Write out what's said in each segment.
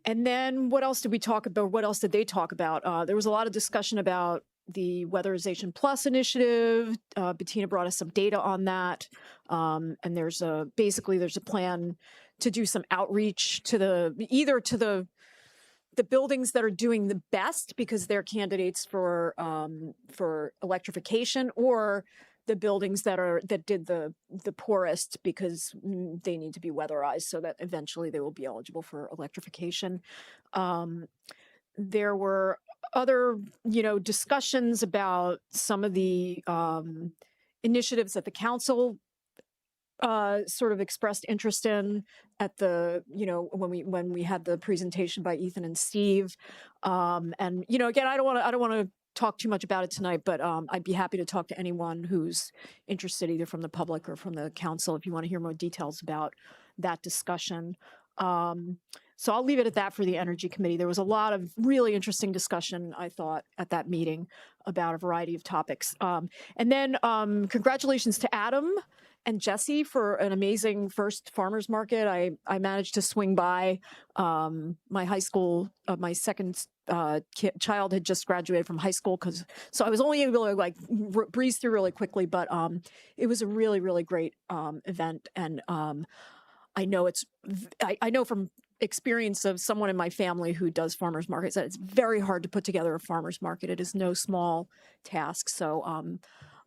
And then what else did we talk about? What else did they talk about? There was a lot of discussion about the Weatherization Plus initiative. Bettina brought us some data on that. And basically there's a plan to do some outreach to either to the buildings that are doing the best because they're candidates for electrification, or the buildings that did the poorest because they need to be weatherized so that eventually they will be eligible for electrification. There were other, discussions about some of the initiatives that the council sort of expressed interest in at the, when we had the presentation by Ethan and Steve. And, again, I don't want to talk too much about it tonight, but I'd be happy to talk to anyone who's interested, either from the public or from the council, if you want to hear more details about that discussion. So I'll leave it at that for the Energy Committee. There was a lot of really interesting discussion, I thought, at that meeting about a variety of topics. And then congratulations to Adam and Jesse for an amazing first farmers market. I managed to swing by my high school. My second child had just graduated from high school, so I was only able to breeze through really quickly. But it was a really, really great event, and I know from experience of someone in my family who does farmers markets that it's very hard to put together a farmers market. It is no small task. So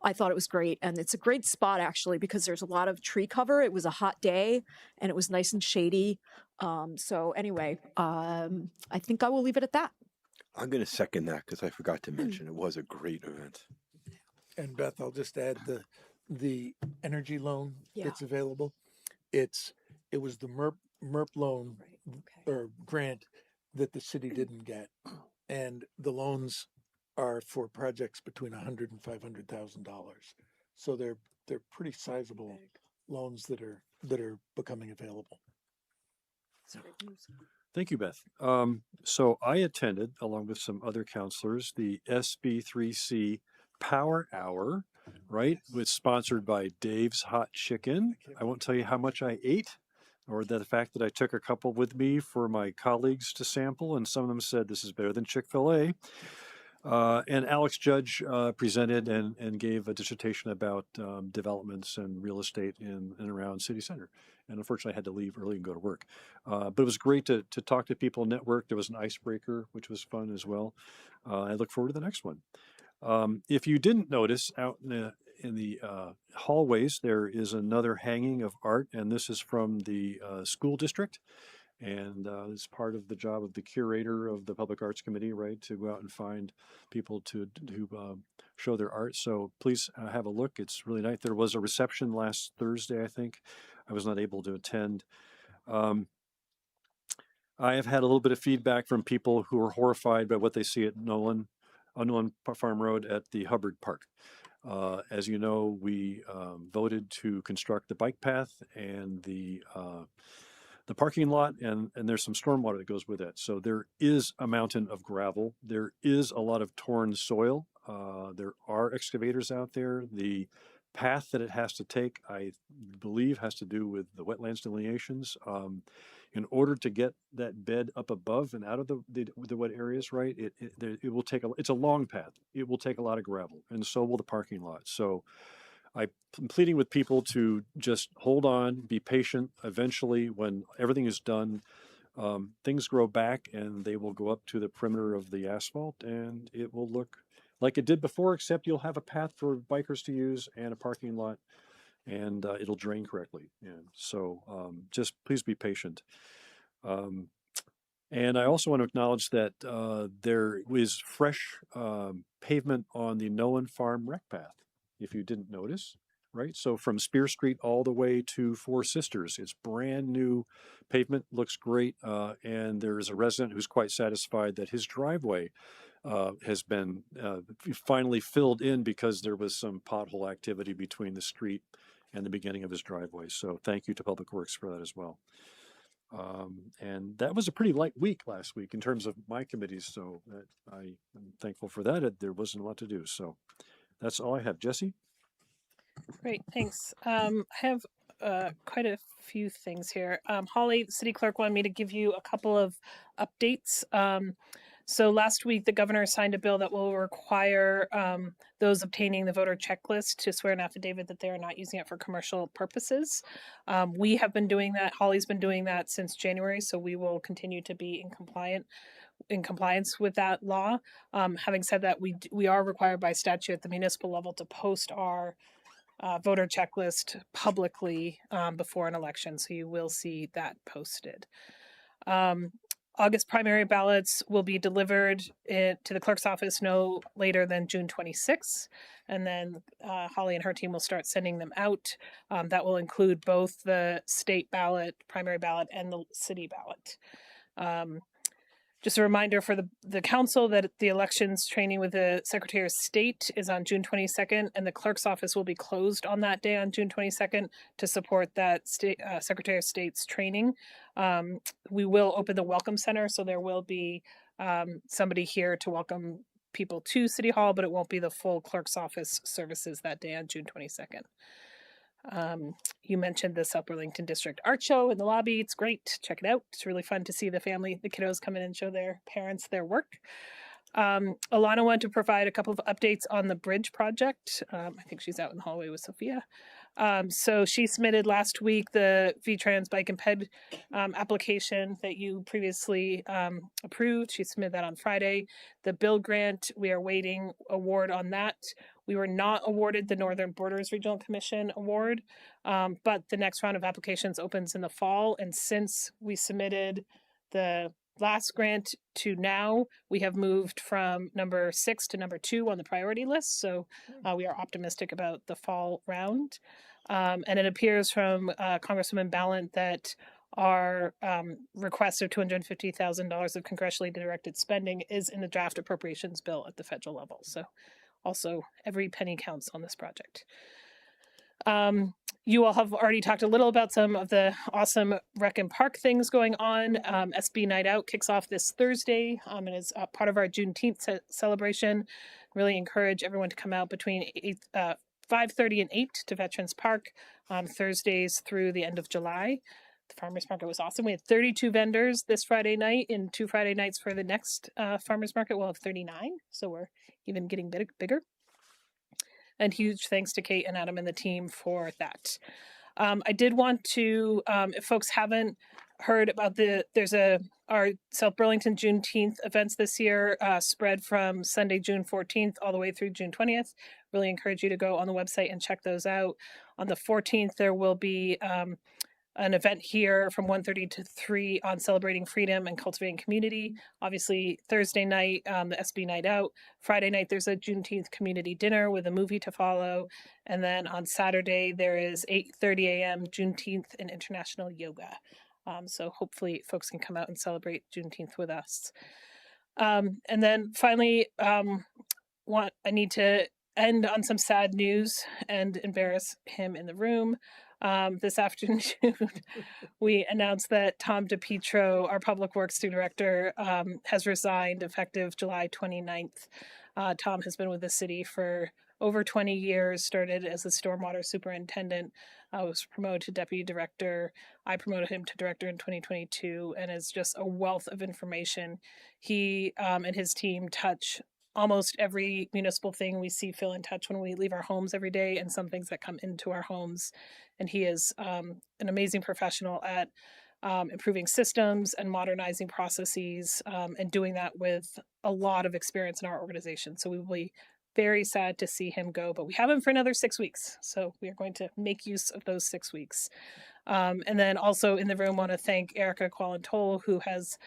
I thought it was great. And it's a great spot, actually, because there's a lot of tree cover. It was a hot day and it was nice and shady. So anyway, I think I will leave it at that. I'm going to second that because I forgot to mention it was a great event. And Beth, I'll just add the energy loan that's available. It was the MERP loan or grant that the city didn't get, and the loans are for projects between $100,000 and $500,000. So they're pretty sizable loans that are becoming available. Thank you, Beth. So I attended, along with some other counselors, the SB3C Power Hour, right? It was sponsored by Dave's Hot Chicken. I won't tell you how much I ate, or the fact that I took a couple with me for my colleagues to sample, and some of them said this is better than Chick-fil-A. And Alex Judge presented and gave a dissertation about developments and real estate in and around City Center. And unfortunately, I had to leave early and go to work. But it was great to talk to people, network. There was an icebreaker, which was fun as well. I look forward to the next one. If you didn't notice, out in the hallways, there is another hanging of art, and this is from the school district. And it's part of the job of the curator of the Public Arts Committee, right, to go out and find people to show their art. So please have a look. It's really nice. There was a reception last Thursday, I think. I was not able to attend. I have had a little bit of feedback from people who are horrified by what they see at Nolan Farm Road at the Hubbard Park. As you know, we voted to construct the bike path and the parking lot, and there's some stormwater that goes with that. So there is a mountain of gravel. There is a lot of torn soil. There are excavators out there. The path that it has to take, I believe, has to do with the wetlands delineations. In order to get that bed up above and out of the wet areas, right, it will take it's a long path. It will take a lot of gravel, and so will the parking lot. So I'm pleading with people to just hold on, be patient. Eventually, when everything is done, things grow back and they will go up to the perimeter of the asphalt, and it will look like it did before, except you'll have a path for bikers to use and a parking lot, and it'll drain correctly. And so just please be patient. And I also want to acknowledge that there is fresh pavement on the Nolan Farm Rec Path, if you didn't notice, right? So from Spear Street all the way to Four Sisters, it's brand new pavement, looks great. And there is a resident who's quite satisfied that his driveway has been finally filled in because there was some pothole activity between the street and the beginning of his driveway. So thank you to Public Works for that as well. And that was a pretty light week last week in terms of my committees, so I am thankful for that. There wasn't a lot to do, so that's all I have. Jesse? Great, thanks. I have quite a few things here. Holly, the city clerk, wanted me to give you a couple of updates. So last week, the governor signed a bill that will require those obtaining the voter checklist to swear an affidavit that they are not using it for commercial purposes. We have been doing that. Holly's been doing that since January, so we will continue to be in compliance with that law. Having said that, we are required by statute at the municipal level to post our voter checklist publicly before an election, so you will see that posted. August primary ballots will be delivered to the clerk's office no later than June 26th, and then Holly and her team will start sending them out. That will include both the state ballot, primary ballot, and the city ballot. Just a reminder for the council that the elections training with the Secretary of State is on June 22nd, and the clerk's office will be closed on that day on June 22nd to support that Secretary of State's training. We will open the Welcome Center, so there will be somebody here to welcome people to City Hall, but it won't be the full clerk's office services that day on June 22nd. You mentioned the South Burlington District Art Show in the lobby. It's great. Check it out. It's really fun to see the kiddos come in and show their parents their work. Alana wanted to provide a couple of updates on the bridge project. I think she's out in the hallway with Sophia. So she submitted last week the VTrans Bike and Ped application that you previously approved. She submitted that on Friday. The build grant, we are waiting award on that. We were not awarded the Northern Borders Regional Commission award, but the next round of applications opens in the fall. And since we submitted the last grant to now, we have moved from number 6 to number 2 on the priority list. So we are optimistic about the fall round. And it appears from Congresswoman Ballant that our request of $250,000 of congressionally directed spending is in the draft appropriations bill at the federal level. So also every penny counts on this project. You all have already talked a little about some of the awesome Rec and Park things going on. SB Night Out kicks off this Thursday and is part of our Juneteenth celebration. Really encourage everyone to come out between 5:30 and 8 to Veterans Park Thursdays through the end of July. The farmers market was awesome. We had 32 vendors this Friday night, and 2 Friday nights for the next farmers market we'll have 39. So we're even getting bigger. And huge thanks to Kate and Adam and the team for that. I did want to, if folks haven't heard about our South Burlington Juneteenth events this year, spread from Sunday, June 14th all the way through June 20th. Really encourage you to go on the website and check those out. On the 14th, there will be an event here from 1:30 to 3 on celebrating freedom and cultivating community. Obviously, Thursday night, the SB Night Out. Friday night, there's a Juneteenth community dinner with a movie to follow. And then on Saturday, there is 8:30 a.m. Juneteenth and International Yoga. So hopefully folks can come out and celebrate Juneteenth with us. And then finally, I need to end on some sad news and embarrass him in the room. This afternoon, we announced that Tom DePietro, our Public Works Director, has resigned effective July 29th. Tom has been with the city for over 20 years, started as the stormwater superintendent, was promoted to deputy director. I promoted him to director in 2022, and is just a wealth of information. He and his team touch almost every municipal thing we see, feel, and touch when we leave our homes every day, and some things that come into our homes. And he is an amazing professional at improving systems and modernizing processes, and doing that with a lot of experience in our organization. So we will be very sad to see him go, but we have him for another 6 weeks. So we are going to make use of those 6 weeks. And then also in the room, want to thank Erica Qualentol, who has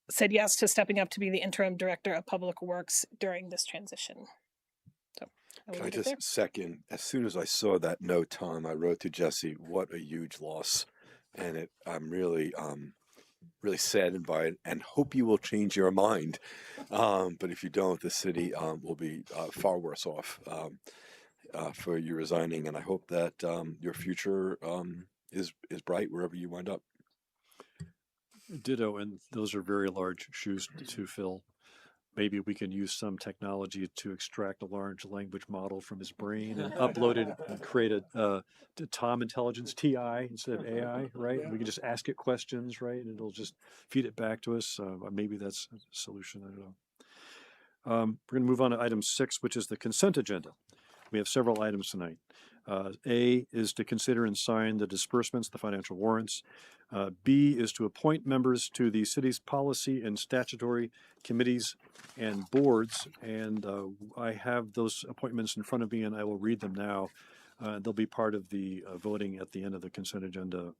said yes to stepping up to be the interim director of Public Works during this transition. So Can I just second, as soon as I saw that note, Tom, I wrote to Jesse, what a huge loss. And I'm really saddened by it, and hope you will change your mind. But if you don't, the city will be far worse off for you resigning. And I hope that your future is bright wherever you wind up. Ditto, and those are very large shoes to fill. maybe we can use some technology to extract a large language model from his brain and upload it and create a Tom Intelligence TI instead of AI, right? Yeah. We can just ask it questions, right? And it'll just feed it back to us. Maybe that's a solution. I don't know. We're going to move on to item 6, which is the consent agenda. We have several items tonight. A is to consider and sign the disbursements, the financial warrants. B is to appoint members to the city's policy and statutory committees and boards. And I have those appointments in front of me, and I will read them now. They'll be part of the voting at the end of the consent agenda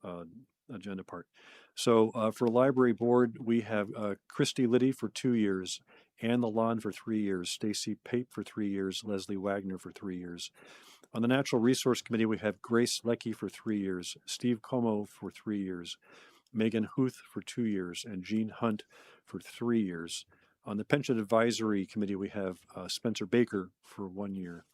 part. So for library board, we have Christy Liddy for 2 years, Anne Lalonde for 3 years, Stacy Pape for 3 years, Leslie Wagner for 3 years. On the Natural Resource Committee, we have Grace Leckie for 3 years, Steve Como for 3 years, Megan Huth for 2 years, and Jean Hunt for 3 years. On the Pension Advisory Committee, we have Spencer Baker for 1 year.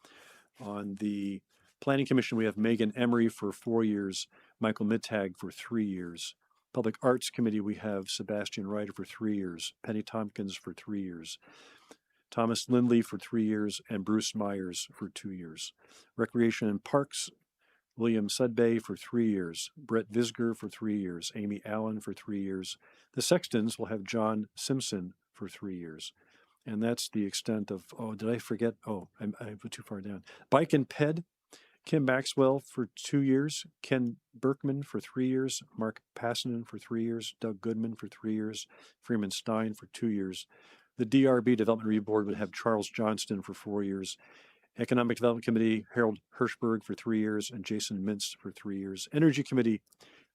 On the Planning Commission, we have Megan Emery for 4 years, Michael Mittag for 3 years. Public Arts Committee, we have Sebastian Ryder for 3 years, Penny Tompkins for 3 years, Thomas Lindley for 3 years, and Bruce Myers for 2 years. Recreation and Parks, William Sudbay for 3 years, Brett Visger for 3 years, Amy Allen for 3 years. The Sextons will have John Simpson for 3 years. And that's the extent of, did I forget? I put too far down. Bike and Ped, Kim Maxwell for 2 years, Ken Berkman for 3 years, Mark Passanen for 3 years, Doug Goodman for 3 years, Freeman Stein for 2 years. The DRB Development Review Board would have Charles Johnston for 4 years. Economic Development Committee, Harold Hirschberg for 3 years, and Jason Mintz for 3 years. Energy Committee,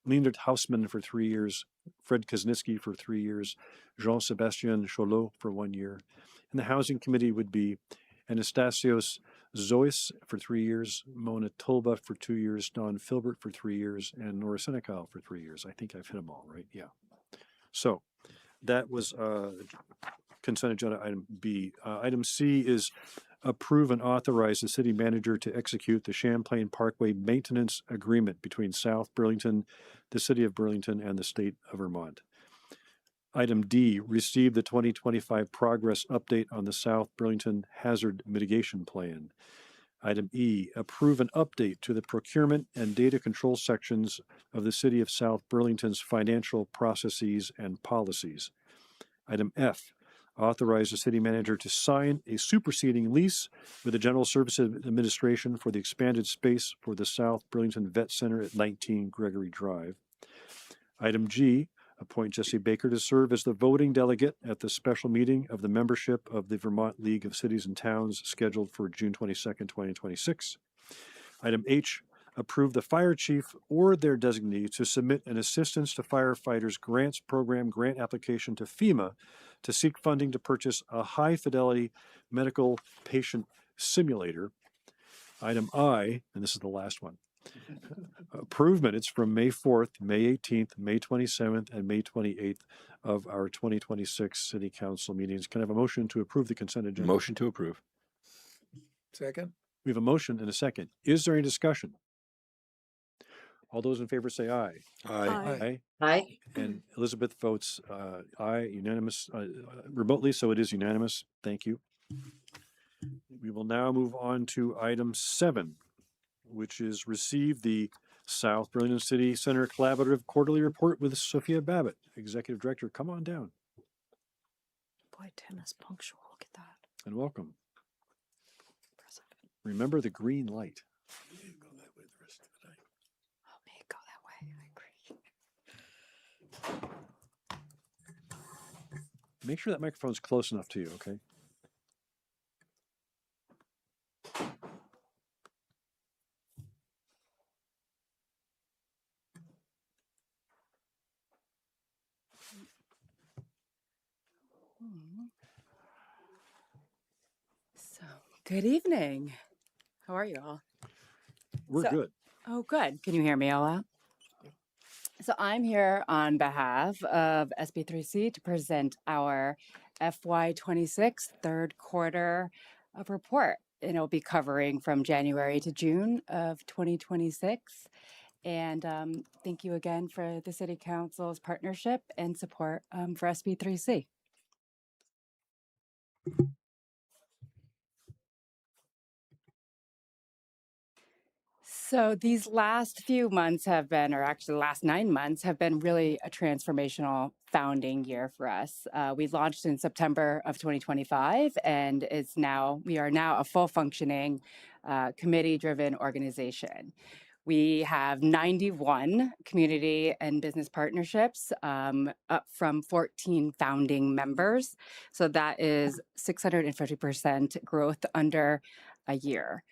Leonard Hausman for 3 years, Fred Kaznitsky for 3 years, Jean-Sebastien Cholot for 1 year. And the Housing Committee would be Anastasios Zois for 3 years, Mona Tulba for 2 years, Don Filbert for 3 years, and Nora Senecal for 3 years. I think I've hit them all, right? Yeah. So that was consent agenda item B. Item C is approve and authorize the city manager to execute the Champlain Parkway Maintenance Agreement between South Burlington, the City of Burlington, and the State of Vermont. Item D, receive the 2025 progress update on the South Burlington Hazard Mitigation Plan. Item E, approve an update to the procurement and data control sections of the City of South Burlington's financial processes and policies. Item F, authorize the city manager to sign a superseding lease with the General Services Administration for the expanded space for the South Burlington Vet Center at 19 Gregory Drive. Item G, appoint Jesse Baker to serve as the voting delegate at the special meeting of the membership of the Vermont League of Cities and Towns scheduled for June 22nd, 2026. Item H, approve the fire chief or their designee to submit an Assistance to Firefighters Grants Program grant application to FEMA to seek funding to purchase a high-fidelity medical patient simulator. Item I, and this is the last one, approve minutes from May 4th, May 18th, May 27th, and May 28th of our 2026 City Council meetings. Can I have a motion to approve the consent agenda? Motion to approve. Second? We have a motion and a second. Is there any discussion? All those in favor say aye. Aye. Aye. Aye. And Elizabeth votes aye, unanimous, remotely, so it is unanimous. Thank you. We will now move on to item 7, which is receive the South Burlington City Center Collaborative Quarterly Report with Sophia Babbitt, Executive Director. Come on down Boy, Tim is punctual. Look at that. and welcome. Impressive. Remember the green light. Oh, may it go that way. I agree. Make sure that microphone's close enough to you, okay? So, good evening. How are you all? We're So- good. Oh, good. Can you hear me all out? So, I'm here on behalf of SB3C to present our FY26 third quarter of report. And it'll be covering from January to June of 2026. And thank you again for the City Council's partnership and support for SB3C. So these last few months have been, or actually the last 9 months have been really a transformational founding year for us. We launched in September of 2025, and we are now a full functioning committee-driven organization. We have 91 community and business partnerships, up from 14 founding members. So that is 650% growth under a year.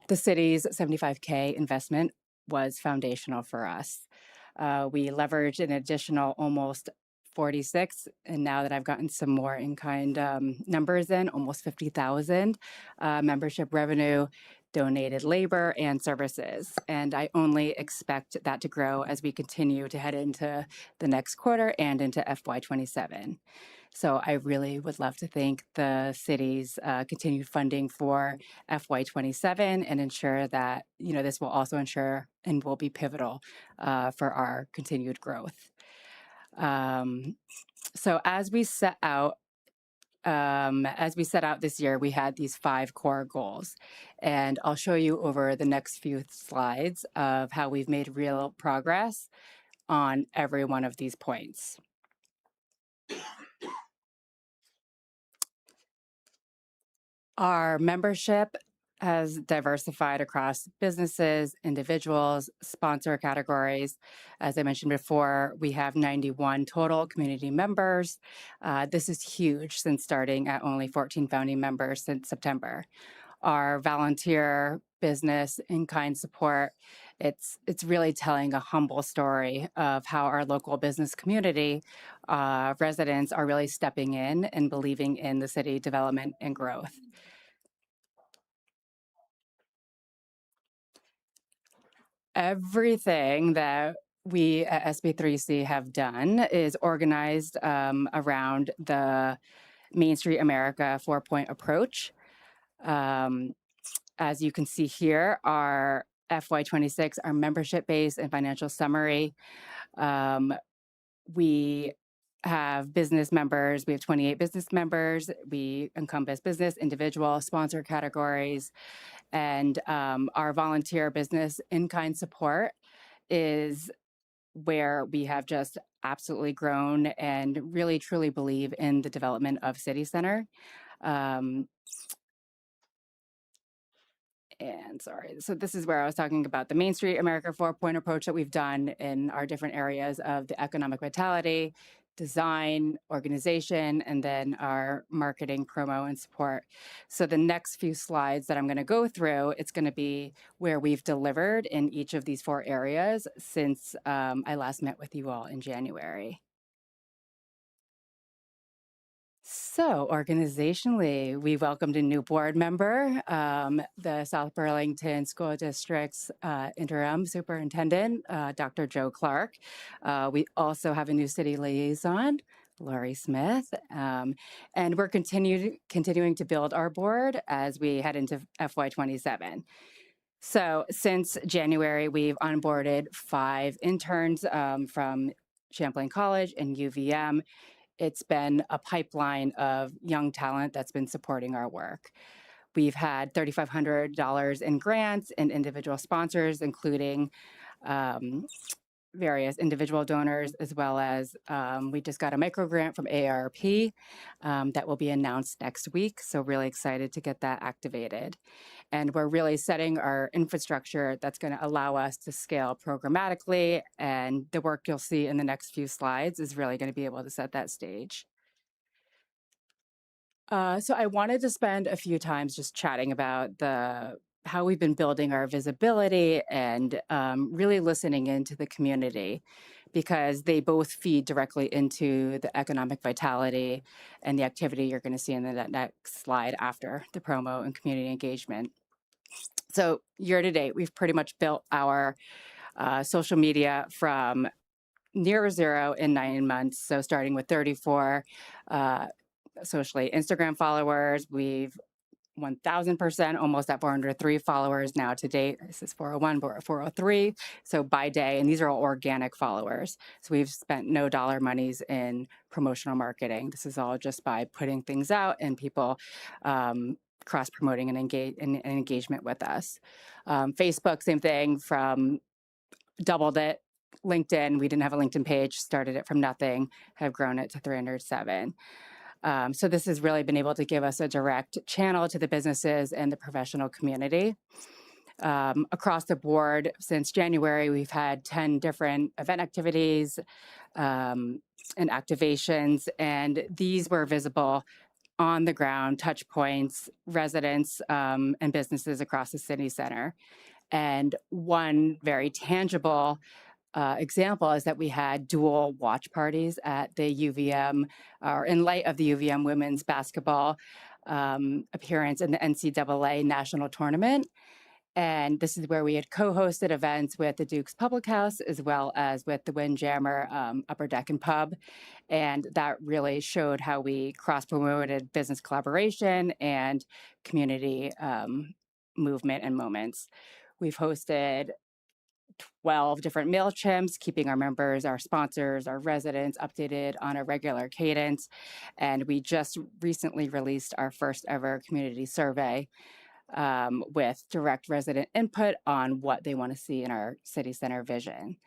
The city's 75K investment was foundational for us. We leveraged an additional almost 46, and now that I've gotten some more in-kind numbers in, almost 50,000 membership revenue, donated labor and services. And I only expect that to grow as we continue to head into the next quarter and into FY27. So I really would love to thank the city's continued funding for FY27 and ensure that, this will also ensure and will be pivotal for our continued growth. So as we set out this year, we had these 5 core goals, and I'll show you over the next few slides of how we've made real progress on every one of these points. Our membership has diversified across businesses, individuals, sponsor categories. As I mentioned before, we have 91 total community members. This is huge since starting at only 14 founding members since September. Our volunteer business in-kind support, it's really telling a humble story of how our local business community residents are really stepping in and believing in the city development and growth. Everything that we at SB3C have done is organized around the Main Street America 4-point approach. As you can see here, our FY26, our membership base and financial summary. We have business members. We have 28 business members. We encompass business, individual, sponsor categories. And our volunteer business in-kind support is where we have just absolutely grown and really truly believe in the development of City Center. So this is where I was talking about the Main Street America 4-point approach that we've done in our different areas of the economic vitality, design, organization, and then our marketing, promo, and support. So the next few slides that I'm going to go through, it's going to be where we've delivered in each of these 4 areas since I last met with you all in January. So organizationally, we welcomed a new board member, the South Burlington School District's interim superintendent, Dr. Joe Clark. We also have a new city liaison, Lori Smith, and we're continuing to build our board as we head into FY27. So since January, we've onboarded 5 interns from Champlain College and UVM. It's been a pipeline of young talent that's been supporting our work. We've had $3,500 in grants and individual sponsors, including various individual donors, as well as we just got a micro grant from AARP that will be announced next week. So really excited to get that activated. And we're really setting our infrastructure that's going to allow us to scale programmatically. And the work you'll see in the next few slides is really going to be able to set that stage. So I wanted to spend a few times just chatting about how we've been building our visibility and really listening into the community, because they both feed directly into the economic vitality and the activity you're going to see in the next slide after the promo and community engagement. So year to date, we've pretty much built our social media from near 0 in 9 months. So starting with 34 socially Instagram followers, we've 1,000%, almost at 403 followers now to date. This is 401, we're at 403. So by day, and these are all organic followers. So we've spent no dollar monies in promotional marketing. This is all just by putting things out and people cross-promoting and engagement with us. Facebook, same thing, from doubled it. LinkedIn, we didn't have a LinkedIn page, started it from nothing, have grown it to 307. So this has really been able to give us a direct channel to the businesses and the professional community. Across the board, since January, we've had 10 different event activities and activations, and these were visible on the ground, touch points, residents and businesses across the city center. And one very tangible example is that we had dual watch parties at the UVM, or in light of the UVM women's basketball appearance in the NCAA national tournament. And this is where we had co-hosted events with the Duke's Public House, as well as with the Windjammer Upper Deck and Pub. And that really showed how we cross-promoted business collaboration and community movement and moments. We've hosted 12 different MailChimps, keeping our members, our sponsors, our residents updated on a regular cadence. And we just recently released our first ever community survey with direct resident input on what they want to see in our city center vision.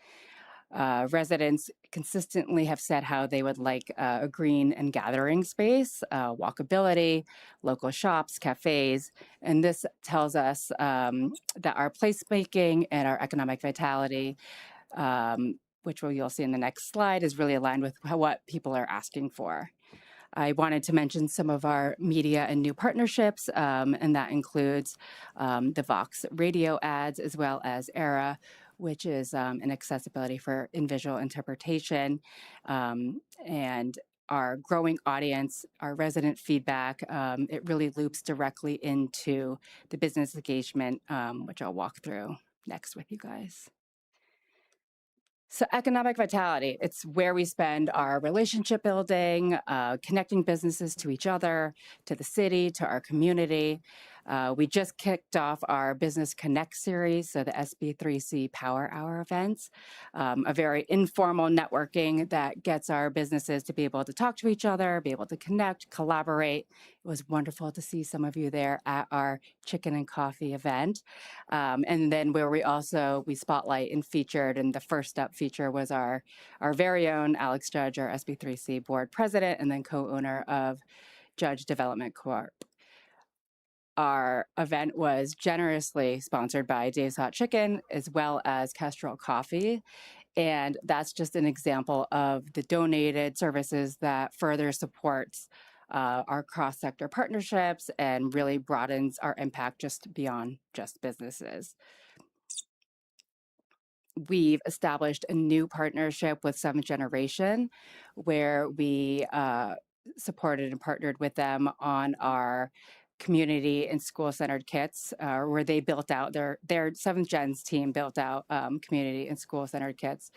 Residents consistently have said how they would like a green and gathering space, walkability, local shops, cafes, and this tells us that our placemaking and our economic vitality, which you'll see in the next slide, is really aligned with what people are asking for. I wanted to mention some of our media and new partnerships, and that includes the Vox radio ads, as well as ERA, which is an accessibility for in visual interpretation, and our growing audience, our resident feedback. It really loops directly into the business engagement, which I'll walk through next with you guys. So economic vitality, it's where we spend our relationship building, connecting businesses to each other, to the city, to our community. We just kicked off our Business Connect series, so the SB3C Power Hour events, a very informal networking that gets our businesses to be able to talk to each other, be able to connect, collaborate. It was wonderful to see some of you there at our chicken and coffee event. And then where we spotlight and featured, and the first up feature was our very own Alex Judge, our SB3C board president, and then co-owner of Judge Development Corp. Our event was generously sponsored by Dave's Hot Chicken, as well as Kestrel Coffee. And that's just an example of the donated services that further supports our cross-sector partnerships and really broadens our impact just beyond just businesses. We've established a new partnership with Seventh Generation, where we supported and partnered with them on our community and school-centered kits, where they built out their Seventh Gen's team built out community and school-centered kits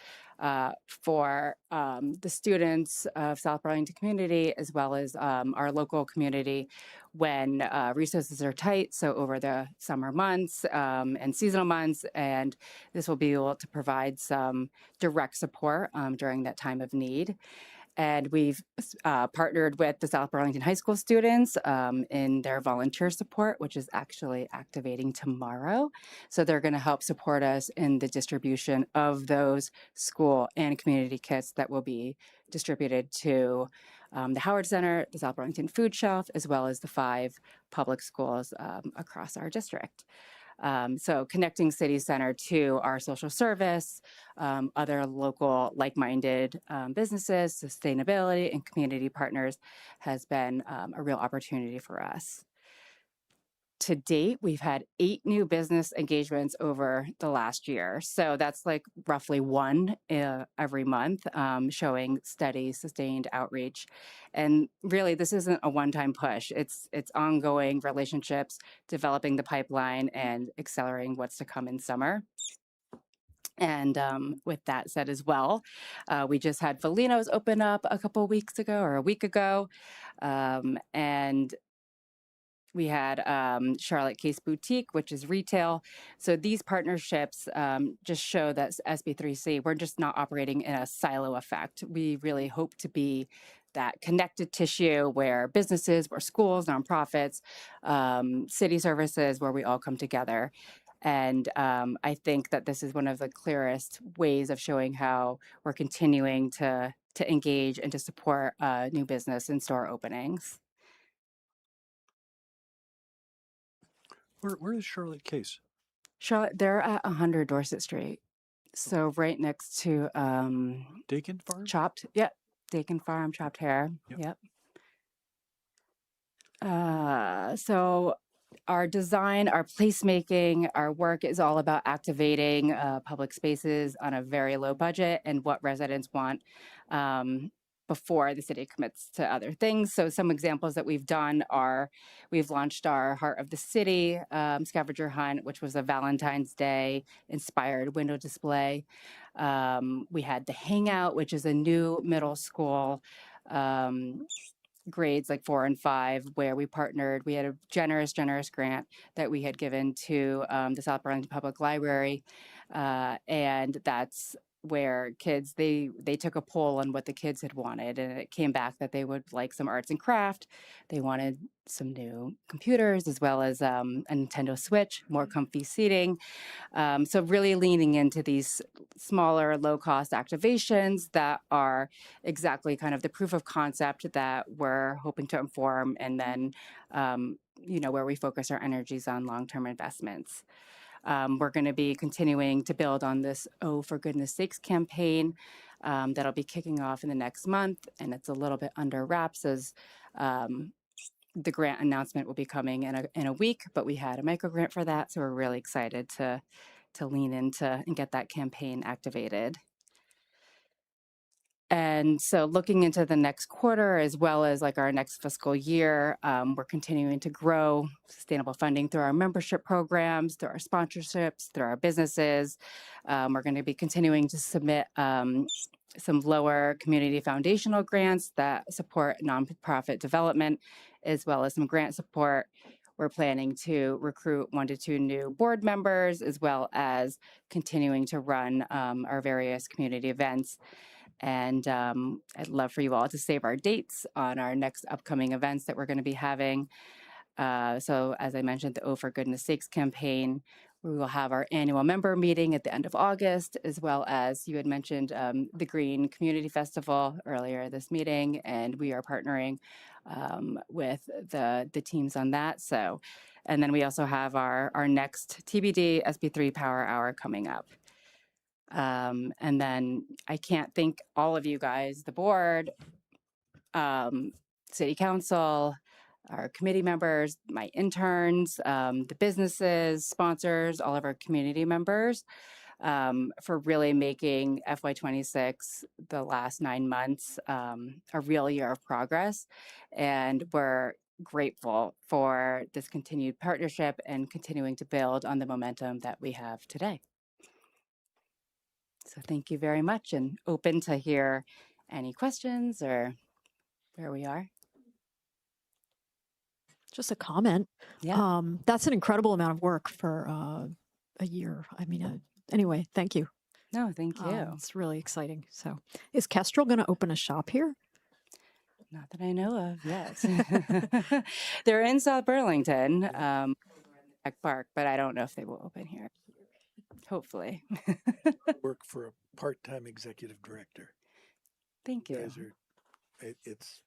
for the students of South Burlington community, as well as our local community when resources are tight, so over the summer months and seasonal months, and this will be able to provide some direct support during that time of need. And we've partnered with the South Burlington High School students in their volunteer support, which is actually activating tomorrow. So they're going to help support us in the distribution of those school and community kits that will be distributed to the Howard Center, the South Burlington Food Shelf, as well as the 5 public schools across our district. So connecting City Center to our social service, other local like-minded businesses, sustainability, and community partners has been a real opportunity for us. To date, we've had 8 new business engagements over the last year. So that's like roughly 1 every month, showing steady, sustained outreach. And really, this isn't a one-time push. It's ongoing relationships, developing the pipeline, and accelerating what's to come in summer. And with that said as well, we just had Felino's open up a couple weeks ago or a week ago. And We had Charlotte Case Boutique, which is retail. So these partnerships just show that SB3C, we're just not operating in a silo effect. We really hope to be that connected tissue where businesses, where schools, nonprofits, city services, where we all come together. And I think that this is one of the clearest ways of showing how we're continuing to engage and to support new business and store openings. Where is Charlotte Case? Charlotte, they're at 100 Dorset Street. So right next to Dakin Farm? Chopped. Yep. Dakin Farm, Chopped Hair. Yep. So our design, our placemaking, our work is all about activating public spaces on a very low budget and what residents want before the city commits to other things. So some examples that we've done are, we've launched our Heart of the City scavenger hunt, which was a Valentine's Day inspired window display. We had the Hangout, which is a new middle school grades like 4 and 5, where we partnered. We had a generous grant that we had given to the South Burlington Public Library, and that's where kids, they took a poll on what the kids had wanted, and it came back that they would like some arts and craft. They wanted some new computers, as well as a Nintendo Switch, more comfy seating. So really leaning into these smaller, low-cost activations that are exactly kind of the proof of concept that we're hoping to inform, and then, where we focus our energies on long-term investments. We're going to be continuing to build on this "Oh, for goodness sakes" campaign that'll be kicking off in the next month, and it's a little bit under wraps as the grant announcement will be coming in a week, but we had a micro grant for that, so we're really excited to lean into and get that campaign activated. And so looking into the next quarter, as well as like our next fiscal year, we're continuing to grow sustainable funding through our membership programs, through our sponsorships, through our businesses. We're going to be continuing to submit some lower community foundational grants that support nonprofit development, as well as some grant support. We're planning to recruit 1 to 2 new board members, as well as continuing to run our various community events. And I'd love for you all to save our dates on our next upcoming events that we're going to be having. So as I mentioned, the "Oh, for goodness sakes" campaign, we will have our annual member meeting at the end of August, as well as you had mentioned the Green Community Festival earlier this meeting, and we are partnering with the teams on that. So, and then we also have our next TBD SB3 Power Hour coming up. And then I can't thank all of you guys, the board, city council, our committee members, my interns, the businesses, sponsors, all of our community members, for really making FY26, the last 9 months, a real year of progress. And we're grateful for this continued partnership and continuing to build on the momentum that we have today. So thank you very much, and open to hear any questions or where we are. Just a comment. Yeah. That's an incredible amount of work for a year. I mean, anyway, thank you. No, thank you. It's really exciting. So is Kestrel going to open a shop here? Not that I know of yet. They're in South Burlington, Tech Park, but I don't know if they will open here. Hopefully. Work for a part-time executive director. Thank you. Guys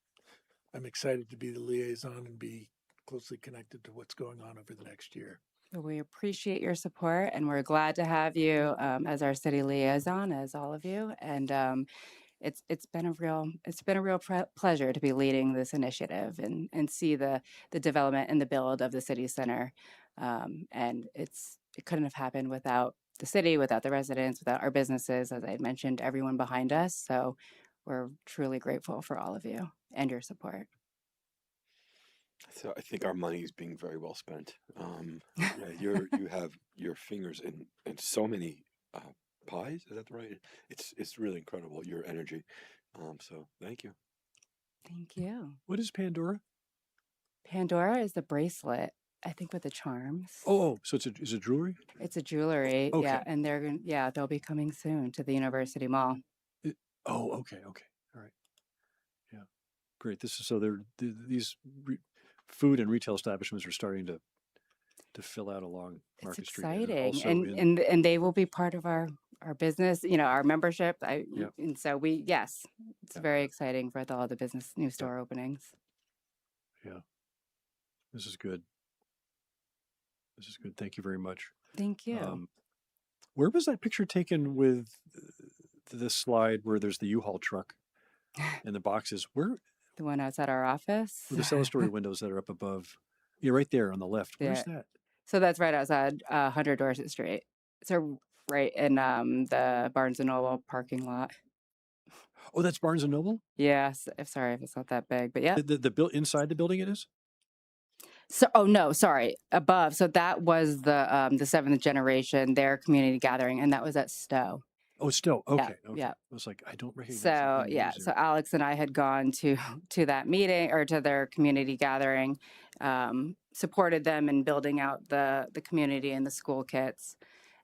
I'm excited to be the liaison and be closely connected to what's going on over the next year. We appreciate your support, and we're glad to have you as our city liaison, as all of you. And it's been a real pleasure to be leading this initiative and see the development and the build of the city center. And it couldn't have happened without the city, without the residents, without our businesses, as I mentioned, everyone behind us. So we're truly grateful for all of you and your support. So I think our money is being very well spent. Yeah, you have your fingers in so many pies. Is that right? It's really incredible, your energy. So thank you. Thank you. What is Pandora? Pandora is the bracelet, I think, with the charms. Oh, so is it jewelry? It's a jewelry, Okay. yeah, and they'll be coming soon to the University Mall. Oh, okay. All right. Yeah. Great. This is so these food and retail establishments are starting to fill out along It's Market Street. exciting, also and they will be part of our business, our membership. Yeah. And so it's Yeah. very exciting for all the business new store openings. Yeah. This is good. Thank you very much. Thank you. Where was that picture taken with this slide where there's the U-Haul truck and the boxes? Where The one outside our office. the cellar story windows that are up above? Yeah, right there on the left. Where's Yeah. that? So that's right outside 100 Dorset Street. So right in the Barnes and Noble parking lot. Oh, that's Barnes and Noble? Yes. Sorry if it's not that big, but yeah. The built inside the building it is? So, oh no, sorry, above. So that was the seventh generation, their community gathering, and that was at Stowe. Oh, still okay. Yeah. I was like, I don't recognize. So yeah, so Alex and I had gone to that meeting or to their community gathering, supported them in building out the community and the school kits,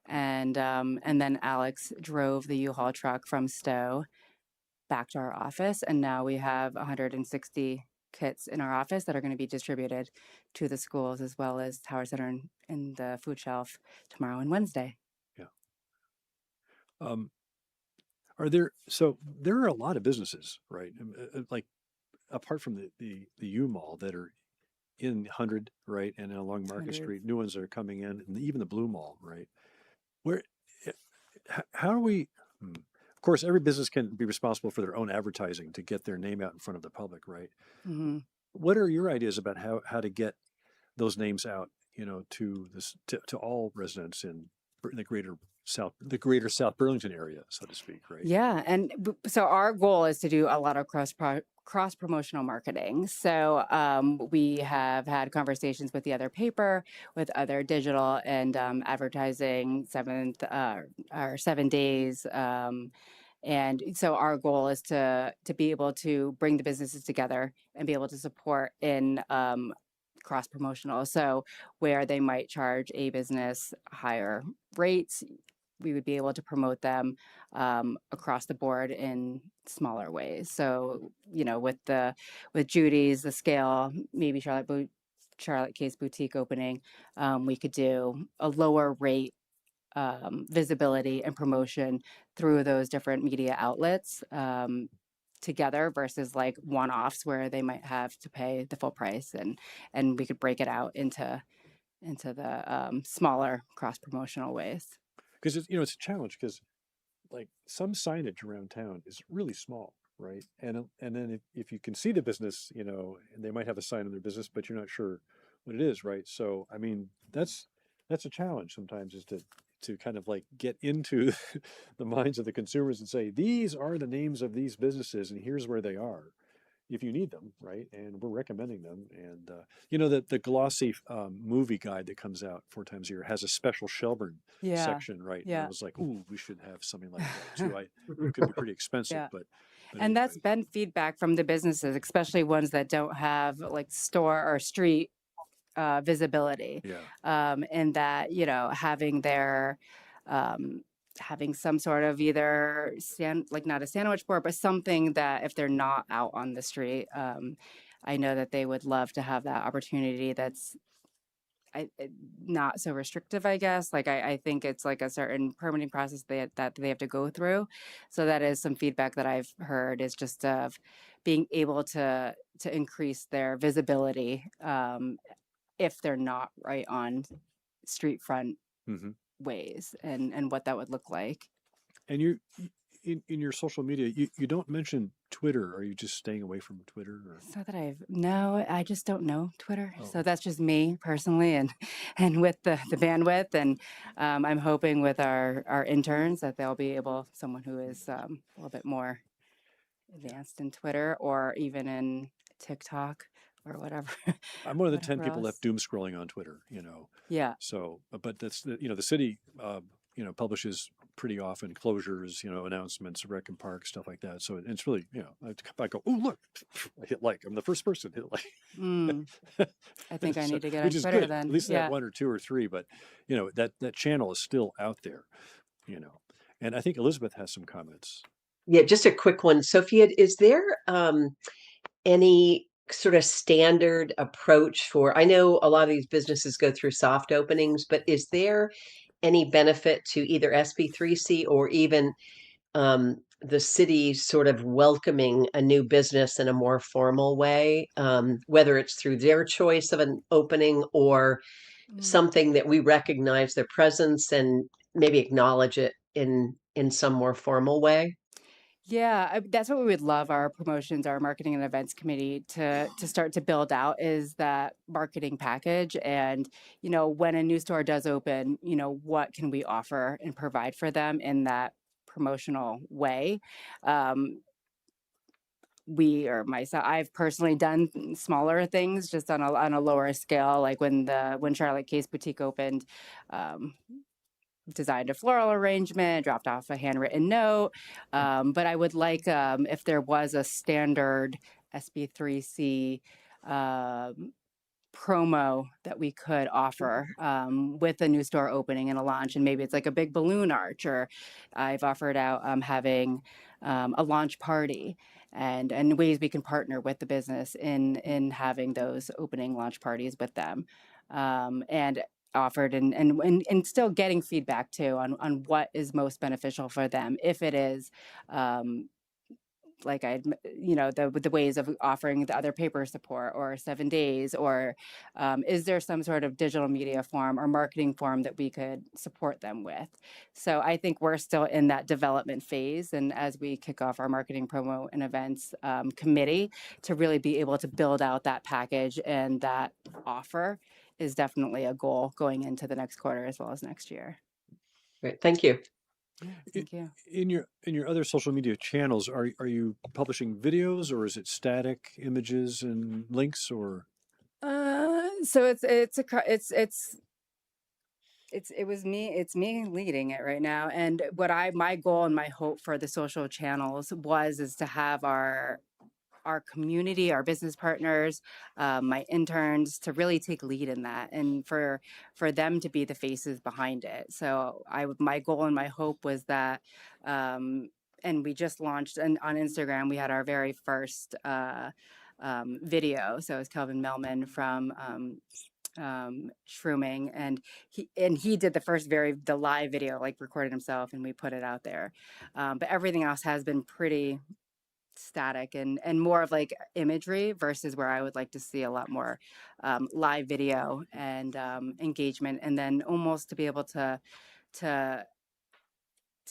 and then Alex drove the U-Haul truck from Stowe back to our office, and now we have 160 kits in our office that are going to be distributed to the schools as well as Tower Center and the food shelf tomorrow and Wednesday. There are a lot of businesses, right? Like apart from the U Mall that are in 100, right, and along Market 100. Street, new ones that are coming in, and even the Blue Mall, right? Where, how do we? Of course, every business can be responsible for their own advertising to get their name out in front of the public, right? Mm-hmm. What are your ideas about how to get those names out, to all residents in the greater South Burlington area, so to speak, right? Yeah, and so our goal is to do a lot of cross promotional marketing. So we have had conversations with the other paper, with other digital and advertising 7 days. And so our goal is to be able to bring the businesses together and be able to support in cross promotional. So where they might charge a business higher rates, we would be able to promote them across the board in smaller ways. So, with Judy's, the scale, maybe Charlotte Case Boutique opening, we could do a lower rate visibility and promotion through those different media outlets together versus like one-offs where they might have to pay the full price, and we could break it out into the smaller cross promotional ways. Because it's a challenge because like some signage around town is really small, right? And then if you can see the business, and they might have a sign on their business, but you're not sure what it is, right? So I mean that's a challenge sometimes, is to kind of like get into the minds of the consumers and say, these are the names of these businesses and here's where they are if you need them, right? And we're recommending them. And the glossy movie guide that comes out 4 times a year has a special Shelburne section, right? Yeah. And I was like, ooh, we should have something like that too. It could be pretty expensive, Yeah. but and anyway. that's been feedback from the businesses, especially ones that don't have like store or street visibility. Yeah. And that, having their having some sort of either not a sandwich board, but something that if they're not out on the street, I know that they would love to have that opportunity. That's not so restrictive, I guess. Like I think it's like a certain permitting process that they have to go through. So that is some feedback that I've heard, is just of being able to increase their visibility if they're not right on street front ways, and what that would look like. And you in your social media, you don't mention Twitter. Are you just staying away from Twitter? Or? It's not that I just don't know Twitter. Oh. So that's just me personally, and with the bandwidth, and I'm hoping with our interns that they'll be someone who is a little bit more advanced in Twitter or even in TikTok or whatever. I'm one of the 10 whatever people else. left doom scrolling on Twitter, Yeah. So, but that's the city, publishes pretty often closures, announcements, rec and park, stuff like that. So it's really, I go, oh, look, I hit like. I'm the first person to hit like. Mm, I think I So, need to get on which is Twitter good. then. At least that Yeah. 1 or 2 or 3, but that channel is still out there, And I think Elizabeth has some comments. Yeah, just a quick one. Sophia, is there any sort of standard approach for, I know a lot of these businesses go through soft openings, but is there any benefit to either SB3C or even the city sort of welcoming a new business in a more formal way, whether it's through their choice of an opening or something that we recognize their presence and maybe acknowledge it in some more formal way? Yeah, that's what we would love our promotions, our marketing and events committee to start to build out, is that marketing package. And, when a new store does open, what can we offer and provide for them in that promotional way? Myself, I've personally done smaller things just on a lower scale, like when Charlotte Case Boutique opened. Designed a floral arrangement, dropped off a handwritten note. But I would like, if there was a standard SB3C promo that we could offer with a new store opening and a launch. And maybe it's like a big balloon arch, or I've offered out having a launch party, and ways we can partner with the business in having those opening launch parties with them. And offered and still getting feedback too on what is most beneficial for them. If it is like the ways of offering the other paper support or 7 days, or is there some sort of digital media form or marketing form that we could support them with? So I think we're still in that development phase, and as we kick off our marketing, promo, and events committee, to really be able to build out that package and that offer is definitely a goal going into the next quarter as well as next year. Great, thank you. Yeah, thank you. In your other social media channels, are you publishing videos, or is it static images and links, or? So it's me leading it right now. And my goal and my hope for the social channels is to have our community, our business partners, my interns, to really take lead in that, and for them to be the faces behind it. So my goal and my hope was that, and we just launched on Instagram. We had our very first video. So it was Kelvin Melman from Shrooming, and he did the live video, like recorded himself, and we put it out there. But everything else has been pretty static and more of like imagery, versus where I would like to see a lot more live video and engagement, and then almost to be able to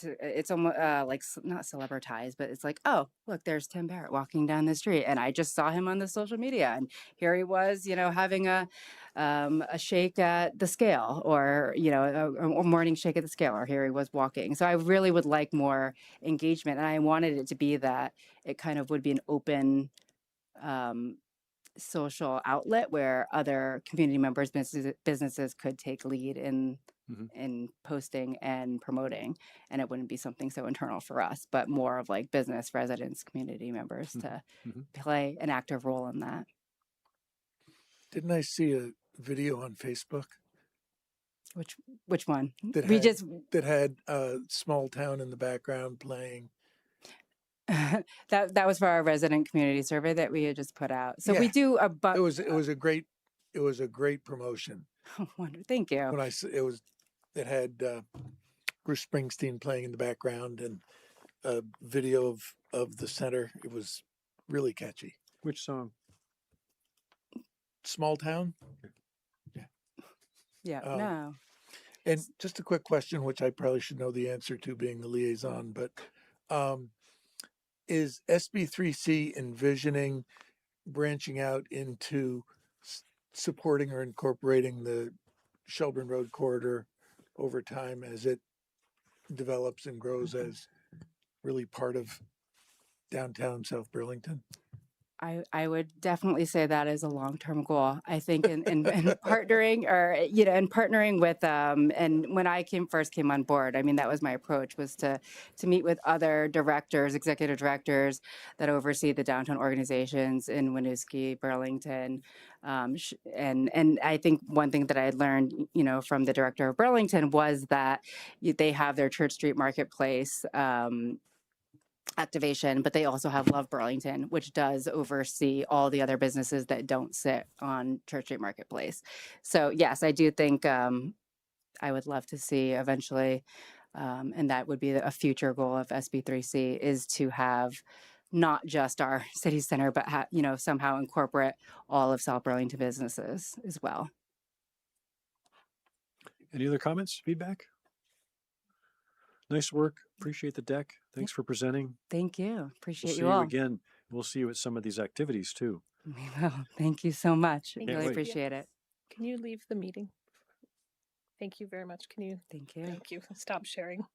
it's almost like not celebritize, but it's like, oh, look, there's Tim Barrett walking down the street, and I just saw him on the social media, and here he was, having a shake at the scale, or a morning shake at the scale, or here he was walking. So I really would like more engagement, and I wanted it to be that it kind of would be an open social outlet where other community members, businesses could take lead in posting and promoting, and it wouldn't be something so internal for us, but more of like business, residents, community members to play an active role in that. Didn't I see a video on Facebook Which one? that had a small town in the background playing? that was for our resident community survey that we had just put out. So we do a it was a great promotion. Oh, thank you. When it had Bruce Springsteen playing in the background and a video of the center. It was really catchy. Which song? Small Town. Yeah. No. And just a quick question, which I probably should know the answer to, being the liaison, but is SB3C envisioning branching out into supporting or incorporating the Shelburne Road corridor over time as it develops and grows as really part of downtown South Burlington? I would definitely say that is a long-term goal. I think in partnering or, in partnering with, and when I first came on board, I mean, that was my approach, was to meet with other directors, executive directors that oversee the downtown organizations in Winooski, Burlington. And I think one thing that I had learned, from the director of Burlington was that they have their Church Street Marketplace, activation, but they also have Love Burlington, which does oversee all the other businesses that don't sit on Church Street Marketplace. So yes, I do think I would love to see eventually, and that would be a future goal of SB3C, is to have not just our city center, but somehow incorporate all of South Burlington businesses as well. Any other comments, feedback? Nice work. Appreciate the deck. Thanks for presenting. Thank you. Appreciate We'll see you all. again. We'll see you at some of these activities too. We will. Thank you so much. Thank Really you. appreciate it. Can you leave the meeting? Thank you very much. Can you? Thank you. Thank you. Stop sharing.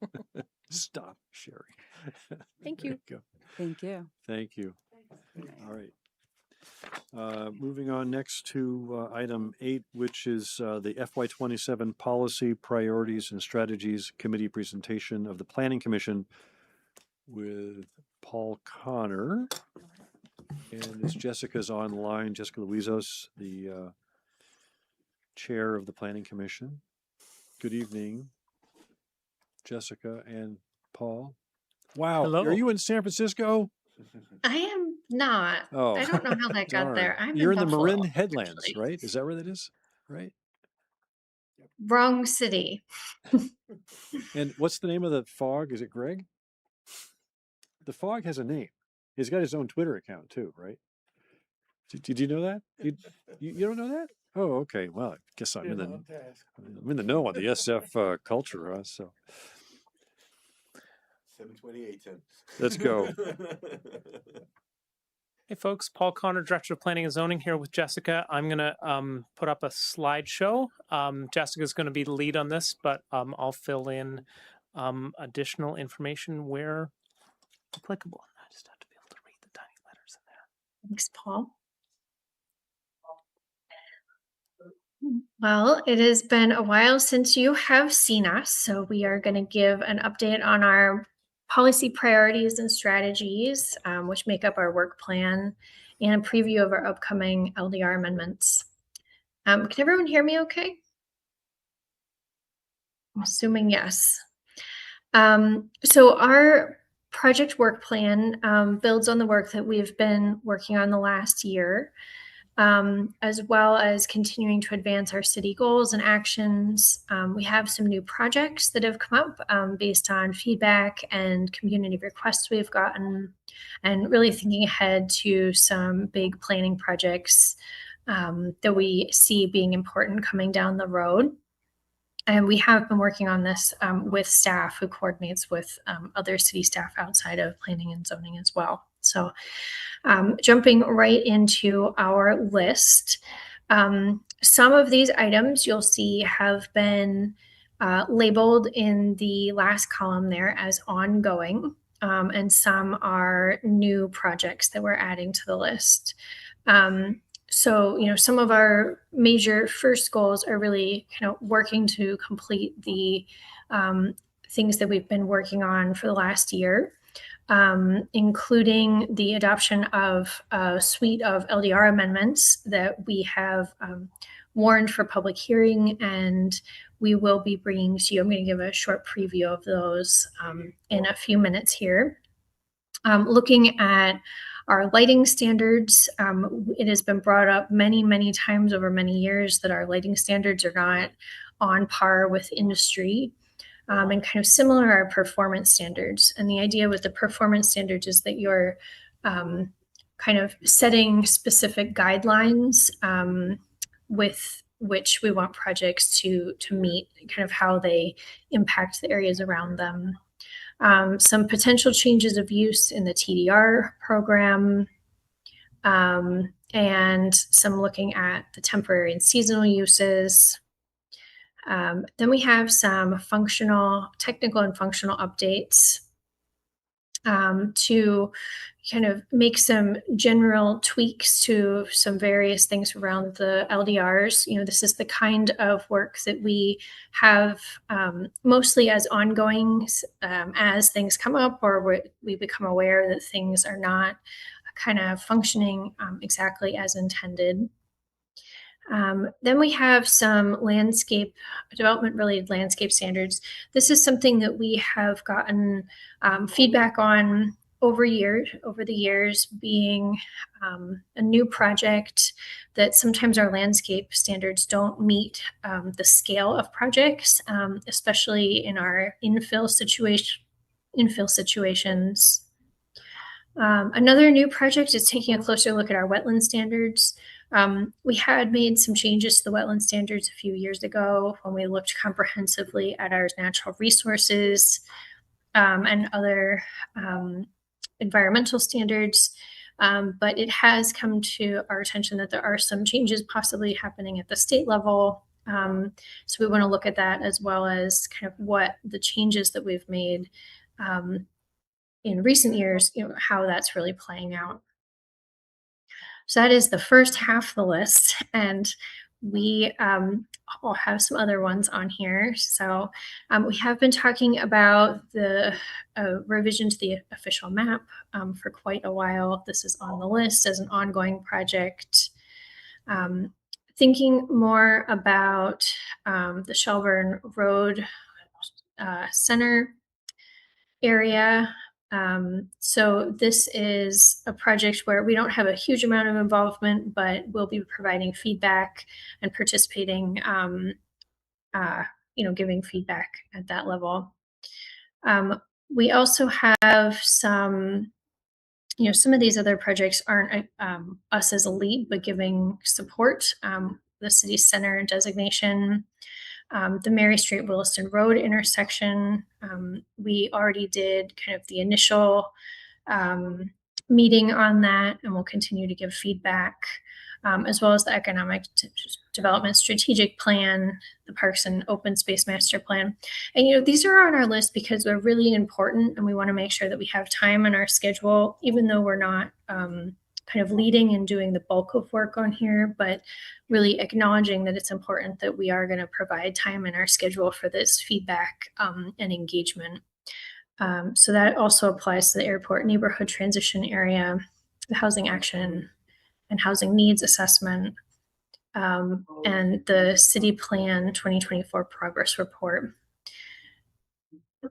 Stop sharing. Thank There you. go. Thank you. Thank you. All right. Moving on next to item 8, which is the FY27 Policy Priorities and Strategies Committee presentation of the Planning Commission with Paul Connor. And as Jessica's online, Jessica Luizos, the chair of the Planning Commission. Good evening, Jessica and Paul. Wow. Hello. Are you in San Francisco? I am not. Oh, I don't know how that got darn. there. I'm You're in the Buffalo, Marin Headlands, actually. right? Is that where that is? Right? Wrong city. And what's the name of the fog? Is it Greg? The fog has a name. He's got his own Twitter account too, right? Did you know that? You don't know that? Oh, okay. Well, I guess I'm in the know on the SF culture, huh? So 728. let's go. Hey folks, Paul Connor, Director of Planning and Zoning here with Jessica. I'm going to put up a slideshow. Jessica's going to be the lead on this, but I'll fill in additional information where applicable. I just have to be able to read the tiny letters in there. Thanks, Paul. Well, it has been a while since you have seen us, so we are going to give an update on our policy priorities and strategies, which make up our work plan, and a preview of our upcoming LDR amendments. Can everyone hear me okay? I'm assuming yes. So our project work plan builds on the work that we've been working on the last year, as well as continuing to advance our city goals and actions. We have some new projects that have come up based on feedback and community requests we've gotten, and really thinking ahead to some big planning projects that we see being important coming down the road. And we have been working on this with staff who coordinates with other city staff outside of planning and zoning as well. So jumping right into our list, some of these items you'll see have been labeled in the last column there as ongoing, and some are new projects that we're adding to the list. So, some of our major first goals are really working to complete the things that we've been working on for the last year, including the adoption of a suite of LDR amendments that we have warned for public hearing, and we will be bringing to you. I'm going to give a short preview of those in a few minutes here. Looking at our lighting standards, it has been brought up many, many times over many years that our lighting standards are not on par with industry, and kind of similar to our performance standards. And the idea with the performance standards is that you're kind of setting specific guidelines with which we want projects to meet, kind of how they impact the areas around them. Some potential changes of use in the TDR program, and some looking at the temporary and seasonal uses. Then we have some technical and functional updates. to kind of make some general tweaks to some various things around the LDRs. This is the kind of work that we have mostly as ongoing as things come up or we become aware that things are not kind of functioning exactly as intended. Then we have some development-related landscape standards. This is something that we have gotten feedback on over the years, being a new project that sometimes our landscape standards don't meet the scale of projects, especially in our infill situations. Another new project is taking a closer look at our wetland standards. We had made some changes to the wetland standards a few years ago when we looked comprehensively at our natural resources and other environmental standards. But it has come to our attention that there are some changes possibly happening at the state level. So we want to look at that as well as kind of what the changes that we've made in recent years, how that's really playing out. So that is the first half of the list, and we will have some other ones on here. So we have been talking about the revision to the official map for quite a while. This is on the list as an ongoing project. Thinking more about the Shelburne Road Center area. So this is a project where we don't have a huge amount of involvement, but we'll be providing feedback and participating, giving feedback at that level. We also have some of these other projects aren't us as a lead, but giving support. The city center designation, the Mary Street Williston Road intersection. We already did kind of the initial meeting on that, and we'll continue to give feedback, as well as the economic development strategic plan, the parks and open space master plan. And these are on our list because they're really important, and we want to make sure that we have time in our schedule, even though we're not kind of leading and doing the bulk of work on here, but really acknowledging that it's important that we are going to provide time in our schedule for this feedback and engagement. So that also applies to the airport neighborhood transition area, the housing action and housing needs assessment, and the city plan 2024 progress report.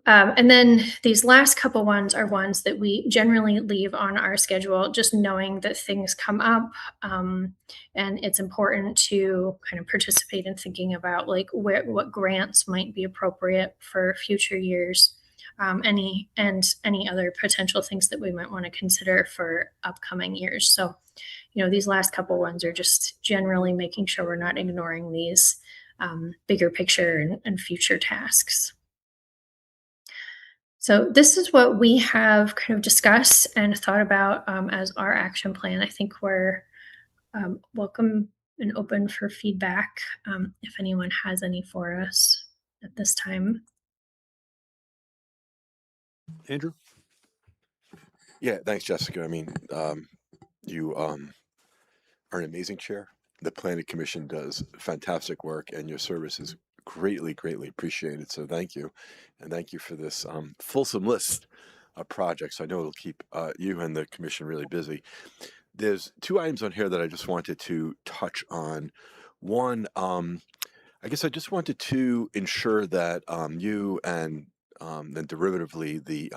And then these last couple ones are ones that we generally leave on our schedule, just knowing that things come up, and it's important to kind of participate in thinking about what grants might be appropriate for future years, any other potential things that we might want to consider for upcoming years. So, these last couple ones are just generally making sure we're not ignoring these bigger picture and future tasks. So this is what we have kind of discussed and thought about as our action plan. I think we're welcome and open for feedback if anyone has any for us at this time. Andrew? Yeah, thanks, Jessica. I mean, you are an amazing chair. The Planning Commission does fantastic work, and your service is greatly appreciated. So thank you. And thank you for this fulsome list of projects. I know it'll keep you and the commission really busy. There's two items on here that I just wanted to touch on. One, I guess I just wanted to ensure that you and then derivatively the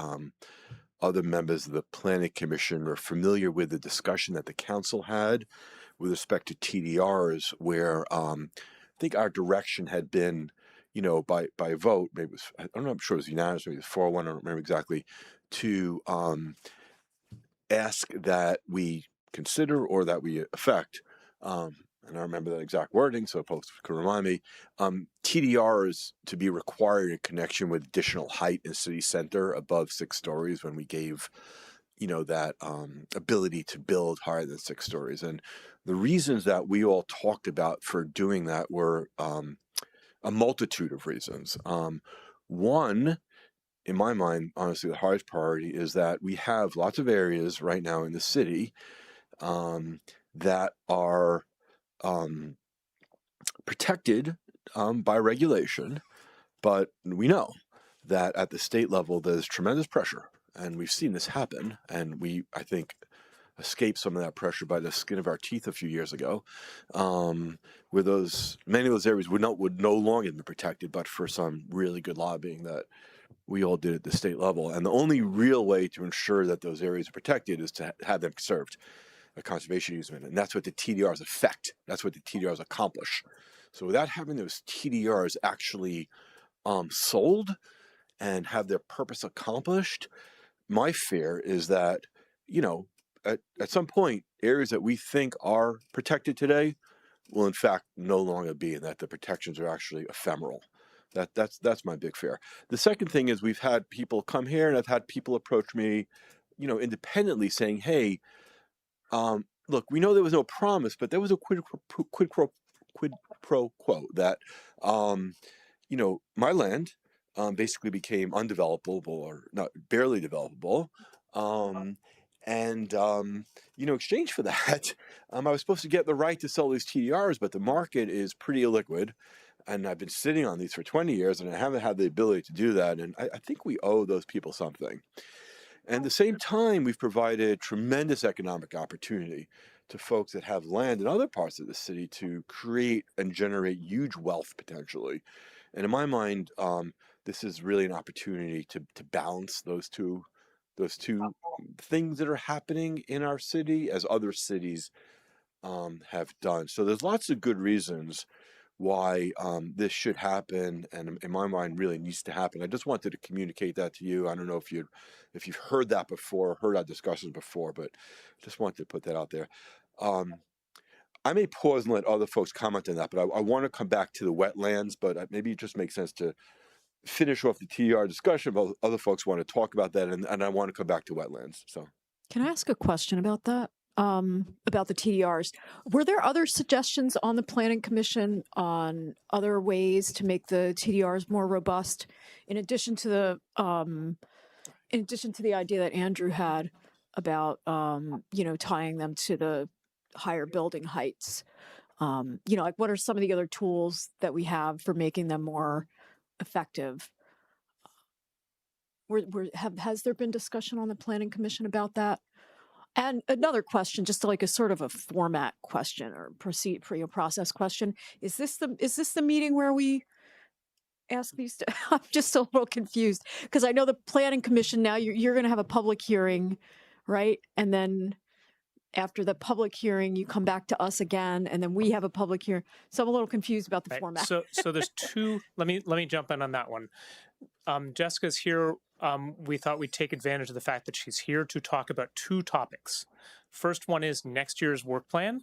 other members of the Planning Commission are familiar with the discussion that the council had with respect to TDRs, where I think our direction had been, by vote, maybe it was, I don't know, I'm sure it was unanimous, maybe it was 4-1, I don't remember exactly, to ask that we consider or that we affect, and I remember that exact wording, so folks can remind me, TDRs to be required in connection with additional height in city center above 6 stories when we gave, that ability to build higher than 6 stories. And the reasons that we all talked about for doing that were a multitude of reasons. One in my mind, honestly, the hardest priority is that we have lots of areas right now in the city that are protected by regulation, but we know that at the state level there's tremendous pressure, and we've seen this happen, and we, I think, escaped some of that pressure by the skin of our teeth a few years ago, where many of those areas would no longer be protected, but for some really good lobbying that we all did at the state level. And the only real way to ensure that those areas are protected is to have them conserved, a conservation easement, and that's what the TDRs affect. That's what the TDRs accomplish. So without having those TDRs actually sold and have their purpose accomplished, my fear is that, at some point, areas that we think are protected today will in fact no longer be, and that the protections are actually ephemeral. That's my big fear. The second thing is we've had people come here, and I've had people approach me, independently saying, hey, look, we know there was no promise, but there was a quid pro quo that, my land basically became undevelopable, or not barely developable. In exchange for that, I was supposed to get the right to sell these TDRs, but the market is pretty illiquid. And I've been sitting on these for 20 years, and I haven't had the ability to do that. And I think we owe those people something. And at the same time, we've provided tremendous economic opportunity to folks that have land in other parts of the city to create and generate huge wealth potentially. And in my mind, this is really an opportunity to balance those two things that are happening in our city as other cities have done. So there's lots of good reasons why this should happen, and in my mind really needs to happen. I just wanted to communicate that to you. I don't know if you've heard that before, heard our discussions before, but just wanted to put that out there. I may pause and let other folks comment on that, but I want to come back to the wetlands, but maybe it just makes sense to finish off the TR discussion, but other folks want to talk about that, and I want to come back to wetlands. So Can I ask a question about that? About the TDRs. Were there other suggestions on the Planning Commission on other ways to make the TDRs more robust, in addition to the idea that Andrew had about tying them to the higher building heights? Like what are some of the other tools that we have for making them more effective? Has there been discussion on the Planning Commission about that? And another question, just like a sort of a format question or process question. Is this the meeting where we ask these? I'm just a little confused because I know the Planning Commission now you're going to have a public hearing, right? And then after the public hearing, you come back to us again, and then we have a public hearing. So I'm a little confused about the format. So there's two. Let me jump in on that one. Jessica's here. We thought we'd take advantage of the fact that she's here to talk about two topics. First one is next year's work plan.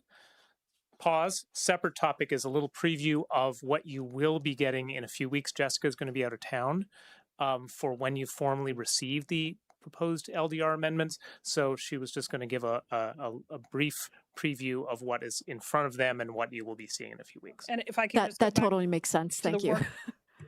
Pause. Separate topic is a little preview of what you will be getting in a few weeks. Jessica's going to be out of town for when you formally receive the proposed LDR amendments. So she was just going to give a brief preview of what is in front of them and what you will be seeing in a few weeks. And if I can that totally makes sense. Thank you.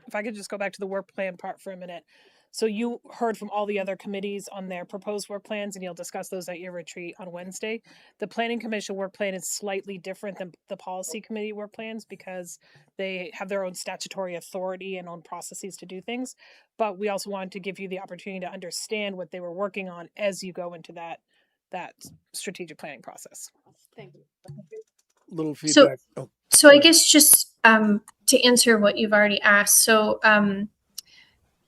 If I could just go back to the work plan part for a minute. So you heard from all the other committees on their proposed work plans, and you'll discuss those at your retreat on Wednesday. The Planning Commission work plan is slightly different than the Policy Committee work plans because they have their own statutory authority and own processes to do things. But we also wanted to give you the opportunity to understand what they were working on as you go into that strategic planning process. Thank you. Little feedback. So I guess just to answer what you've already asked. So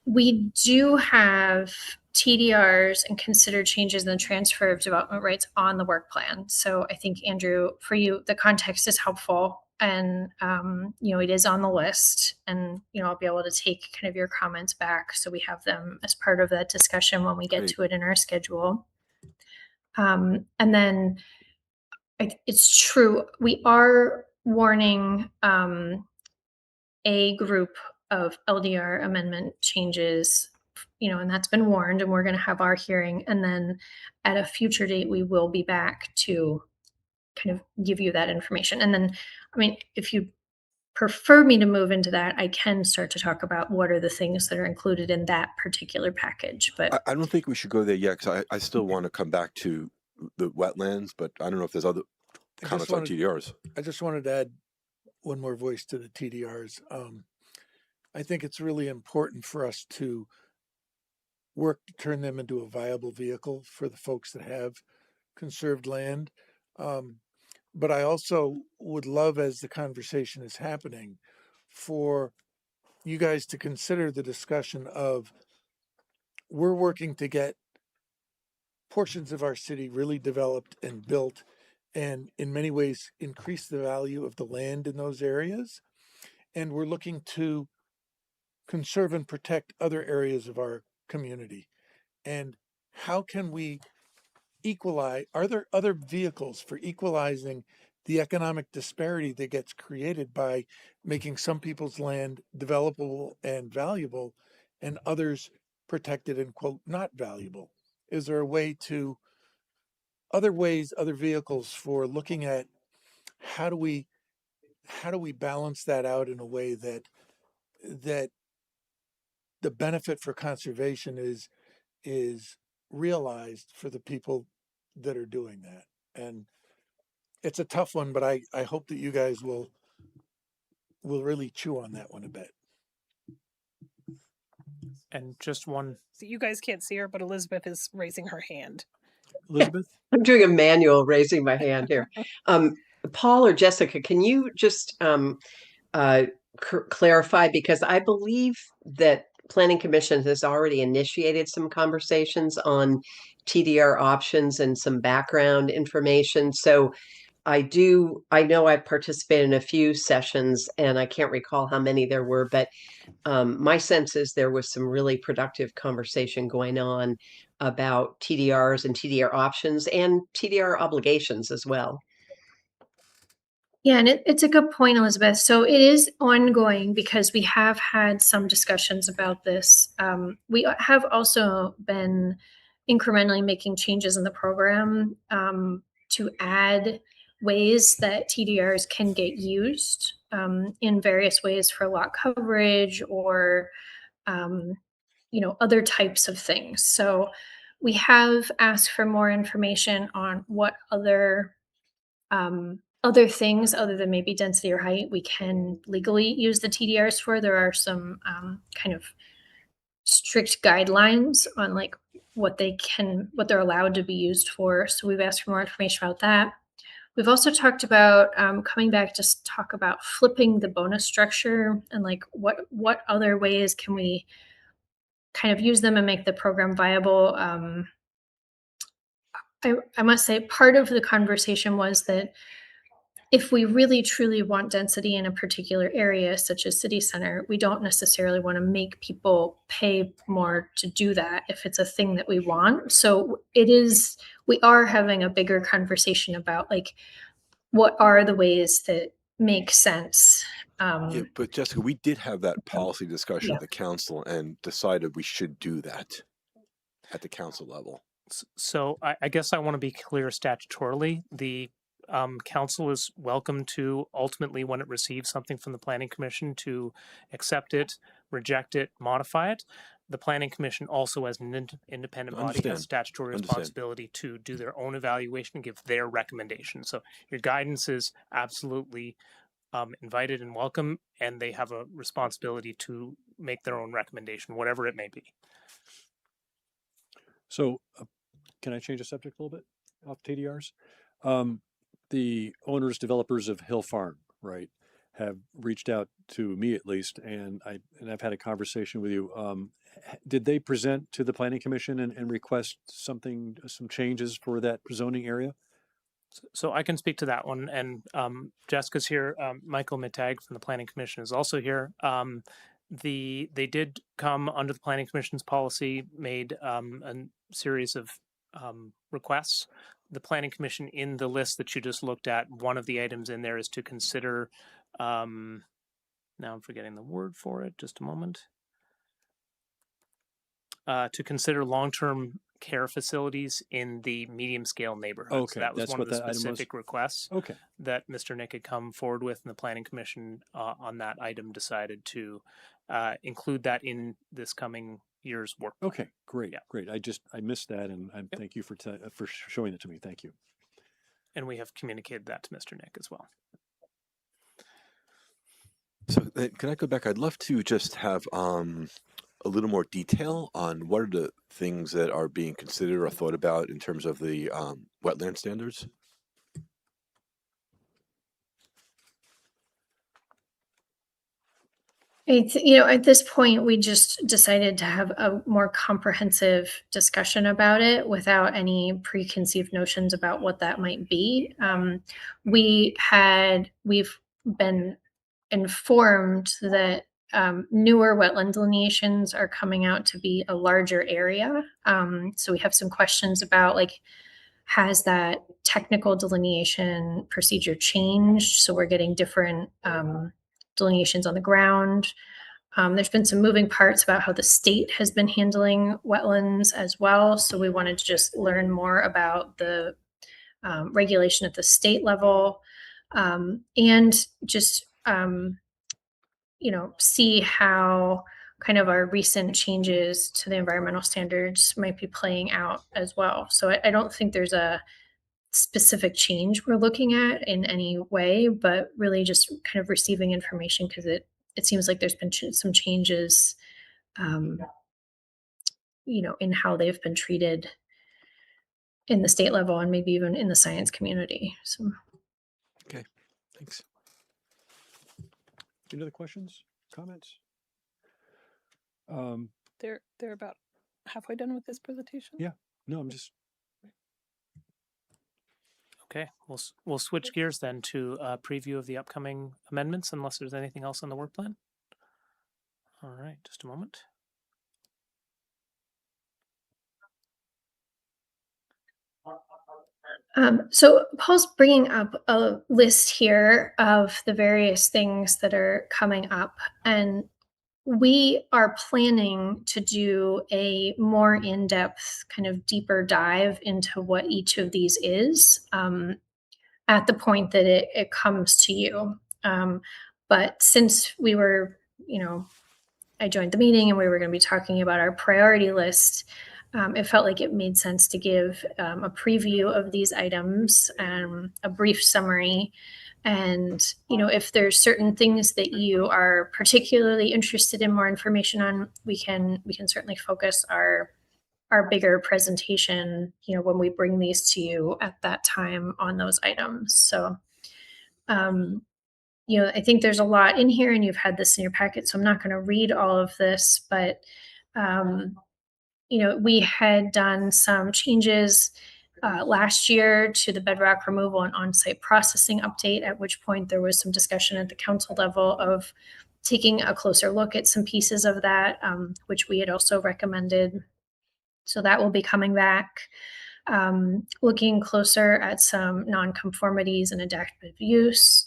we do have TDRs and considered changes in the transfer of development rights on the work plan. So I think, Andrew, for you, the context is helpful, and it is on the list, and I'll be able to take kind of your comments back, so we have them as part of that discussion when we get to it in our schedule. And then it's true, we are warning a group of LDR amendment changes, and that's been warned, and we're going to have our hearing. And then at a future date, we will be back to kind of give you that information. And then, if you prefer me to move into that, I can start to talk about what are the things that are included in that particular package. But I don't think we should go there yet because I still want to come back to the wetlands, but I don't know if there's other I just comments on wanted, TDRs. I just wanted to add one more voice to the TDRs. I think it's really important for us to work to turn them into a viable vehicle for the folks that have conserved land. But I also would love, as the conversation is happening, for you guys to consider the discussion of we're working to get portions of our city really developed and built, and in many ways increase the value of the land in those areas. And we're looking to conserve and protect other areas of our community. And how can we equalize? Are there other vehicles for equalizing the economic disparity that gets created by making some people's land developable and valuable and others protected and quote not valuable? Is there a way to other vehicles for looking at how do we balance that out in a way that the benefit for conservation is realized for the people that are doing that? And it's a tough one, but I hope that you guys will really chew on that one a bit. And just one. So you guys can't see her, but Elizabeth is raising her hand. Elizabeth? I'm doing a manual raising my hand here. Paul or Jessica, can you just clarify? Because I believe that Planning Commission has already initiated some conversations on TDR options and some background information. So I know I participated in a few sessions and I can't recall how many there were, but my sense is there was some really productive conversation going on about TDRs and TDR options and TDR obligations as well. yeah, and it's a good point, Elizabeth. So it is ongoing because we have had some discussions about this. We have also been incrementally making changes in the program to add ways that TDRs can get used in various ways for lot coverage or other types of things. So we have asked for more information on what other things other than maybe density or height we can legally use the TDRs for. There are some kind of strict guidelines on like what they're allowed to be used for. So we've asked for more information about that. We've also talked about coming back to talk about flipping the bonus structure and like what other ways can we kind of use them and make the program viable. I must say part of the conversation was that if we really truly want density in a particular area, such as city center, we don't necessarily want to make people pay more to do that if it's a thing that we want. So we are having a bigger conversation about like, what are the ways that make sense? Yeah, but Jessica, we did have that policy discussion Yeah. at the council and decided we should do that at the council level. So I guess I want to be clear statutorily. The council is welcome to ultimately, when it receives something from the Planning Commission, to accept it, reject it, modify it. The Planning Commission also, as an independent body, has statutory responsibility to do their own evaluation and give their recommendation. So your guidance is absolutely invited and welcome, and they have a responsibility to make their own recommendation, whatever it may be. So can I change the subject a little bit off TDRs? The owners, developers of Hill Farm, right, have reached out to me at least, and I've had a conversation with you. Did they present to the Planning Commission and request some changes for that zoning area? So I can speak to that one, and Jessica's here. Michael Mittag from the Planning Commission is also here. They did come under the Planning Commission's policy, made a series of requests. The Planning Commission, in the list that you just looked at, one of the items in there is to consider, now I'm forgetting the word for it, just a moment, to consider long-term care facilities in the medium scale neighborhoods. Okay, That was that's one what of the that item was? specific requests Okay, that Mr. Nick had come forward with, and the Planning Commission on that item decided to include that in this coming year's work plan. okay, great, Yeah. great. I missed that, and thank you for showing it to me. Thank you. And we have communicated that to Mr. Nick as well. So can I go back? I'd love to just have a little more detail on what are the things that are being considered or thought about in terms of the wetland standards. At this point, we just decided to have a more comprehensive discussion about it without any preconceived notions about what that might be. We've been informed that newer wetland delineations are coming out to be a larger area. So we have some questions about, like, has that technical delineation procedure changed? So we're getting different delineations on the ground. There's been some moving parts about how the state has been handling wetlands as well. So we wanted to just learn more about the regulation at the state level, and just see how kind of our recent changes to the environmental standards might be playing out as well. So I don't think there's a specific change we're looking at in any way, but really just kind of receiving information, because it seems like there's been some changes, in how they've been treated in the state level and maybe even in the science community. So, Okay, thanks. Any other questions, comments? They're about halfway done with this presentation. Yeah. No, I'm just. Okay, we'll switch gears then to a preview of the upcoming amendments, unless there's anything else on the work plan. All right, just a moment. So Paul's bringing up a list here of the various things that are coming up, and we are planning to do a more in-depth, kind of deeper dive into what each of these is, at the point that it comes to you. But since we were, I joined the meeting and we were going to be talking about our priority list, it felt like it made sense to give a preview of these items, a brief summary. And, if there's certain things that you are particularly interested in more information on, we can certainly focus our bigger presentation, when we bring these to you at that time on those items. So, I think there's a lot in here, and you've had this in your packet, so I'm not going to read all of this, but, we had done some changes last year to the bedrock removal and on-site processing update, at which point there was some discussion at the council level of taking a closer look at some pieces of that, which we had also recommended. So that will be coming back. Looking closer at some nonconformities and adaptive use.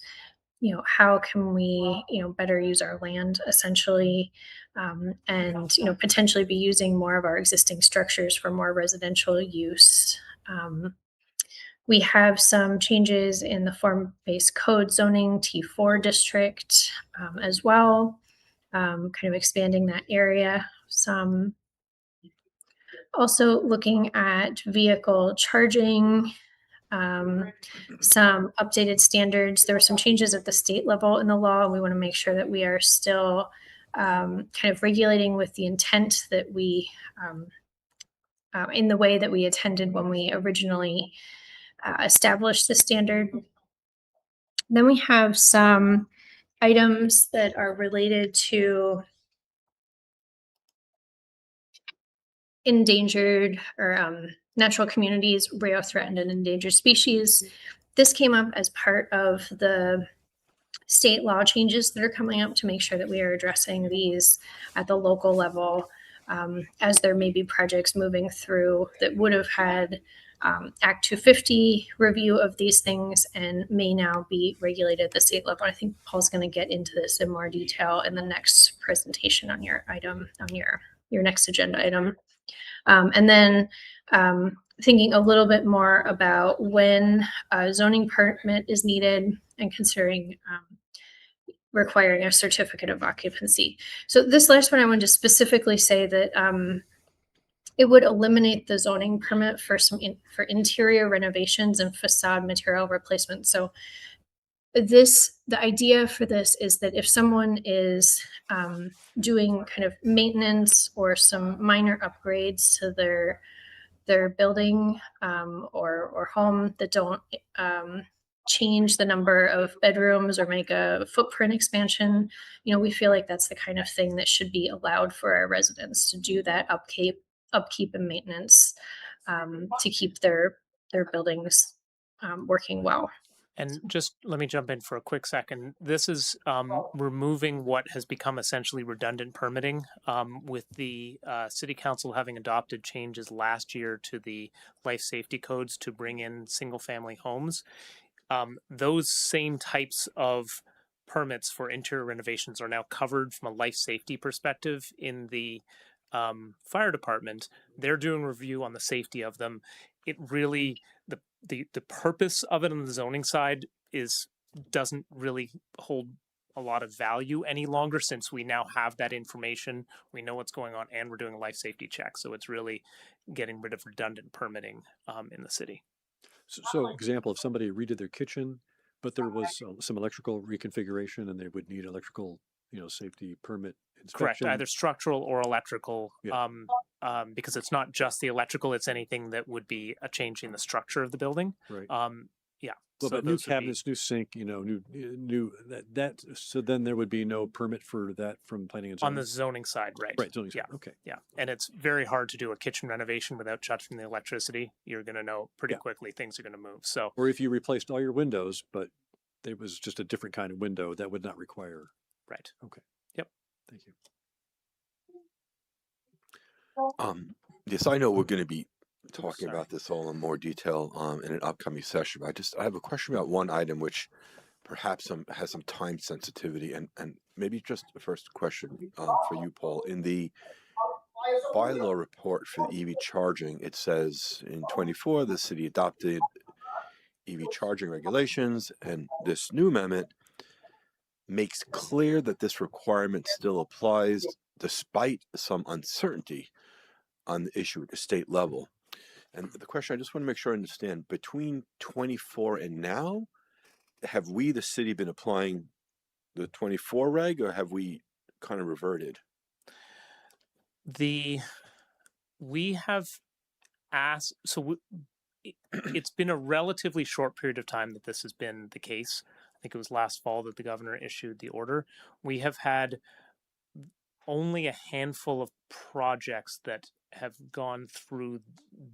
How can we, better use our land, essentially, and, potentially be using more of our existing structures for more residential use. We have some changes in the form-based code zoning T4 district as well, kind of expanding that area some. Also looking at vehicle charging, some updated standards. There were some changes at the state level in the law, and we want to make sure that we are still kind of regulating with the intent that we, in the way that we attended when we originally established the standard. Then we have some items that are related to endangered or natural communities, rare, threatened, and endangered species. This came up as part of the state law changes that are coming up to make sure that we are addressing these at the local level, as there may be projects moving through that would have had Act 250 review of these things and may now be regulated at the state level. I think Paul's going to get into this in more detail in the next presentation on your item, on your next agenda item. And then thinking a little bit more about when a zoning permit is needed and considering requiring a certificate of occupancy. So this last one, I wanted to specifically say that it would eliminate the zoning permit for for interior renovations and facade material replacement. So the idea for this is that if someone is doing kind of maintenance or some minor upgrades to their building or home that don't change the number of bedrooms or make a footprint expansion, we feel like that's the kind of thing that should be allowed for our residents to do, that upkeep and maintenance to keep their buildings working well. And just let me jump in for a quick second. This is removing what has become essentially redundant permitting, with the City Council having adopted changes last year to the life safety codes to bring in single family homes. Those same types of permits for interior renovations are now covered from a life safety perspective in the fire department. They're doing a review on the safety of them. It really, the purpose of it on the zoning side doesn't really hold a lot of value any longer, since we now have that information, we know what's going on, and we're doing a life safety check. So it's really getting rid of redundant permitting in the city. So example, if somebody redid their kitchen, but there was some electrical reconfiguration and they would need electrical, safety permit inspection. Correct, either structural or electrical, Yeah. Because it's not just the electrical, it's anything that would be a change in the structure of the building. Right. Yeah. Well, So but new those would be- cabinets, new sink, new that. So then there would be no permit for that from planning and zoning. on the zoning side, right? Right, zoning side. Yeah. Okay. Yeah, and it's very hard to do a kitchen renovation without touching the electricity. You're going to know pretty Yeah. quickly things are going to move. So Or if you replaced all your windows, but it was just a different kind of window, that would not require. right. Okay. Yep. Thank you. Yes, I know we're going to be talking sorry. about this all in more detail in an upcoming session. But I have a question about one item which perhaps has some time sensitivity, and maybe just the first question for you, Paul. In the bylaw report for the EV charging, it says in 24 the city adopted EV charging regulations, and this new amendment makes clear that this requirement still applies despite some uncertainty on the issue at the state level. And the question, I just want to make sure I understand, between 24 and now, have we, the city, been applying the 24 reg, or have we kind of reverted? We have asked, so it's been a relatively short period of time that this has been the case. I think it was last fall that the governor issued the order. We have had only a handful of projects that have gone through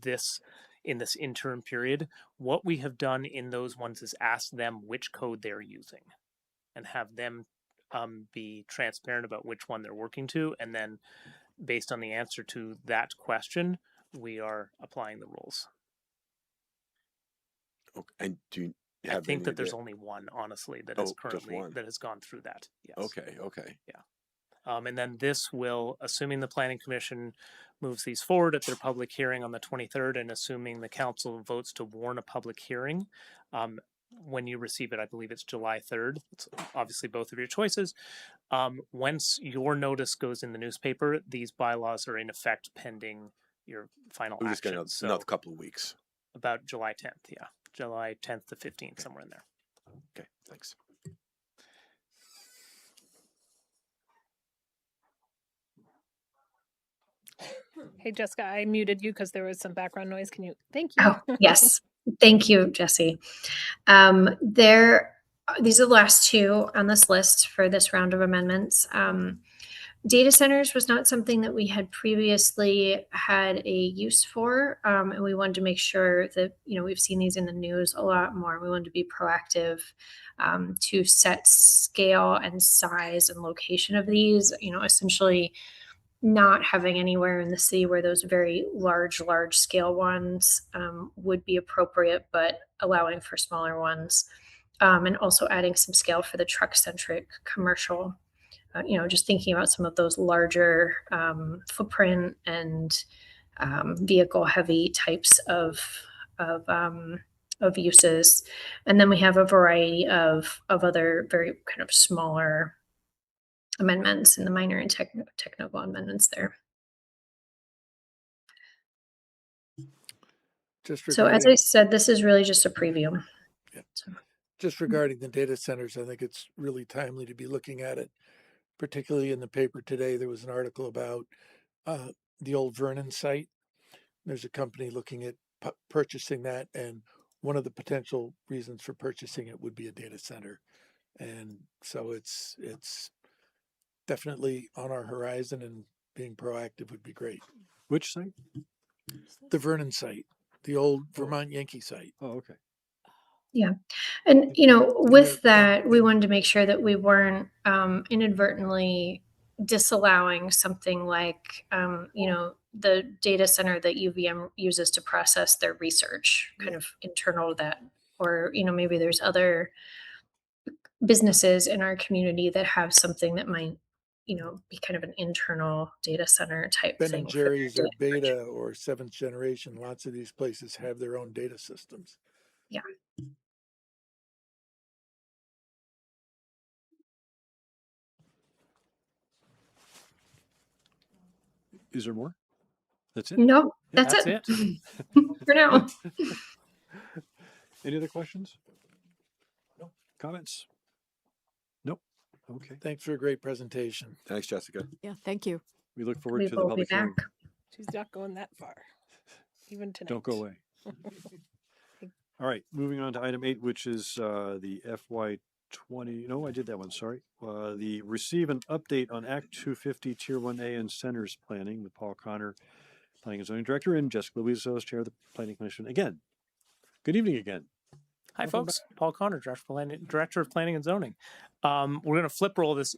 this in this interim period. What we have done in those ones is ask them which code they're using and have them be transparent about which one they're working to. And then based on the answer to that question, we are applying the rules. Okay. And do you have I think any that there's idea? only one, honestly, that Oh, is just currently one. that has gone through that. Yes. Okay. And then this will, assuming the Planning Commission moves these forward at their public hearing on the 23rd, and assuming the council votes to warn a public hearing, when you receive it, I believe it's July 3rd. It's obviously both of your choices. Once your notice goes in the newspaper, these bylaws are in effect pending your final We're just action. going to So another couple of weeks. about July 10th, yeah. July 10th to 15th, somewhere in there. Okay, thanks. Hey, Jessica, I muted you because there was some background noise. Can you? Thank you. Oh, yes. Thank you, Jesse. These are the last two on this list for this round of amendments. Data centers was not something that we had previously had a use for, and we wanted to make sure that, we've seen these in the news a lot more. We wanted to be proactive to set scale and size and location of these, essentially not having anywhere in the city where those very large scale ones would be appropriate, but allowing for smaller ones, and also adding some scale for the truck centric commercial. Just thinking about some of those larger footprint and vehicle heavy types of, of uses. And then we have a variety of other very kind of smaller amendments and the minor and technical amendments there. So as I said, this is really just a preview. Yeah. So. Just regarding the data centers, I think it's really timely to be looking at it, particularly in the paper today. There was an article about the old Vernon site. There's a company looking at purchasing that, and one of the potential reasons for purchasing it would be a data center. And so it's definitely on our horizon, and being proactive would be great. Which site? The Vernon site, the old Vermont Yankee site. Oh, okay. Yeah. And, you know, with that, we wanted to make sure that we weren't inadvertently disallowing something like, you know, the data center that UVM uses to process their research, kind of internal to that. Or, you know, maybe there's other businesses in our community that have something that might, you know, be kind of an internal data center type Ben thing. and Jerry's or Beta or seventh generation, lots of these places have their own data systems. Yeah. Is there more? That's it? No, Yeah, that's it. For now. Any other questions? No. Comments? Nope. Okay. Thanks for a great presentation. Thanks, Jessica. Yeah, thank you. We look forward We to the will be public hearing. back. She's not going that far, even tonight. Don't go away. All right, moving on to item 8, which is the FY20. No, I did that one. Sorry. The receive an update on Act 250 Tier 1A and Centers Planning with Paul Connor, Planning and Zoning Director, and Jessica Louise, Chair of the Planning Commission. Again, good evening again. Hi, folks. Paul Connor, Director of Planning and Zoning. We're going to flip roll this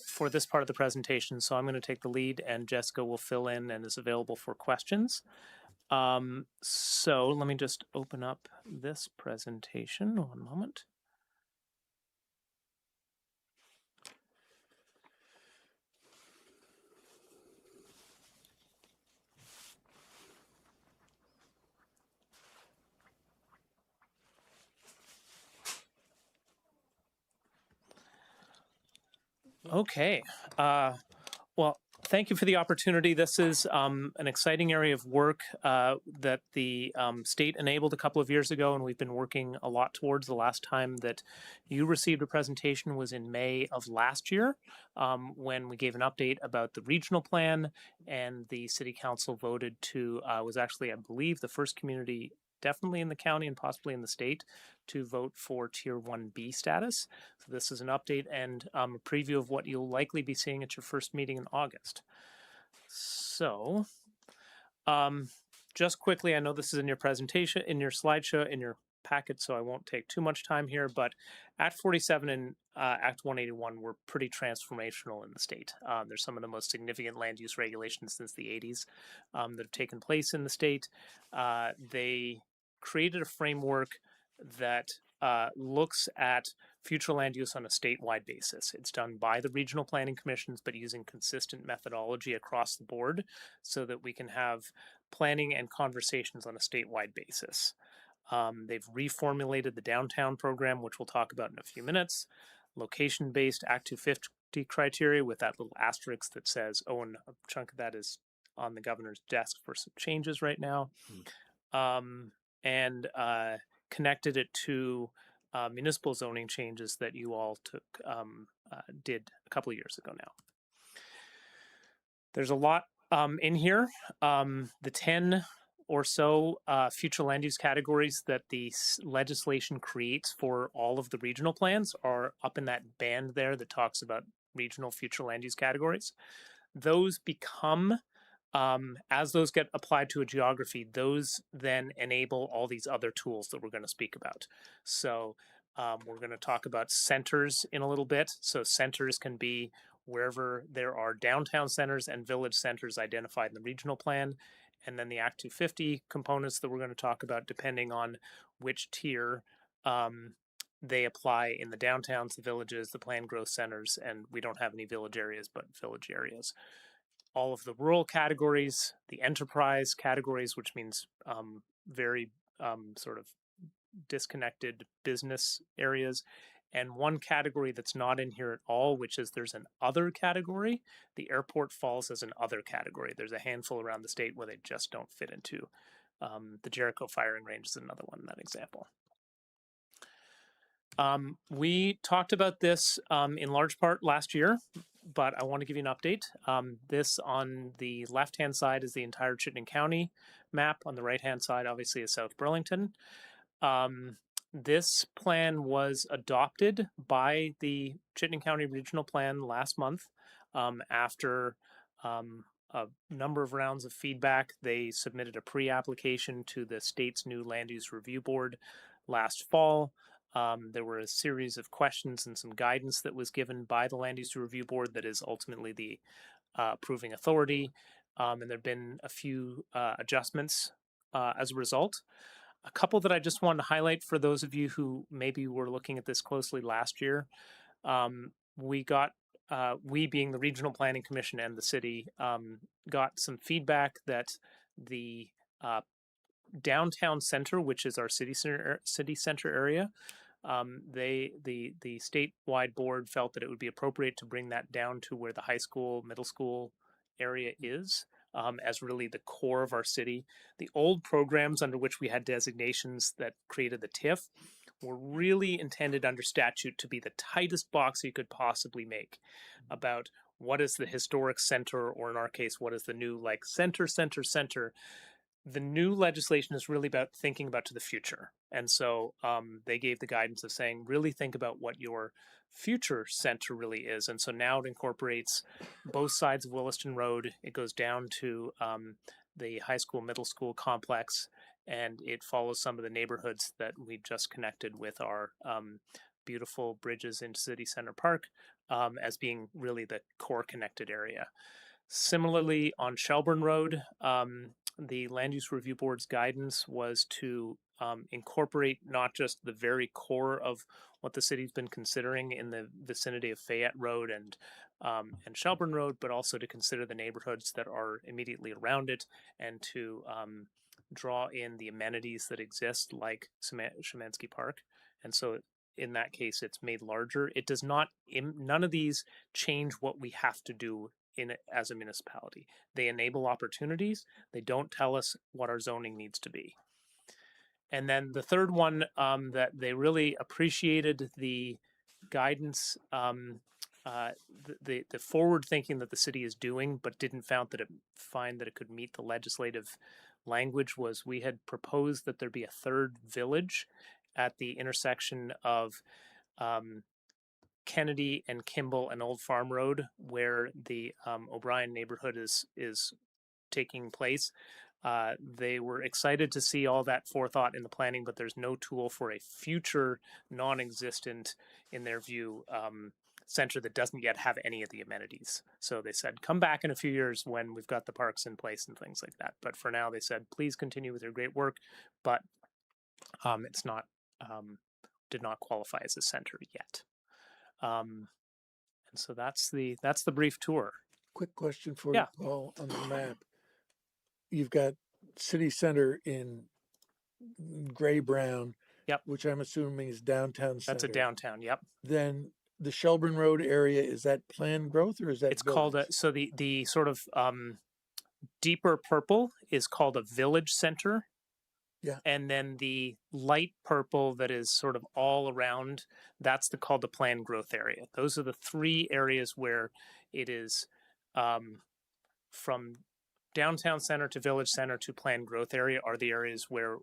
for this part of the presentation, so I'm going to take the lead, and Jessica will fill in and is available for questions. So let me just open up this presentation. One moment. Okay. Well, thank you for the opportunity. This is an exciting area of work that the state enabled a couple of years ago, and we've been working a lot towards. The last time that you received a presentation was in May of last year, when we gave an update about the regional plan, and the city council voted to, was actually, I believe, the first community definitely in the county and possibly in the state to vote for Tier 1B status. So this is an update and a preview of what you'll likely be seeing at your first meeting in August. So just quickly, I know this is in your presentation, in your slideshow, in your packet, so I won't take too much time here, but Act 47 and Act 181 were pretty transformational in the state. There's some of the most significant land use regulations since the 80s that have taken place in the state. They created a framework that looks at future land use on a statewide basis. It's done by the regional planning commissions, but using consistent methodology across the board so that we can have planning and conversations on a statewide basis. They've reformulated the downtown program, which we'll talk about in a few minutes. Location-based Act 250 criteria with that little asterisk that says, oh, and a chunk of that is on the governor's desk for some changes right now. And connected it to municipal zoning changes that you all did a couple of years ago now. There's a lot in here. The 10 or so future land use categories that the legislation creates for all of the regional plans are up in that band there that talks about regional future land use categories. Those become, as those get applied to a geography, those then enable all these other tools that we're going to speak about. So we're going to talk about centers in a little bit. So centers can be wherever there are downtown centers and village centers identified in the regional plan. And then the Act 250 components that we're going to talk about, depending on which tier they apply in the downtowns, the villages, the planned growth centers, and we don't have any village areas, but village areas. all of the rural categories, the enterprise categories, which means very sort of disconnected business areas, and one category that's not in here at all, which is there's an other category. The airport falls as an other category. There's a handful around the state where they just don't fit into. The Jericho firing range is another one in that example. We talked about this in large part last year, but I want to give you an update. This on the left-hand side is the entire Chittenden County map. On the right-hand side, obviously, is South Burlington. This plan was adopted by the Chittenden County Regional Plan last month. After a number of rounds of feedback, they submitted a pre-application to the state's new Land Use Review Board last fall. There were a series of questions and some guidance that was given by the Land Use Review Board that is ultimately the approving authority. And there have been a few adjustments as a result. A couple that I just wanted to highlight for those of you who maybe were looking at this closely last year. We being the Regional Planning Commission and the city, got some feedback that the downtown center, which is our city center area, the statewide board felt that it would be appropriate to bring that down to where the high school, middle school area is, as really the core of our city. The old programs under which we had designations that created the TIF were really intended under statute to be the tightest box you could possibly make about what is the historic center, or in our case, what is the new center. The new legislation is really about thinking about to the future. And so they gave the guidance of saying, really think about what your future center really is. And so now it incorporates both sides of Williston Road. It goes down to the high school, middle school complex, and it follows some of the neighborhoods that we just connected with our beautiful bridges into City Center Park as being really the core connected area. Similarly, on Shelburne Road, the Land Use Review Board's guidance was to incorporate not just the very core of what the city's been considering in the vicinity of Fayette Road and Shelburne Road, but also to consider the neighborhoods that are immediately around it, and to draw in the amenities that exist, like Szymanski Park. And so in that case, it's made larger. It does not, none of these change what we have to do in it as a municipality. They enable opportunities. They don't tell us what our zoning needs to be. And then the third one, that they really appreciated the guidance, the forward thinking that the city is doing, but didn't find that it could meet the legislative language, was we had proposed that there be a third village at the intersection of Kennedy and Kimball and Old Farm Road, where the O'Brien neighborhood is taking place. They were excited to see all that forethought in the planning, but there's no tool for a future non-existent, in their view, center that doesn't yet have any of the amenities. So they said, come back in a few years when we've got the parks in place and things like that. But for now, they said, please continue with your great work, but it's not, did not qualify as a center yet. And so that's the brief tour. Quick question for Yeah. you, Paul, on the map. You've got city center in gray brown, Yep. which I'm assuming is downtown center. That's a downtown. Yep. Then the Shelburne Road area, is that planned growth or is that It's called so the sort of deeper purple is called a village center. Yeah. And then the light purple that is sort of all around, that's called the planned growth area. Those are the three areas where it is from downtown center to village center to planned growth area are the areas where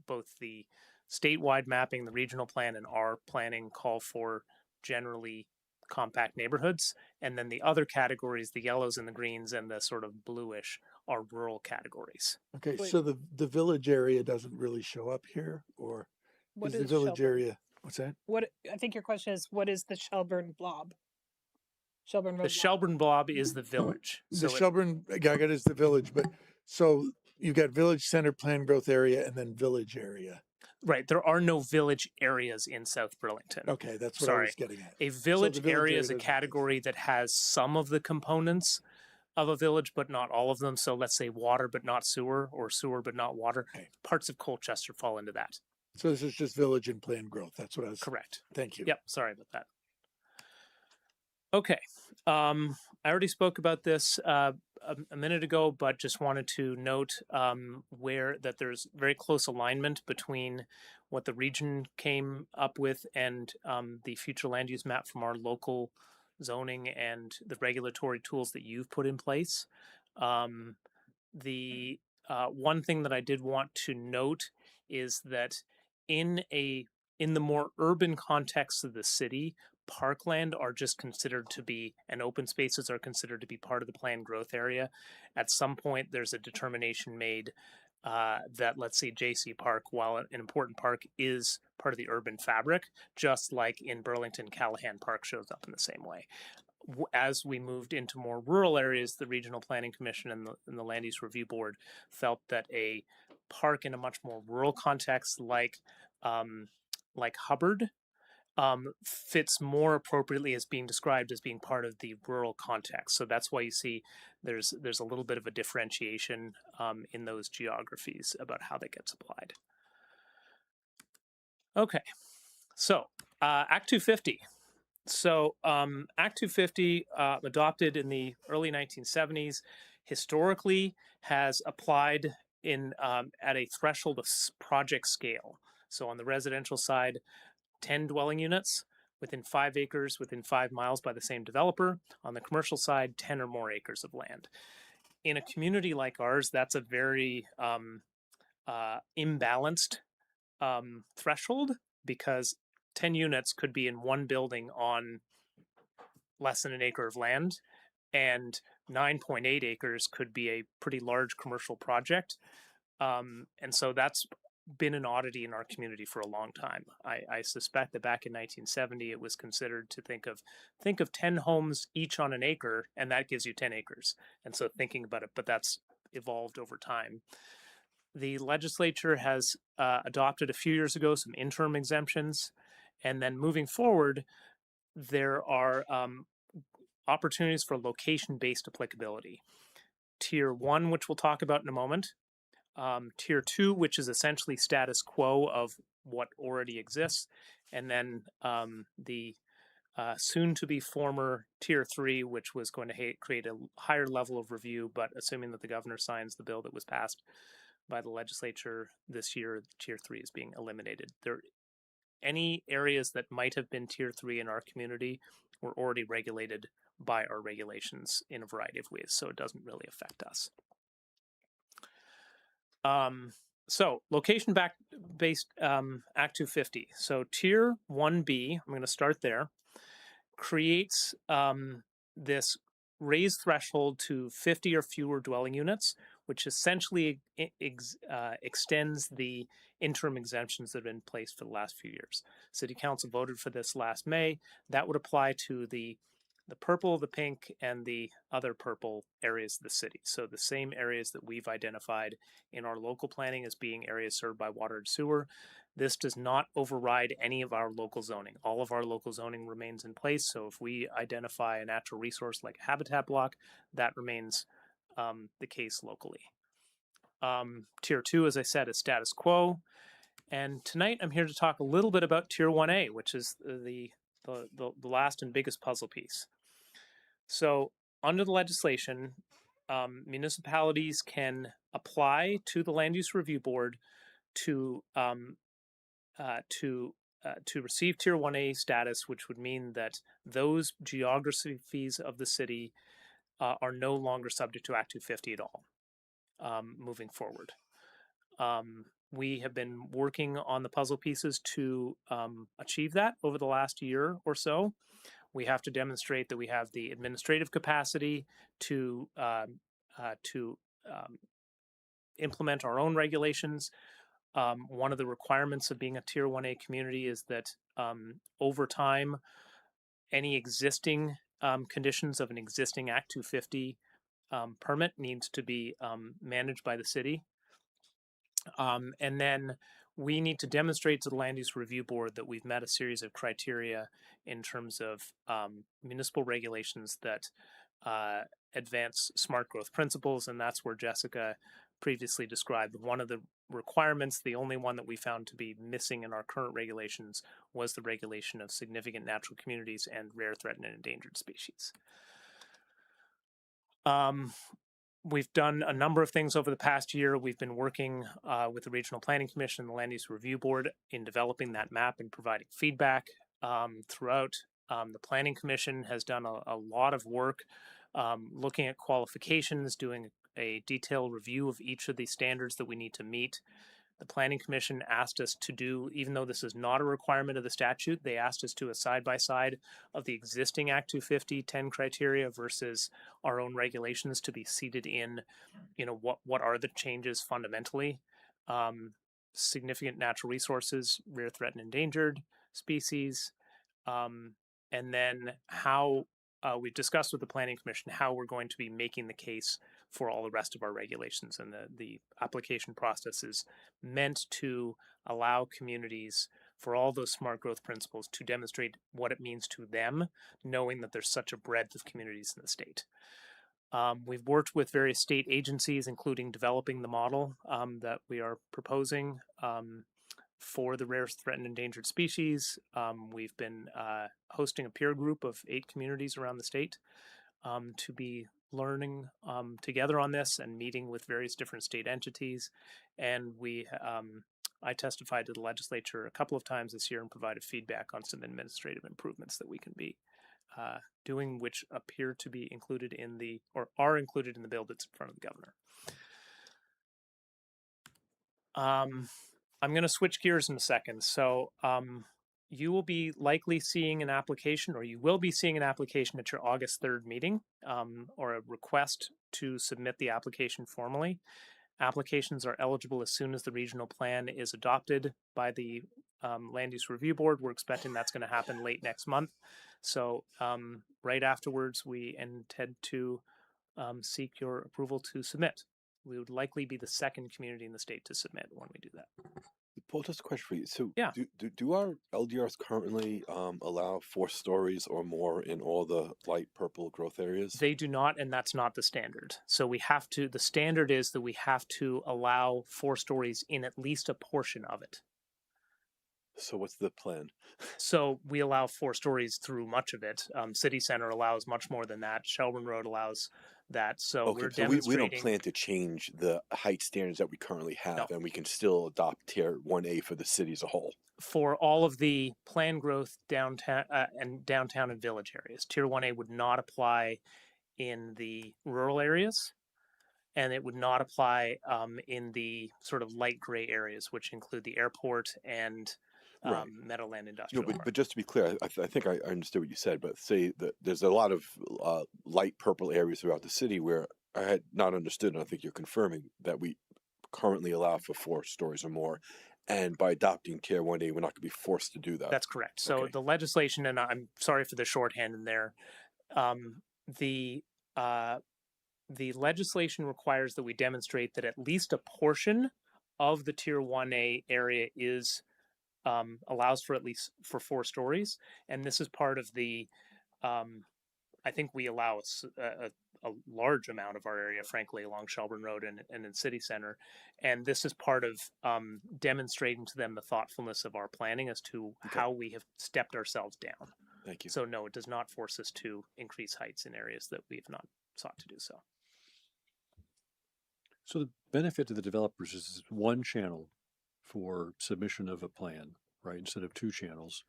both the statewide mapping, the regional plan, and our planning call for generally compact neighborhoods. And then the other categories, the yellows and the greens and the sort of bluish, are rural categories. Okay, so the village area doesn't really show up here, or What is the village Shelburne? area? What's that? What I think your question is, what is the Shelburne blob? Shelburne Road The blob. Shelburne blob is the village. The Shelburne Gaga is the village, but so you've got village center, planned growth area, and then village area. Right. There are no village areas in South Burlington. Okay, that's what I was getting at. A village village area area is a doesn't category that has some of the components of a village, but not all of them. So let's say water, but not sewer, or sewer, but not water. Okay. Parts of Colchester fall into that. So this is just village and planned growth. That's what I was. Correct. Thank you. Yep. Sorry about that. Okay. I already spoke about this a minute ago, but just wanted to note where that there's very close alignment between what the region came up with and the future land use map from our local zoning and the regulatory tools that you've put in place. The one thing that I did want to note is that in the more urban context of the city, parkland are just considered to be, and open spaces are considered to be part of the planned growth area. At some point, there's a determination made that, let's say, JC Park, while an important park, is part of the urban fabric, just like in Burlington, Callahan Park shows up in the same way. As we moved into more rural areas, the Regional Planning Commission and the Land Use Review Board felt that a park in a much more rural context, like Hubbard, fits more appropriately as being described as being part of the rural context. So that's why you see there's a little bit of a differentiation in those geographies about how that gets applied. Okay, so Act 250. So Act 250, adopted in the early 1970s, historically has applied in at a threshold of project scale. So on the residential side, 10 dwelling units within 5 acres, within 5 miles by the same developer. On the commercial side, 10 or more acres of land. In a community like ours, that's a very imbalanced threshold, because 10 units could be in one building on less than an acre of land, and 9.8 acres could be a pretty large commercial project. And so that's been an oddity in our community for a long time. I suspect that back in 1970, it was considered to think of 10 homes each on an acre, and that gives you 10 acres. And so thinking about it, but that's evolved over time. The legislature has adopted a few years ago some interim exemptions, and then moving forward, there are opportunities for location-based applicability. Tier 1, which we'll talk about in a moment. Tier 2, which is essentially status quo of what already exists. And then the soon-to-be former Tier 3, which was going to create a higher level of review, but assuming that the governor signs the bill that was passed by the legislature this year, Tier 3 is being eliminated. Any areas that might have been Tier 3 in our community were already regulated by our regulations in a variety of ways, so it doesn't really affect us. So location-based Act 250. So Tier 1B, I'm going to start there, creates this raised threshold to 50 or fewer dwelling units, which essentially extends the interim exemptions that have been in place for the last few years. City Council voted for this last May. That would apply to the purple, the pink, and the other purple areas of the city. So the same areas that we've identified in our local planning as being areas served by water and sewer. This does not override any of our local zoning. All of our local zoning remains in place. So if we identify a natural resource like a habitat block, that remains the case locally. Tier 2, as I said, is status quo. And tonight I'm here to talk a little bit about Tier 1A, which is the last and biggest puzzle piece. So under the legislation, municipalities can apply to the Land Use Review Board to receive Tier 1A status, which would mean that those geographies of the city are no longer subject to Act 250 at all moving forward. We have been working on the puzzle pieces to achieve that over the last year or so. We have to demonstrate that we have the administrative capacity to implement our own regulations. One of the requirements of being a Tier 1A community is that over time, any existing conditions of an existing Act 250 permit needs to be managed by the city. And then we need to demonstrate to the Land Use Review Board that we've met a series of criteria in terms of municipal regulations that advance smart growth principles, and that's where Jessica previously described one of the requirements. The only one that we found to be missing in our current regulations was the regulation of significant natural communities and rare, threatened, and endangered species. We've done a number of things over the past year. We've been working with the Regional Planning Commission and the Land Use Review Board in developing that map and providing feedback throughout. The Planning Commission has done a lot of work looking at qualifications, doing a detailed review of each of the standards that we need to meet. The Planning Commission asked us to do, even though this is not a requirement of the statute, they asked us to a side-by-side of the existing Act 250 10 criteria versus our own regulations to be seated in, what are the changes fundamentally. Significant natural resources, rare, threatened, endangered species, and then how we've discussed with the Planning Commission how we're going to be making the case for all the rest of our regulations. And the application process is meant to allow communities for all those smart growth principles to demonstrate what it means to them, knowing that there's such a breadth of communities in the state. We've worked with various state agencies, including developing the model that we are proposing for the rare, threatened, endangered species. We've been hosting a peer group of 8 communities around the state to be learning together on this and meeting with various different state entities. And I testified to the legislature a couple of times this year and provided feedback on some administrative improvements that we can be doing, which appear to be included or are included in the bill that's in front of the governor. I'm going to switch gears in a second. So you will be likely seeing an application, or you will be seeing an application at your August 3rd meeting, or a request to submit the application formally. Applications are eligible as soon as the regional plan is adopted by the Land Use Review Board. We're expecting that's going to happen late next month. So right afterwards, we intend to seek your approval to submit. We would likely be the second community in the state to submit when we do that. Paul, just a question for you. So yeah. do our LDRs currently allow 4 stories or more in all the light purple growth areas? They do not, and that's not the standard. So the standard is that we have to allow 4 stories in at least a portion of it. So what's the plan? So we allow 4 stories through much of it. City Center allows much more than that. Shelburne Road allows that. So okay, we're so demonstrating. We don't plan to change the height standards that we currently have, No. and we can still adopt Tier 1A for the city as a whole. For all of the planned growth downtown and village areas, Tier 1A would not apply in the rural areas, and it would not apply in the sort of light gray areas, which include the airport and Right. Meadowland Industrial Park. But just to be clear, I think I understood what you said, but say that there's a lot of light purple areas throughout the city where I had not understood, and I think you're confirming that we currently allow for 4 stories or more. And by adopting Tier 1A, we're not going to be forced to do that. That's correct. So okay. The legislation, and I'm sorry for the shorthand in there, the legislation requires that we demonstrate that at least a portion of the Tier 1A area is allows for at least for 4 stories, and this is part of the. I think we allow a large amount of our area, frankly, along Shelburne Road and in City Center, and this is part of demonstrating to them the thoughtfulness of our planning as to how we have stepped ourselves down. Thank you. So no, it does not force us to increase heights in areas that we have not sought to do so. So the benefit to the developers is 1 channel for submission of a plan, right, instead of 2 channels.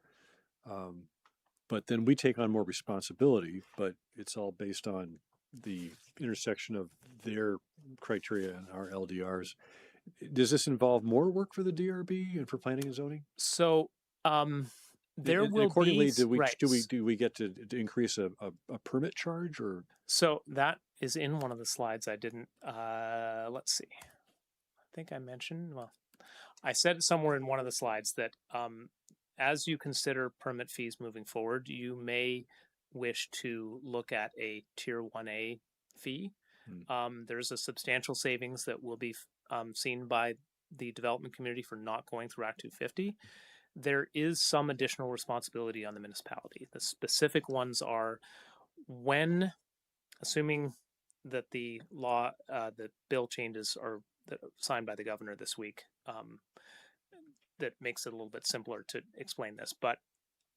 But then we take on more responsibility, but it's all based on the intersection of their criteria and our LDRs. Does this involve more work for the DRB and for planning and zoning? So there will accordingly, be do we get to increase a permit charge, or? So that is in one of the slides I didn't, let's see. I think I mentioned, I said somewhere in one of the slides that as you consider permit fees moving forward, you may wish to look at a Tier 1A fee. There's a substantial savings that will be seen by the development community for not going through Act 250. There is some additional responsibility on the municipality. The specific ones are when assuming that the law, the bill changes are signed by the governor this week, that makes it a little bit simpler to explain this. But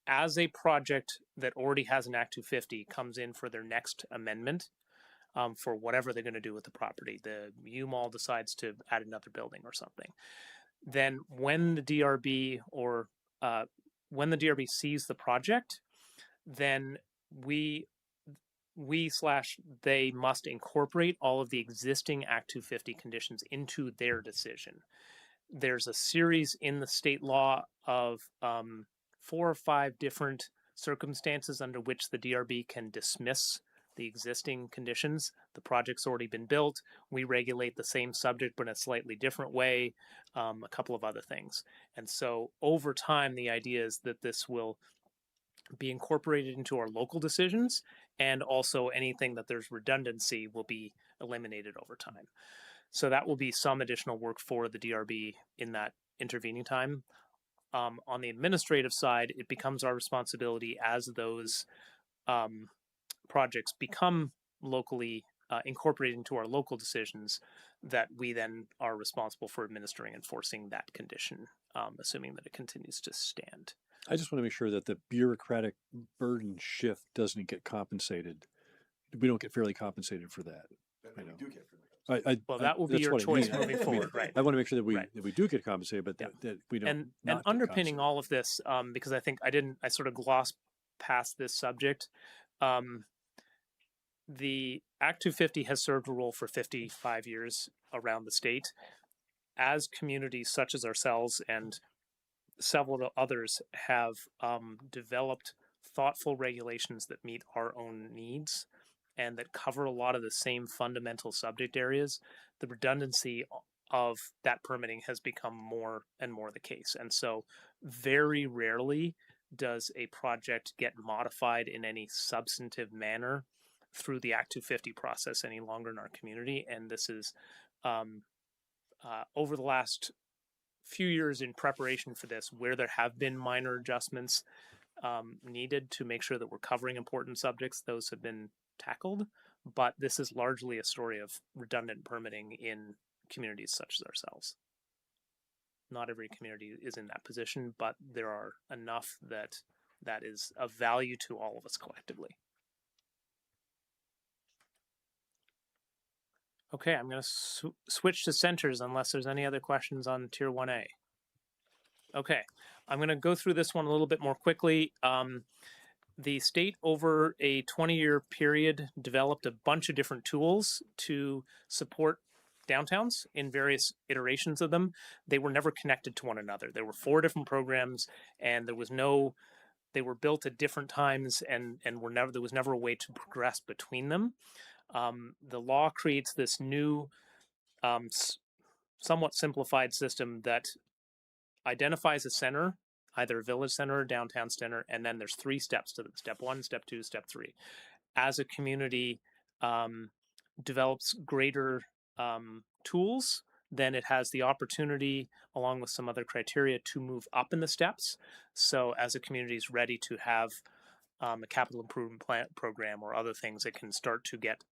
as a project that already has an Act 250 comes in for their next amendment, for whatever they're going to do with the property, the U-Mall decides to add another building or something, then when the DRB when the DRB sees the project, then they must incorporate all of the existing Act 250 conditions into their decision. There's a series in the state law of 4 or 5 different circumstances under which the DRB can dismiss the existing conditions. The project's already been built. We regulate the same subject, but in a slightly different way, a couple of other things. And so over time, the idea is that this will be incorporated into our local decisions, and also anything that there's redundancy will be eliminated over time. So that will be some additional work for the DRB in that intervening time. On the administrative side, it becomes our responsibility as those projects become locally incorporated into our local decisions, that we then are responsible for administering and enforcing that condition, assuming that it continues to stand. I just want to make sure that the bureaucratic burden shift doesn't get compensated. We don't get fairly compensated for that. We do get fairly Well, that will be that's your what I choice mean. moving forward, right? I want to make sure that Right. we do get compensated, but Yeah. that we don't. And not get underpinning compensated. all of this, because I think I sort of glossed past this subject. The Act 250 has served a role for 55 years around the state. As communities such as ourselves and several others have developed thoughtful regulations that meet our own needs and that cover a lot of the same fundamental subject areas, the redundancy of that permitting has become more and more the case. And so very rarely does a project get modified in any substantive manner through the Act 250 process any longer in our community. And this is over the last few years in preparation for this, where there have been minor adjustments needed to make sure that we're covering important subjects, those have been tackled. But this is largely a story of redundant permitting in communities such as ourselves. Not every community is in that position, but there are enough that is of value to all of us collectively. Okay, I'm going to switch to centers unless there's any other questions on Tier 1A. Okay, I'm going to go through this one a little bit more quickly. The state over a 20-year period developed a bunch of different tools to support downtowns in various iterations of them. They were never connected to one another. There were 4 different programs, and they were built at different times, and there was never a way to progress between them. The law creates this new, somewhat simplified system that identifies a center, either a village center or downtown center, and then there's 3 steps to them: step 1, step 2, step 3. As a community develops greater tools, then it has the opportunity, along with some other criteria, to move up in the steps. So as a community is ready to have a capital improvement plan program or other things, it can start to get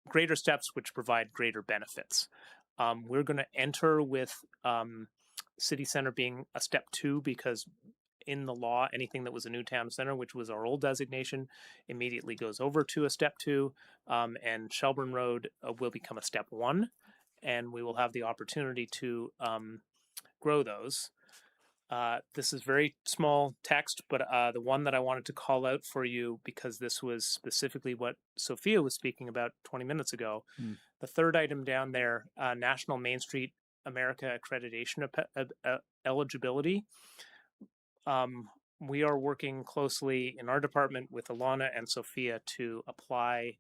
greater steps which provide greater benefits. We're going to enter with city center being a step 2, because in the law, anything that was a new town center, which was our old designation, immediately goes over to a step 2, and Shelburne Road will become a step 1, and we will have the opportunity to grow those. This is very small text, but the one that I wanted to call out for you, because this was specifically what Sophia was speaking about 20 minutes ago. The 3rd item down there, National Main Street America accreditation eligibility. We are working closely in our department with Alana and Sophia to apply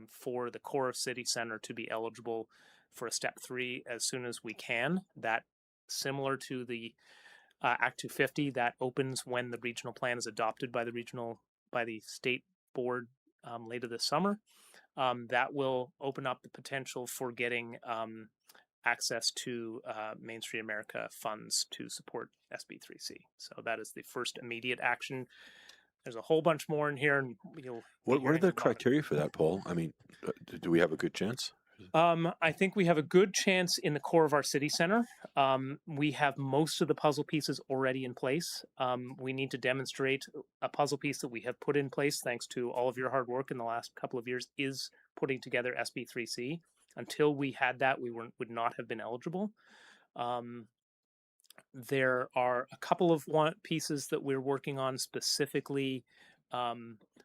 for the core of city center to be eligible for a step 3 as soon as we can. That, similar to the Act 250, that opens when the regional plan is adopted by the state board later this summer. That will open up the potential for getting access to Main Street America funds to support SB3C. So that is the first immediate action. there's a whole bunch more in here, and you'll. What are the criteria for that, Paul? I mean, do we have a good chance? I think we have a good chance in the core of our city center. We have most of the puzzle pieces already in place. We need to demonstrate a puzzle piece that we have put in place, thanks to all of your hard work in the last couple of years, is putting together SB3C. Until we had that, we would not have been eligible. There are a couple of pieces that we're working on, specifically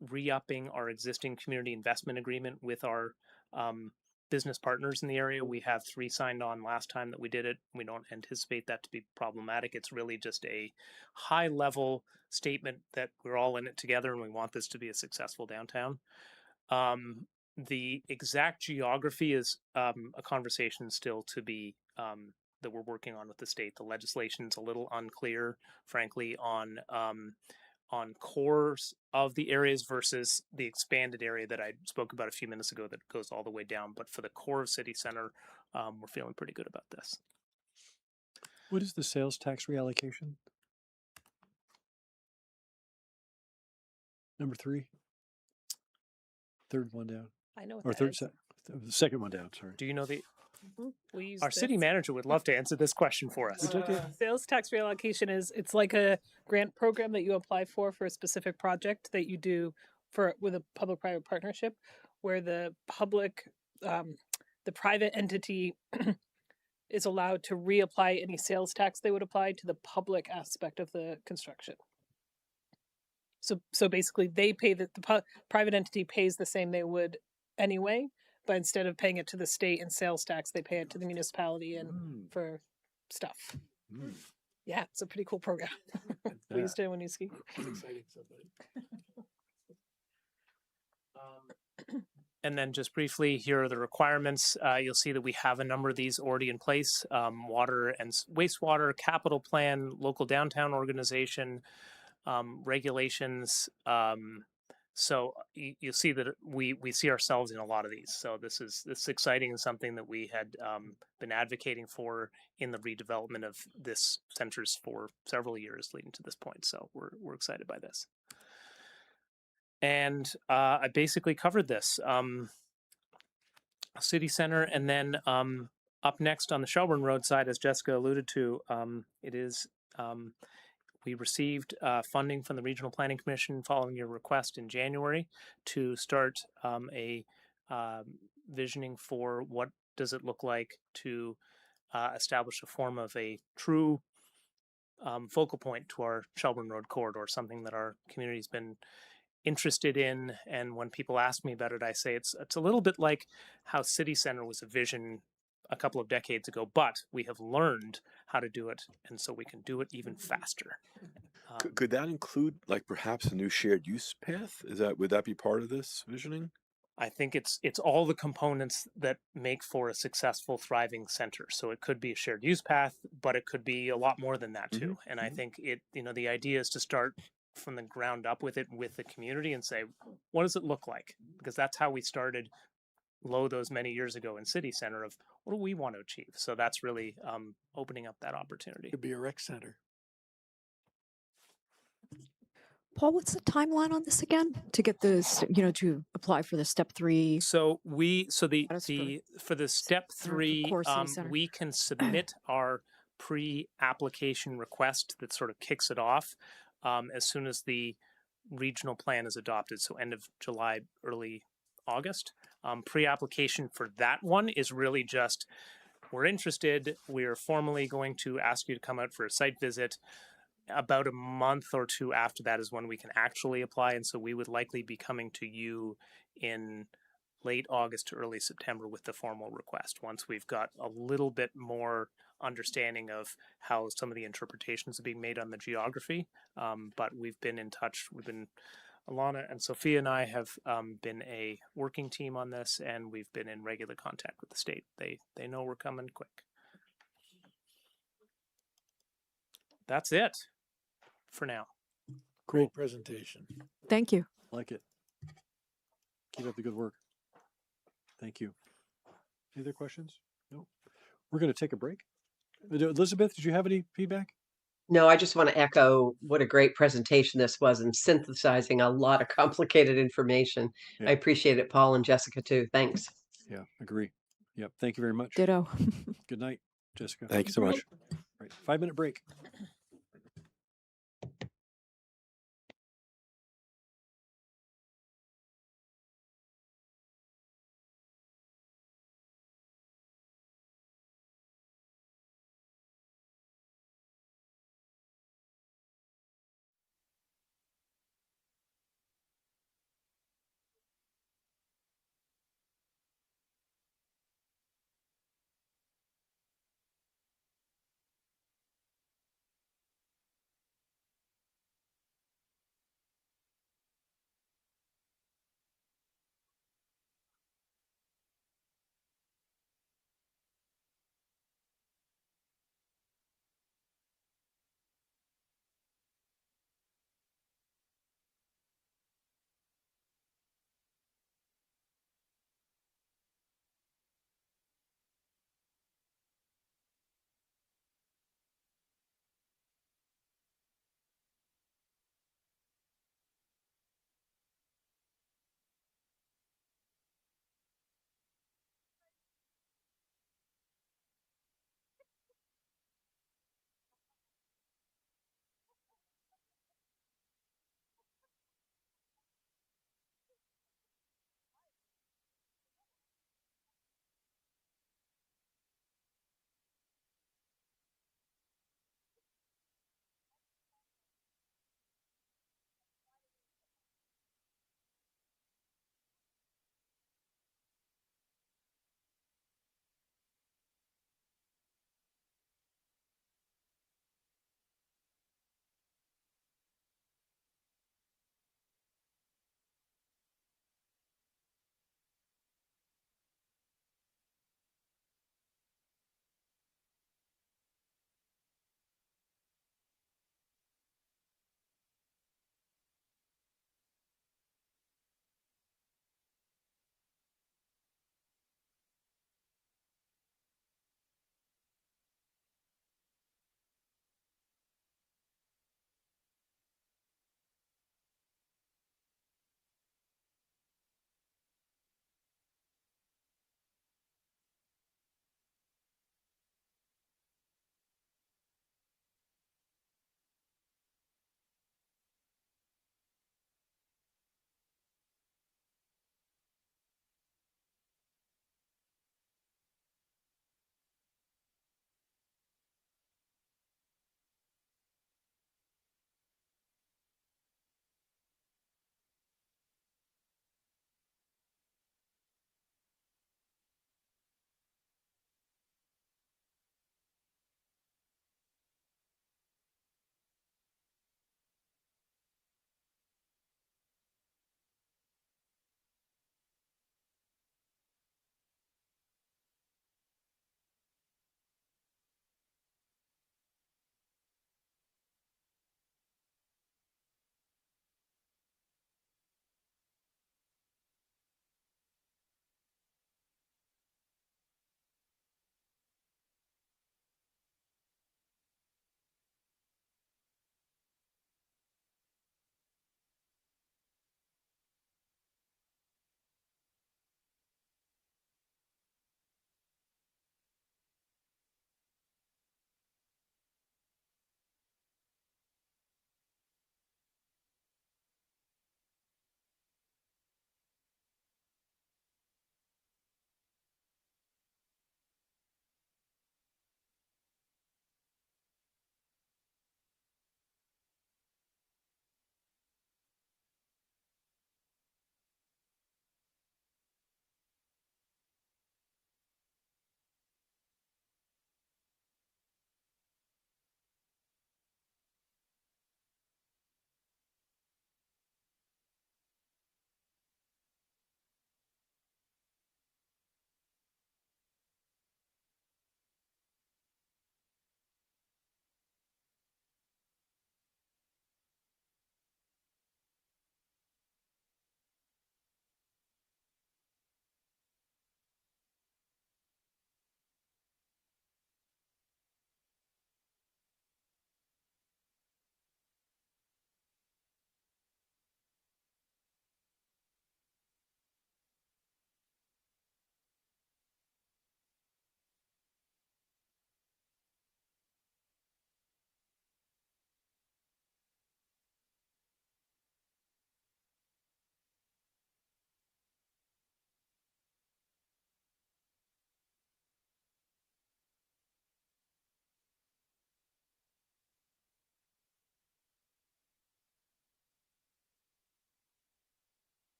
re-upping our existing community investment agreement with our business partners in the area. We have 3 signed on last time that we did it. We don't anticipate that to be problematic. It's really just a high level statement that we're all in it together and we want this to be a successful downtown. The exact geography is a conversation still to be that we're working on with the state. The legislation's a little unclear, frankly, on cores of the areas versus the expanded area that I spoke about a few minutes ago that goes all the way down. But for the core of city center, we're feeling pretty good about this. What is the sales tax reallocation? Number 3. Third one down. I know what Or that third, is. the second one down, sorry. Do you know the? We use Our city manager would love to answer this question for us. Sales tax reallocation it's like a grant program that you apply for a specific project that you do with a public-private partnership, where the private entity is allowed to reapply any sales tax they would apply to the public aspect of the construction. So basically, they pay the private entity pays the same they would anyway. But instead of paying it to the state in sales tax, they pay it to the municipality and for stuff. Yeah, it's a pretty cool program. We used it when you ski. It's exciting somebody. And then just briefly, here are the requirements. You'll see that we have a number of these already in place. Water and wastewater, capital plan, local downtown organization, regulations. So you'll see that we see ourselves in a lot of these. So this is exciting and something that we had been advocating for in the redevelopment of this centers for several years leading to this point. So we're excited by this. And I basically covered this city center, and then up next on the Shelburne Road side, as Jessica alluded to, it is. We received funding from the Regional Planning Commission following your request in January to start a visioning for what does it look like to establish a form of a true focal point to our Shelburne Road corridor, something that our community's been interested in. And when people ask me about it, I say it's a little bit like how City Center was a vision a couple of decades ago, but we have learned how to do it, and so we can do it even faster. Could that include, like, perhaps a new shared use path? Would that be part of this visioning? I think it's all the components that make for a successful, thriving center. So it could be a shared use path, but it could be a lot more than that too. And I think the idea is to start from the ground up with it with the community and say, what does it look like? Because that's how we started those many years ago in City Center of what do we want to achieve? So that's really opening up that opportunity. Could be a rec center. Paul, what's the timeline on this again to get this, to apply for the step 3? So for the step 3, Center. we can submit our pre-application request that sort of kicks it off as soon as the regional plan is adopted. So end of July, early August. Pre-application for that one is really just, we're interested. We're formally going to ask you to come out for a site visit. About a month or 2 after that is when we can actually apply. And so we would likely be coming to you in late August to early September with the formal request, once we've got a little bit more understanding of how some of the interpretations are being made on the geography. But we've been in touch. Alana and Sophia and I have been a working team on this, and we've been in regular contact with the state. They know we're coming quick. That's it for now. Great presentation. Thank you. Like it. Keep up the good work. Thank you. Any other questions? No. We're going to take a break. Elizabeth, did you have any feedback? No, I just want to echo what a great presentation this was and synthesizing a lot of complicated information. Yeah. I appreciate it, Paul and Jessica too. Thanks. Yeah, agree. Yep. Thank you very much. Ditto. Good night, Jessica. Thank you so much. Right. 5-minute break.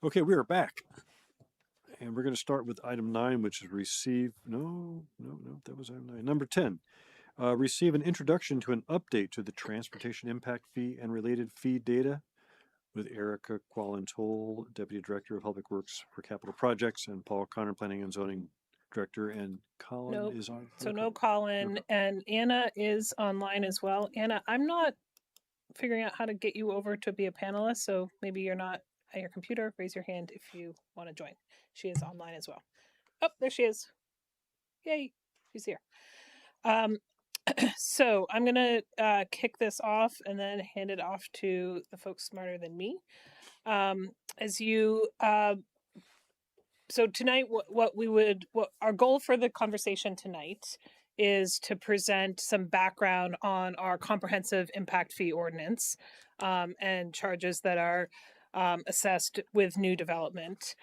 Okay, we are back. And we're going to start with item 9, which is receive, no, that was item 9. Number 10, receive an introduction to an update to the transportation impact fee and related fee data with Erica Quallen-Toll, Deputy Director of Public Works for Capital Projects, and Paul Connor, Planning and Zoning Director, and Colin Nope. is on. So no Colin, and Anna is online as well. Anna, I'm not figuring out how to get you over to be a panelist, so maybe you're not at your computer. Raise your hand if you want to join. She is online as well. Oh, there she is. Yay, she's here. So I'm going to kick this off and then hand it off to the folks smarter than me. So tonight, what our goal for the conversation tonight is to present some background on our comprehensive impact fee ordinance and charges that are assessed with new development.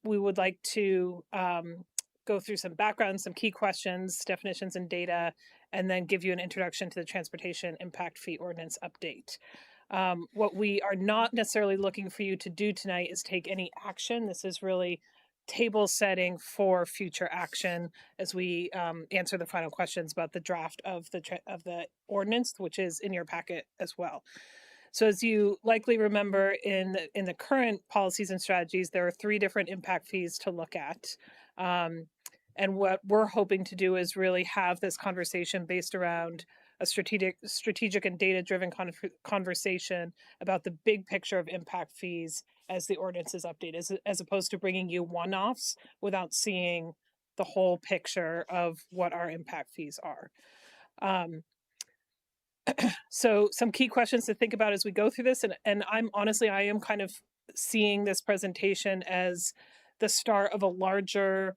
We would like to go through some background, some key questions, definitions, and data, and then give you an introduction to the transportation impact fee ordinance update. What we are not necessarily looking for you to do tonight is take any action. This is really table setting for future action as we answer the final questions about the draft of the ordinance, which is in your packet as well. So as you likely remember, in the current policies and strategies, there are 3 different impact fees to look at. And what we're hoping to do is really have this conversation based around a strategic and data-driven conversation about the big picture of impact fees as the ordinance is updated, as opposed to bringing you one-offs without seeing the whole picture of what our impact fees are. So some key questions to think about as we go through this, and I am kind of seeing this presentation as the start of a larger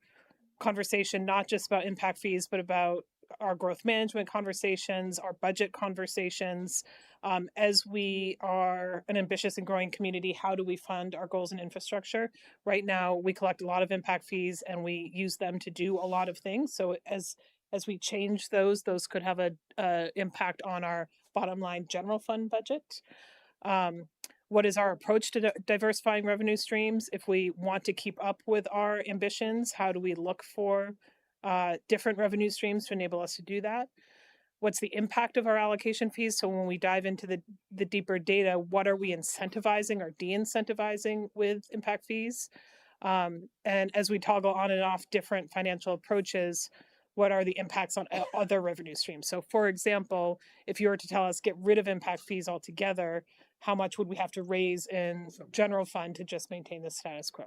conversation, not just about impact fees, but about our growth management conversations, our budget conversations. As we are an ambitious and growing community, how do we fund our goals and infrastructure? Right now, we collect a lot of impact fees and we use them to do a lot of things. So as we change those could have a impact on our bottom line general fund budget. What is our approach to diversifying revenue streams? If we want to keep up with our ambitions, how do we look for different revenue streams to enable us to do that? What's the impact of our allocation fees? So when we dive into the deeper data, what are we incentivizing or de-incentivizing with impact fees? And as we toggle on and off different financial approaches, what are the impacts on other revenue streams? So for example, if you were to tell us get rid of impact fees altogether, how much would we have to raise in general fund to just maintain the status quo?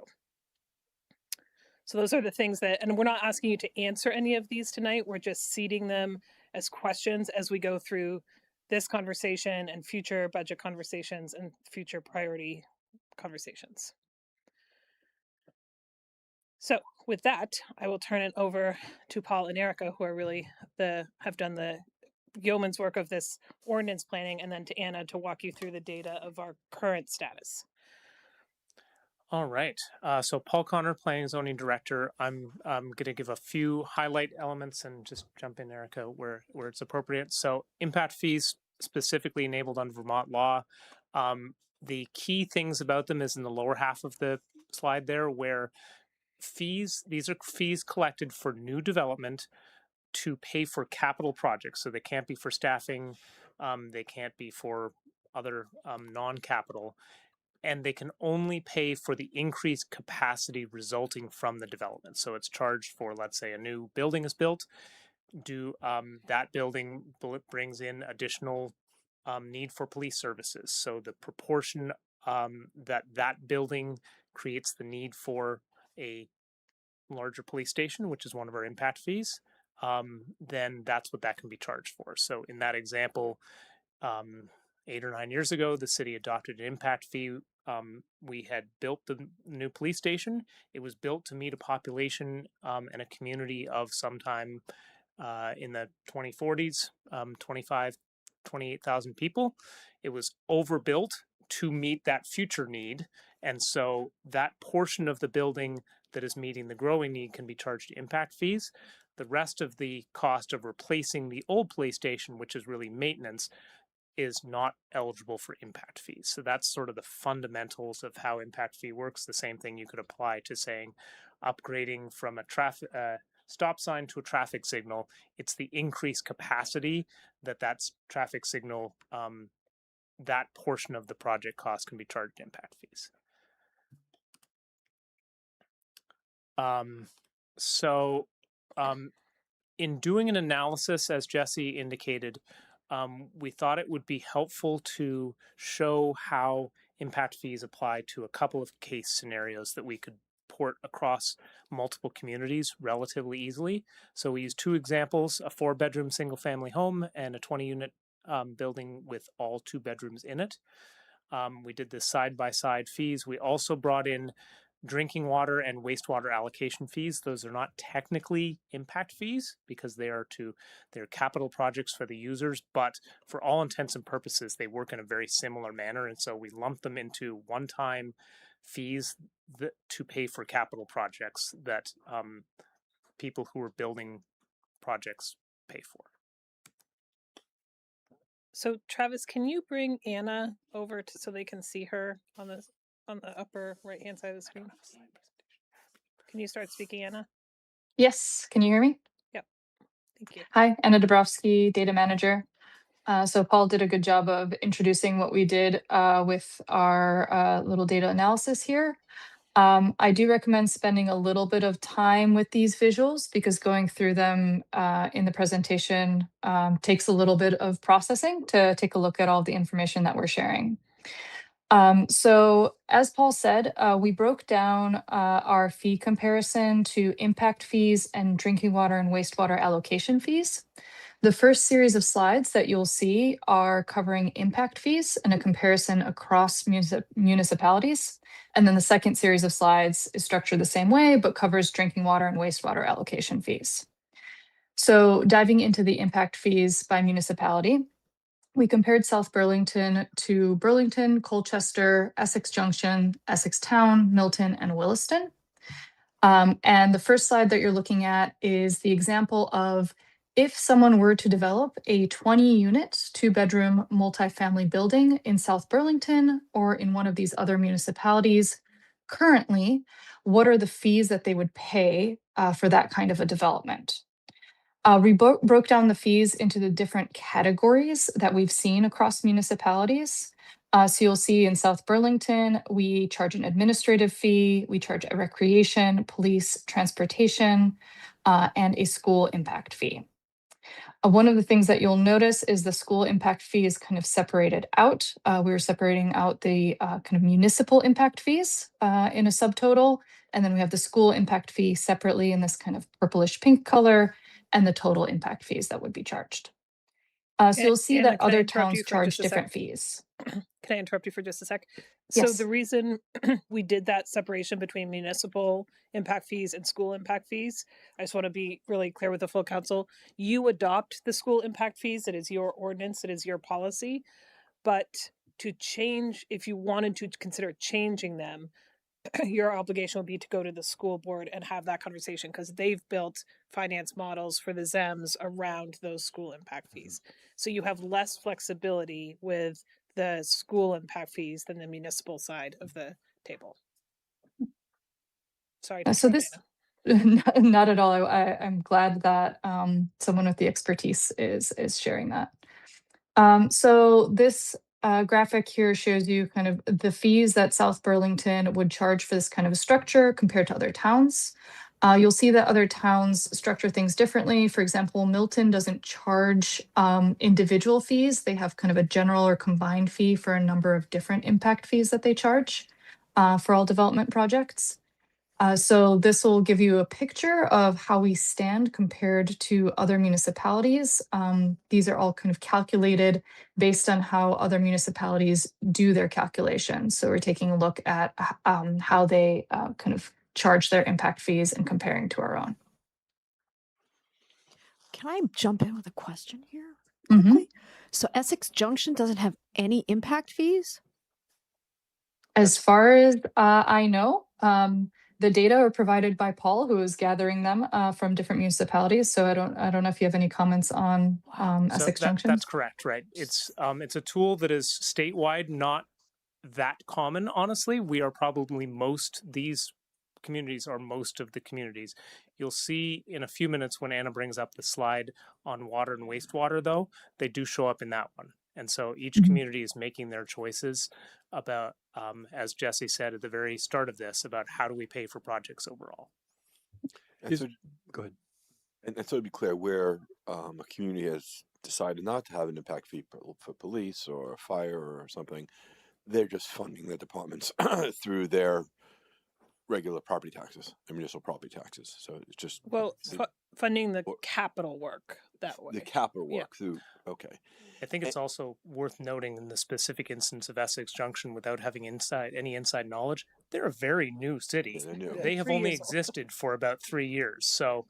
So those are the things that, and we're not asking you to answer any of these tonight. We're just seeding them as questions as we go through this conversation and future budget conversations and future priority conversations. So with that, I will turn it over to Paul and Erica, who are really have done the yeoman's work of this ordinance planning, and then to Anna to walk you through the data of our current status. All right. So Paul Connor, Planning and Zoning Director. I'm going to give a few highlight elements and just jump in, Erica, where it's appropriate. So impact fees specifically enabled under Vermont law. The key things about them is in the lower half of the slide there, where these are fees collected for new development to pay for capital projects. So they can't be for staffing, they can't be for other non-capital, and they can only pay for the increased capacity resulting from the development. So it's charged for, let's say, a new building is built. That building brings in additional need for police services. So the proportion that building creates the need for a larger police station, which is one of our impact fees, then that's what that can be charged for. So in that example, 8 or 9 years ago, the city adopted an impact fee. We had built the new police station. It was built to meet a population and a community of sometime in the 2040s, 28,000 people. It was overbuilt to meet that future need. And so that portion of the building that is meeting the growing need can be charged impact fees. The rest of the cost of replacing the old police station, which is really maintenance, is not eligible for impact fees. So that's sort of the fundamentals of how impact fee works. The same thing you could apply to saying upgrading from a traffic stop sign to a traffic signal. It's the increased capacity that traffic signal, that portion of the project cost can be charged impact fees. In doing an analysis, as Jesse indicated, we thought it would be helpful to show how impact fees apply to a couple of case scenarios that we could port across multiple communities relatively easily. So we used 2 examples, a 4-bedroom single-family home and a 20-unit building with all 2 bedrooms in it. We did this side-by-side fees. We also brought in drinking water and wastewater allocation fees. Those are not technically impact fees because they're capital projects for the users, but for all intents and purposes, they work in a very similar manner. And so we lump them into one-time fees to pay for capital projects that people who are building projects pay for. So Travis, can you bring Anna over so they can see her on the upper right-hand side of the screen? Can you start speaking, Anna? Yes. Can you hear me? Yep. Thank you. Hi, Anna Dabrowski, data manager. So Paul did a good job of introducing what we did with our little data analysis here. I do recommend spending a little bit of time with these visuals because going through them in the presentation takes a little bit of processing to take a look at all the information that we're sharing. So as Paul said, we broke down our fee comparison to impact fees and drinking water and wastewater allocation fees. The first series of slides that you'll see are covering impact fees and a comparison across municipalities. And then the second series of slides is structured the same way, but covers drinking water and wastewater allocation fees. So diving into the impact fees by municipality, we compared South Burlington to Burlington, Colchester, Essex Junction, Essex Town, Milton, and Williston. And the first slide that you're looking at is the example of if someone were to develop a 20-unit, 2-bedroom multifamily building in South Burlington or in one of these other municipalities, currently, what are the fees that they would pay for that kind of a development? We broke down the fees into the different categories that we've seen across municipalities. So you'll see in South Burlington, we charge an administrative fee, we charge a recreation, police, transportation, and a school impact fee. One of the things that you'll notice is the school impact fee is kind of separated out. We were separating out the kind of municipal impact fees in a subtotal, and then we have the school impact fee separately in this kind of purplish pink color, and the total impact fees that would be charged. So you'll see Anna, that other towns charge different fees. Can I interrupt you for just a sec? Yes. So the reason we did that separation between municipal impact fees and school impact fees, I just want to be really clear with the full council. You adopt the school impact fees. It is your ordinance. It is your policy. But to change, if you wanted to consider changing them, your obligation would be to go to the school board and have that conversation because they've built finance models for the ZEMs around those school impact fees. So you have less flexibility with the school impact fees than the municipal side of the table. Sorry. So this, not at all. I'm glad that someone with the expertise is sharing that. So this graphic here shows you kind of the fees that South Burlington would charge for this kind of a structure compared to other towns. You'll see that other towns structure things differently. For example, Milton doesn't charge individual fees. They have kind of a general or combined fee for a number of different impact fees that they charge for all development projects. So this will give you a picture of how we stand compared to other municipalities. These are all kind of calculated based on how other municipalities do their calculations. So we're taking a look at how they kind of charge their impact fees and comparing to our own. Can I jump in with a question here quickly? So Essex Junction doesn't have any impact fees? As far as I know, The data are provided by Paul, who is gathering them from different municipalities. So I don't know if you have any comments on So Essex Junction. that's correct, right? It's a tool that is statewide, not that common, honestly. We are probably these communities are most of the communities. You'll see in a few minutes when Anna brings up the slide on water and wastewater, though, they do show up in that one. And so each community is making their choices about, as Jesse said at the very start of this, about how do we pay for projects overall. And so, Go ahead. and so to be clear, where a community has decided not to have an impact fee for police or fire or something, they're just funding the departments through their regular property taxes and municipal property taxes. So it's just funding the capital work that way. The capital work through. Okay. I think it's also worth noting in the specific instance of Essex Junction, without having any inside knowledge, they're a very new city. They're new. They have only existed for about 3 years. So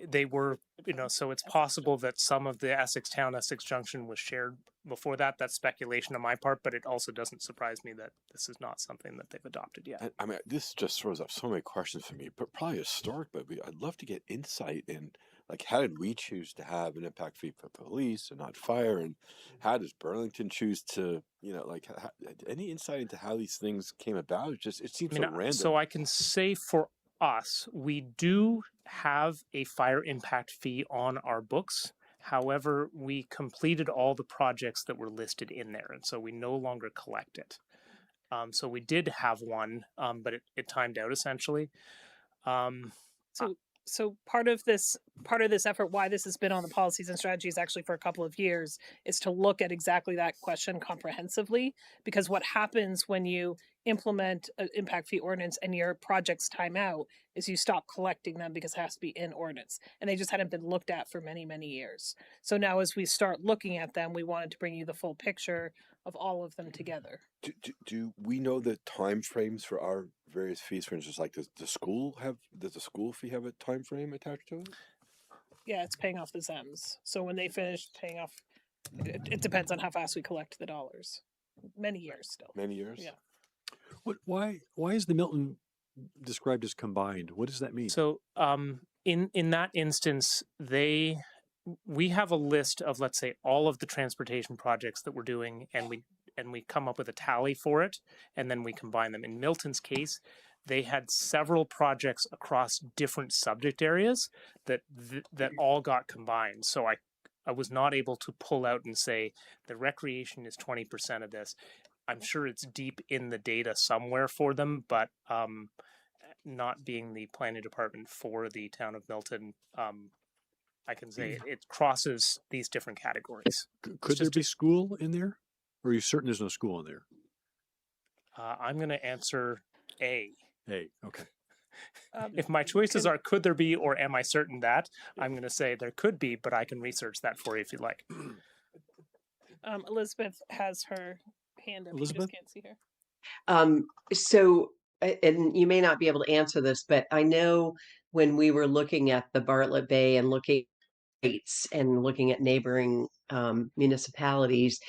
they were, so it's possible that some of the Essex Junction was shared before that. That's speculation on my part, but it also doesn't surprise me that this is not something that they've adopted yet. I mean, this just throws up so many questions for me, but probably historic, but I'd love to get insight in, like, how did we choose to have an impact fee for police and not fire? And how does Burlington choose to, any insight into how these things came about? It seems so random. So I can say for us, we do have a fire impact fee on our books. However, we completed all the projects that were listed in there, and so we no longer collect it. So we did have one, but it timed out essentially. So part of this effort, why this has been on the policies and strategies actually for a couple of years, is to look at exactly that question comprehensively. Because what happens when you implement an impact fee ordinance and your projects time out is you stop collecting them because it has to be in ordinance, and they just hadn't been looked at for many, many years. So now as we start looking at them, we wanted to bring you the full picture of all of them together. Do we know the time frames for our various fees? For instance, like does the school fee have a time frame attached to it? Yeah, it's paying off the ZEMs. So when they finish paying off, it depends on how fast we collect the dollars. Many years still. Many years? Yeah. Why is the Milton described as combined? What does that mean? So in that instance, we have a list of, let's say, all of the transportation projects that we're doing, and we come up with a tally for it, and then we combine them. In Milton's case, they had several projects across different subject areas that all got combined. So I was not able to pull out and say the recreation is 20% of this. I'm sure it's deep in the data somewhere for them, but not being the planning department for the town of Milton, I can say it crosses these different categories. Could there be school in there? Or are you certain there's no school in there? I'm going to answer A. A, okay. If my choices are could there be or am I certain that, I'm going to say there could be, but I can research that for you if you'd like. Elizabeth has her hand up. Elizabeth? You just can't see her. So, and you may not be able to answer this, but I know when we were looking at the Bartlett Bay and looking at rates and looking at neighboring municipalities,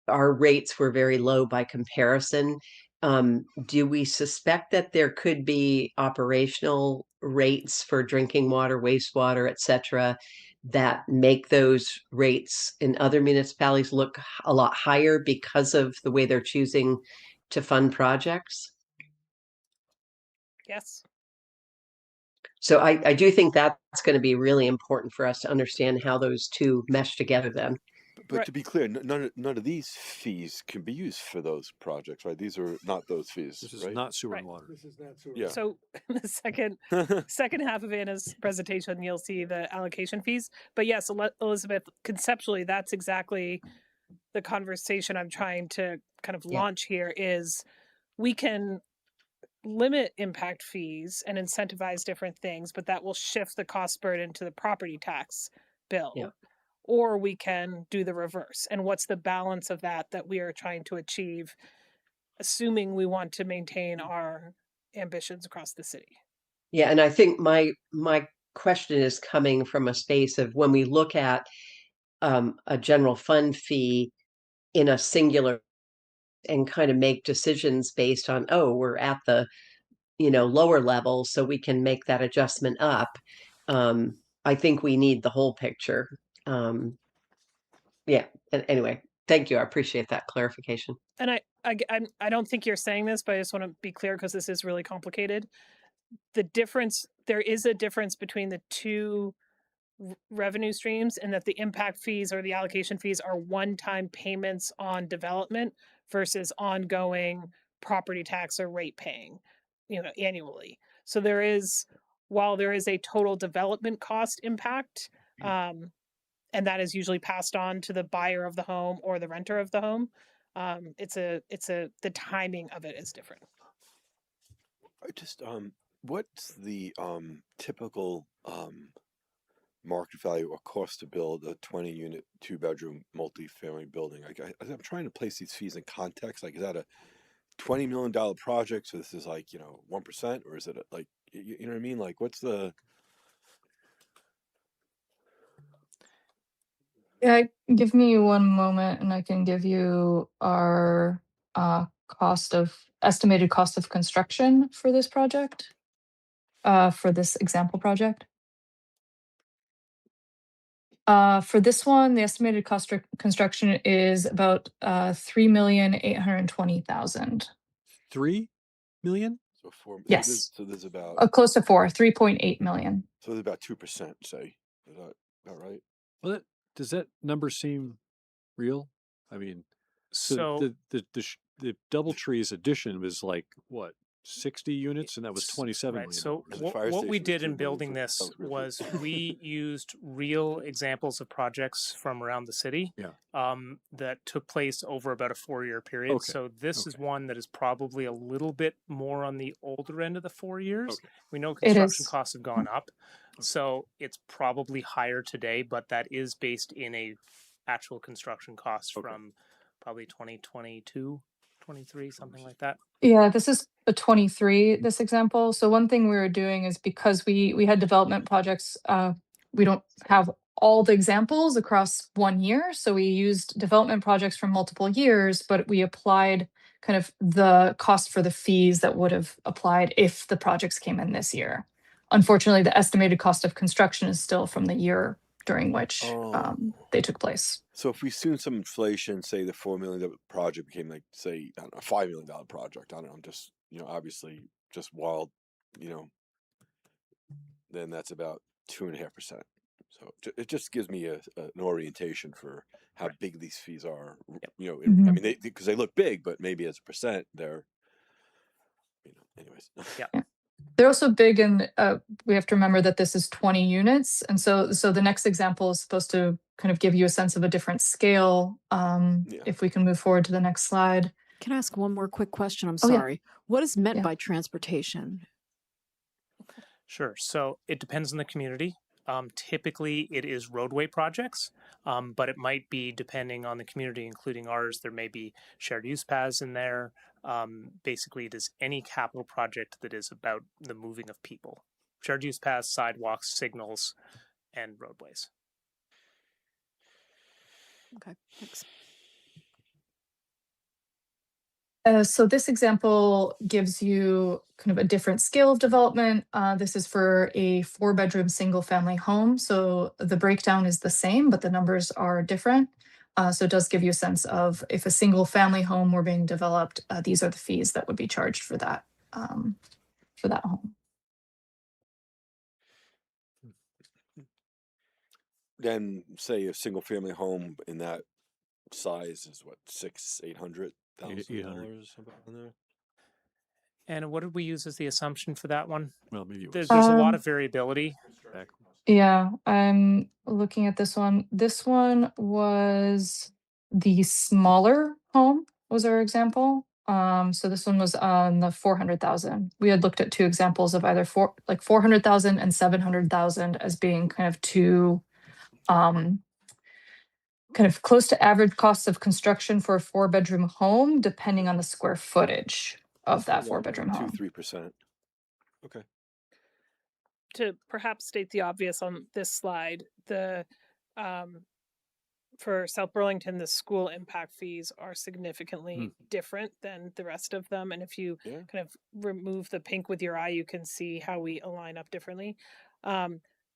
our rates were very low by comparison. Do we suspect that there could be operational rates for drinking water, wastewater, et cetera, that make those rates in other municipalities look a lot higher because of the way they're choosing to fund projects? Yes. So I do think that's going to be really important for us to understand how those two mesh together then. But to be clear, none of these fees can be used for those projects, right? These are not those fees. This is right? not sewer and water. This is not sewer. Yeah. So the second half of Anna's presentation, you'll see the allocation fees. But yes, Elizabeth, conceptually, that's exactly the conversation I'm trying to kind of launch here is we can limit impact fees and incentivize different things, but that will shift the cost burden to the property tax bill. Yeah. Or we can do the reverse. And what's the balance of that we are trying to achieve, assuming we want to maintain our ambitions across the city? Yeah, and I think my question is coming from a space of when we look at a general fund fee in a singular and kind of make decisions based on, we're at the lower levels so we can make that adjustment up. I think we need the whole picture. Yeah. And anyway, thank you. I appreciate that clarification. And I don't think you're saying this, but I just want to be clear because this is really complicated. There is a difference between the two revenue streams, and that the impact fees or the allocation fees are one-time payments on development versus ongoing property tax or rate paying, annually. So while there is a total development cost impact, and that is usually passed on to the buyer of the home or the renter of the home, the timing of it is different. I just what's the typical market value or cost to build a 20-unit 2-bedroom multifamily building? I'm trying to place these fees in context. Like, is that a $20 million project? So this is like 1%, or is it like you know what I mean? Like, what's the Yeah, give me one moment and I can give you our estimated cost of construction for this project, for this example project. For this one, the estimated cost of construction is about $3,820,000. 3 million? so four? Yes. So there's about Close to 3.8 million. so there's about 2%. Say, is that about right? Well, does that number seem real? I mean, So the DoubleTree's addition was like what, 60 units, and that was 27 right. million. So And the fire what we station was did in 2 million, building so this that was real was cheap. we used real examples of projects from around the city. Yeah. That took place over about a 4-year period. Okay. So this is one that is probably a little bit more on the older end of the 4 years. Okay. We know It construction is. costs have gone up, so it's probably higher today, but that is based in a actual construction cost from probably 2022, 23, something like that. Yeah, this is a 23, this example. So one thing we were doing is, because we had development projects, we don't have all the examples across 1 year. So we used development projects from multiple years, but we applied kind of the cost for the fees that would have applied if the projects came in this year. Unfortunately, the estimated cost of construction is still from the year during which they took place. So if we assume some inflation, say the $4 million project became like, say, I don't know, a $5 million project. I don't know. I'm just, obviously just wild, then that's about 2.5%. So it just gives me an orientation for how big these fees are. I mean, because they look big, but maybe as a percent, they're, anyways. Yeah. They're also big, and we have to remember that this is 20 units. And so the next example is supposed to kind of give you a sense of a different scale. If we can move forward to the next slide. Can I ask one more quick question? I'm Oh, yeah. sorry. What is meant Yeah. by transportation? Sure. So it depends on the community. Typically, it is roadway projects, but it might be, depending on the community, including ours, there may be shared use paths in there. Basically, it is any capital project that is about the moving of people. Shared use paths, sidewalks, signals, and roadways. Okay, thanks. So this example gives you kind of a different scale of development. This is for a 4-bedroom single-family home. So the breakdown is the same, but the numbers are different. So it does give you a sense of, if a single-family home were being developed, these are the fees that would be charged for that home. Then say a single family home in that size is what, $600,000-$800,000 something in there. And what did we use as the assumption for that one? Well, maybe it There's was a lot of variability. Yeah, I'm looking at this one. This one was the smaller home was our example. So this one was on the 400,000. We had looked at 2 examples of either 400,000 and 700,000 as being kind of two kind of close to average costs of construction for a 4-bedroom home, depending on the square footage of that 4-bedroom home. 2-3%. Okay. To perhaps state the obvious on this slide, the for South Burlington, the school impact fees are significantly different than the rest of them. And if you kind of remove the pink with your eye, you can see how we align up differently.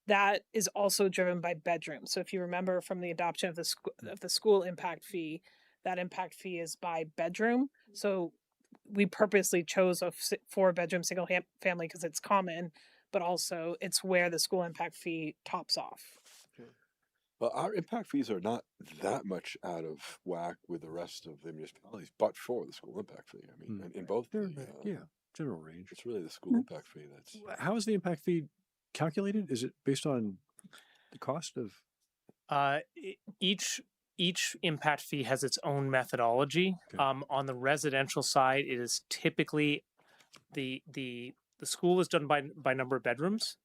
That is also driven by bedroom. So if you remember from the adoption of the school impact fee, that impact fee is by bedroom. So we purposely chose a 4-bedroom single family because it's common, but also it's where the school impact fee tops off. Well, our impact fees are not that much out of whack with the rest of the municipalities, but for the school impact fee. I mean, in both, general range. it's really the school impact fee that's. How is the impact fee calculated? Is it based on the cost of? Each impact fee has its own methodology. Okay. On the residential side, it is typically the school is done by number of bedrooms.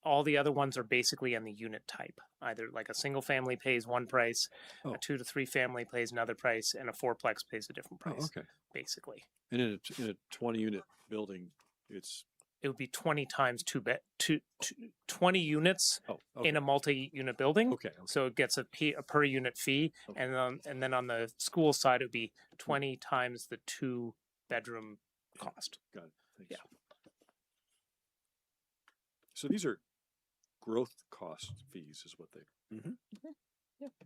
All the other ones are basically on the unit type. Either like a single family pays one price, a 2 to 3 family pays another price, and a 4-plex pays a different price. Okay. Basically. And in a 20-unit building, it would be 20 times 20 units in a multi-unit building. Okay. So it gets a per unit fee, and then on the school side, it would be 20 times the 2-bedroom cost. Got it. Thanks. Yeah. So these are growth cost fees, is what they.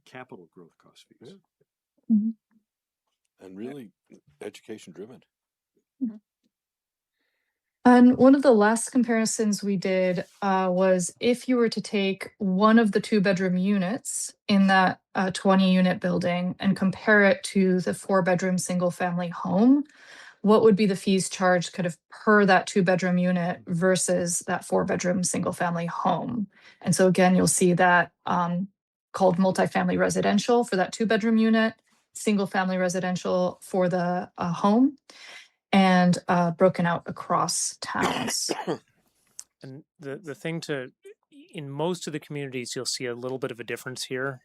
Capital growth cost fees. And really education driven. And one of the last comparisons we did was if you were to take one of the 2-bedroom units in that 20-unit building and compare it to the 4-bedroom single-family home, what would be the fees charged kind of per that 2-bedroom unit versus that 4-bedroom single-family home? And so again, you'll see that called multifamily residential for that 2-bedroom unit, single-family residential for the home, and broken out across towns. And the thing in most of the communities, you'll see a little bit of a difference here.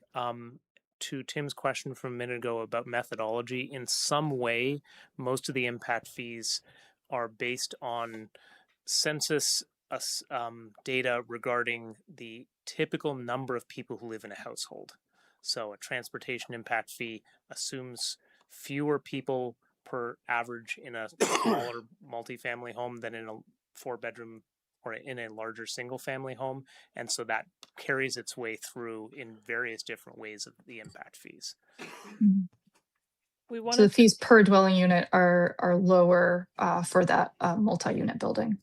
To Tim's question from a minute ago about methodology, in some way, most of the impact fees are based on census data regarding the typical number of people who live in a household. So a transportation impact fee assumes fewer people per average in a smaller multifamily home than in a 4-bedroom or in a larger single family home. And so that carries its way through in various different ways of the impact fees. So the fees per dwelling unit are lower for that multi-unit building.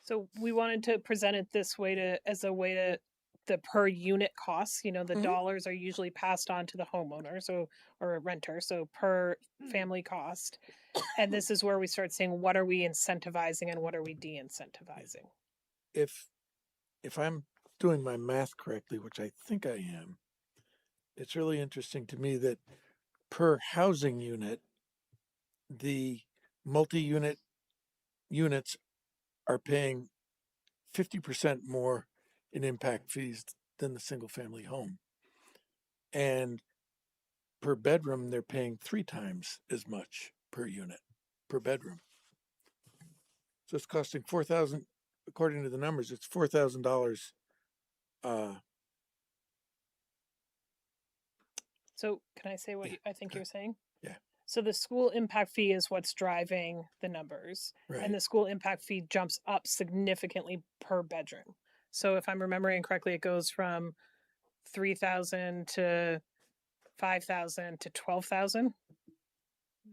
So we wanted to present it this way as a way to the per unit costs. The dollars are usually passed on to the homeowner, or a renter, so per family cost. And this is where we start saying, what are we incentivizing and what are we de-incentivizing? If I'm doing my math correctly, which I think I am, it's really interesting to me that per housing unit, the multi-unit units are paying 50% more in impact fees than the single family home. And per bedroom, they're paying 3 times as much per unit, per bedroom. So it's costing $4,000, according to the numbers, it's $4,000. So can I say what I think you're saying? Yeah. So the school impact fee is what's driving the numbers. Right. And the school impact fee jumps up significantly per bedroom. So if I'm remembering correctly, it goes from 3,000 to 5,000 to 12,000.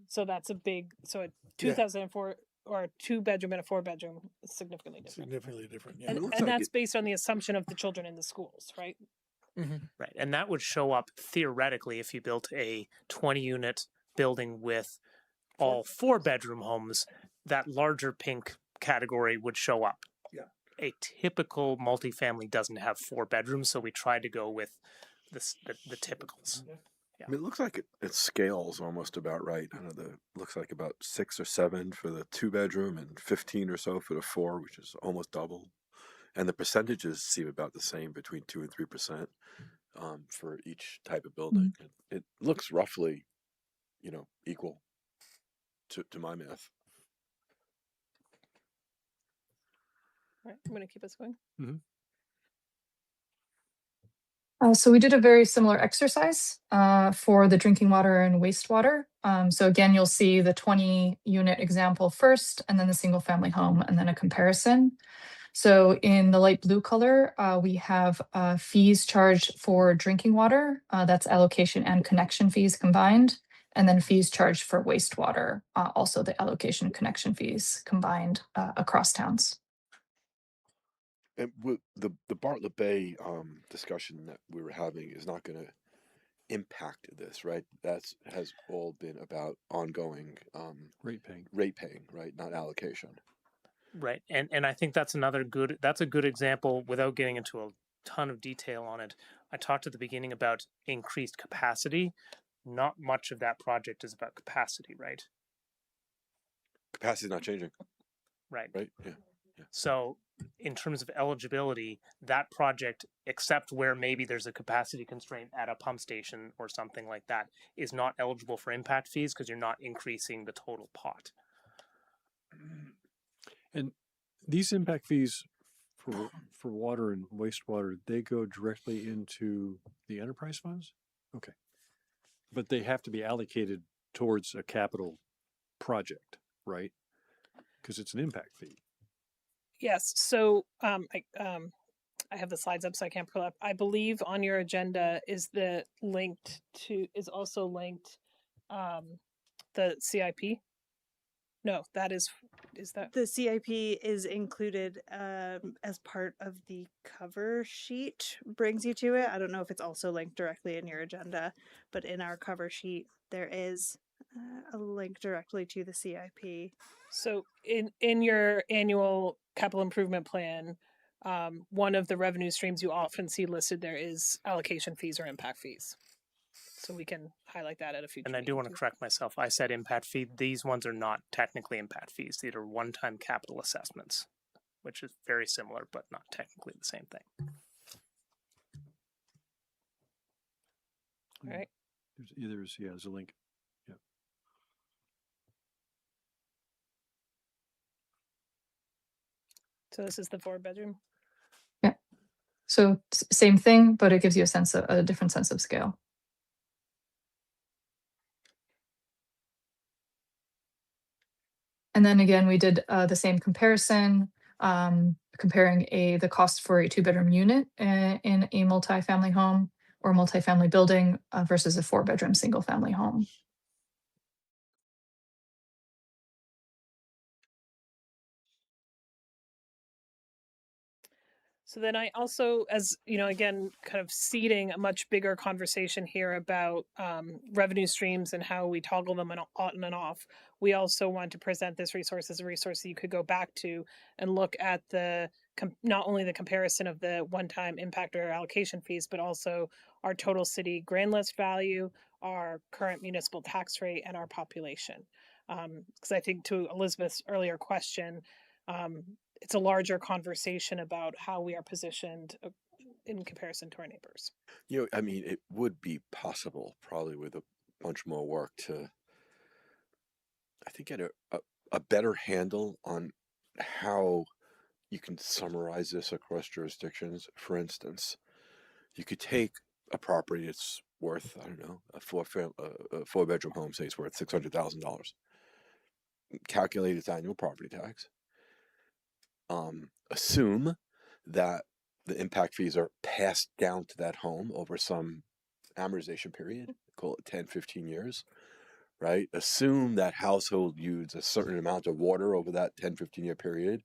So that's a big, so a 2,004 or a 2-bedroom and a 4-bedroom is significantly different. Significantly different, yeah. And that's based on the assumption of the children in the schools, right? Right. And that would show up theoretically if you built a 20-unit building with all 4-bedroom homes, that larger pink category would show up. Yeah. A typical multifamily doesn't have 4 bedrooms, so we tried to go with the typicals. Yeah. I mean, it looks like it scales almost about right. I know looks like about 6 or 7 for the 2-bedroom and 15 or so for the 4, which is almost double. And the percentages seem about the same, between 2 and 3% for each type of building. It looks roughly, equal to my math. All right, I'm going to keep us going. So we did a very similar exercise for the drinking water and wastewater. So again, you'll see the 20 unit example first, and then the single family home, and then a comparison. So in the light blue color, we have fees charged for drinking water. That's allocation and connection fees combined. And then fees charged for wastewater, also the allocation connection fees combined across towns. And the Bartlett Bay discussion that we were having is not going to impact this, right? Has all been about ongoing Rate paying. rate paying, right? Not allocation. Right. And I think that's a good example without getting into a ton of detail on it. I talked at the beginning about increased capacity. Not much of that project is about capacity, right? Capacity is not changing, Right. right? Yeah. So in terms of eligibility, that project, except where maybe there's a capacity constraint at a pump station or something like that, is not eligible for impact fees because you're not increasing the total pot. And these impact fees for water and wastewater, they go directly into the enterprise funds? Okay. But they have to be allocated towards a capital project, right? Because it's an impact fee. Yes. So I have the slides up, so I can't pull up. I believe on your agenda is also linked the CIP. No, is that the CIP is included as part of the cover sheet, brings you to it. I don't know if it's also linked directly in your agenda, but in our cover sheet there is a link directly to the CIP. So in your annual capital improvement plan, one of the revenue streams you often see listed there is allocation fees or impact fees. So we can highlight that at a future. And I do want to correct myself. I said impact fee. These ones are not technically impact fees. These are one-time capital assessments, which is very similar, but not technically the same thing. All right. There's a link. Yeah. So this is the 4-bedroom. Yeah. So same thing, but it gives you a different sense of scale. And then again, we did the same comparison, comparing the cost for a 2-bedroom unit in a multifamily home or multifamily building versus a 4-bedroom single family home. So then I also, as you know, again, kind of seeding a much bigger conversation here about revenue streams and how we toggle them on and off. We also want to present this resource as a resource that you could go back to and look at not only the comparison of the one-time impact or allocation fees, but also our total city grand list value, our current municipal tax rate, and our population. Because I think to Elizabeth's earlier question, it's a larger conversation about how we are positioned in comparison to our neighbors. You know, I mean, it would be possible, probably with a bunch more work, to, I think, get a better handle on how you can summarize this across jurisdictions. For instance, you could take a property that's worth, I don't know, a 4-bedroom home, say it's worth $600,000, calculate its annual property tax, assume that the impact fees are passed down to that home over some amortization period, call it 10, 15 years, right? Assume that household uses a certain amount of water over that 10, 15-year period,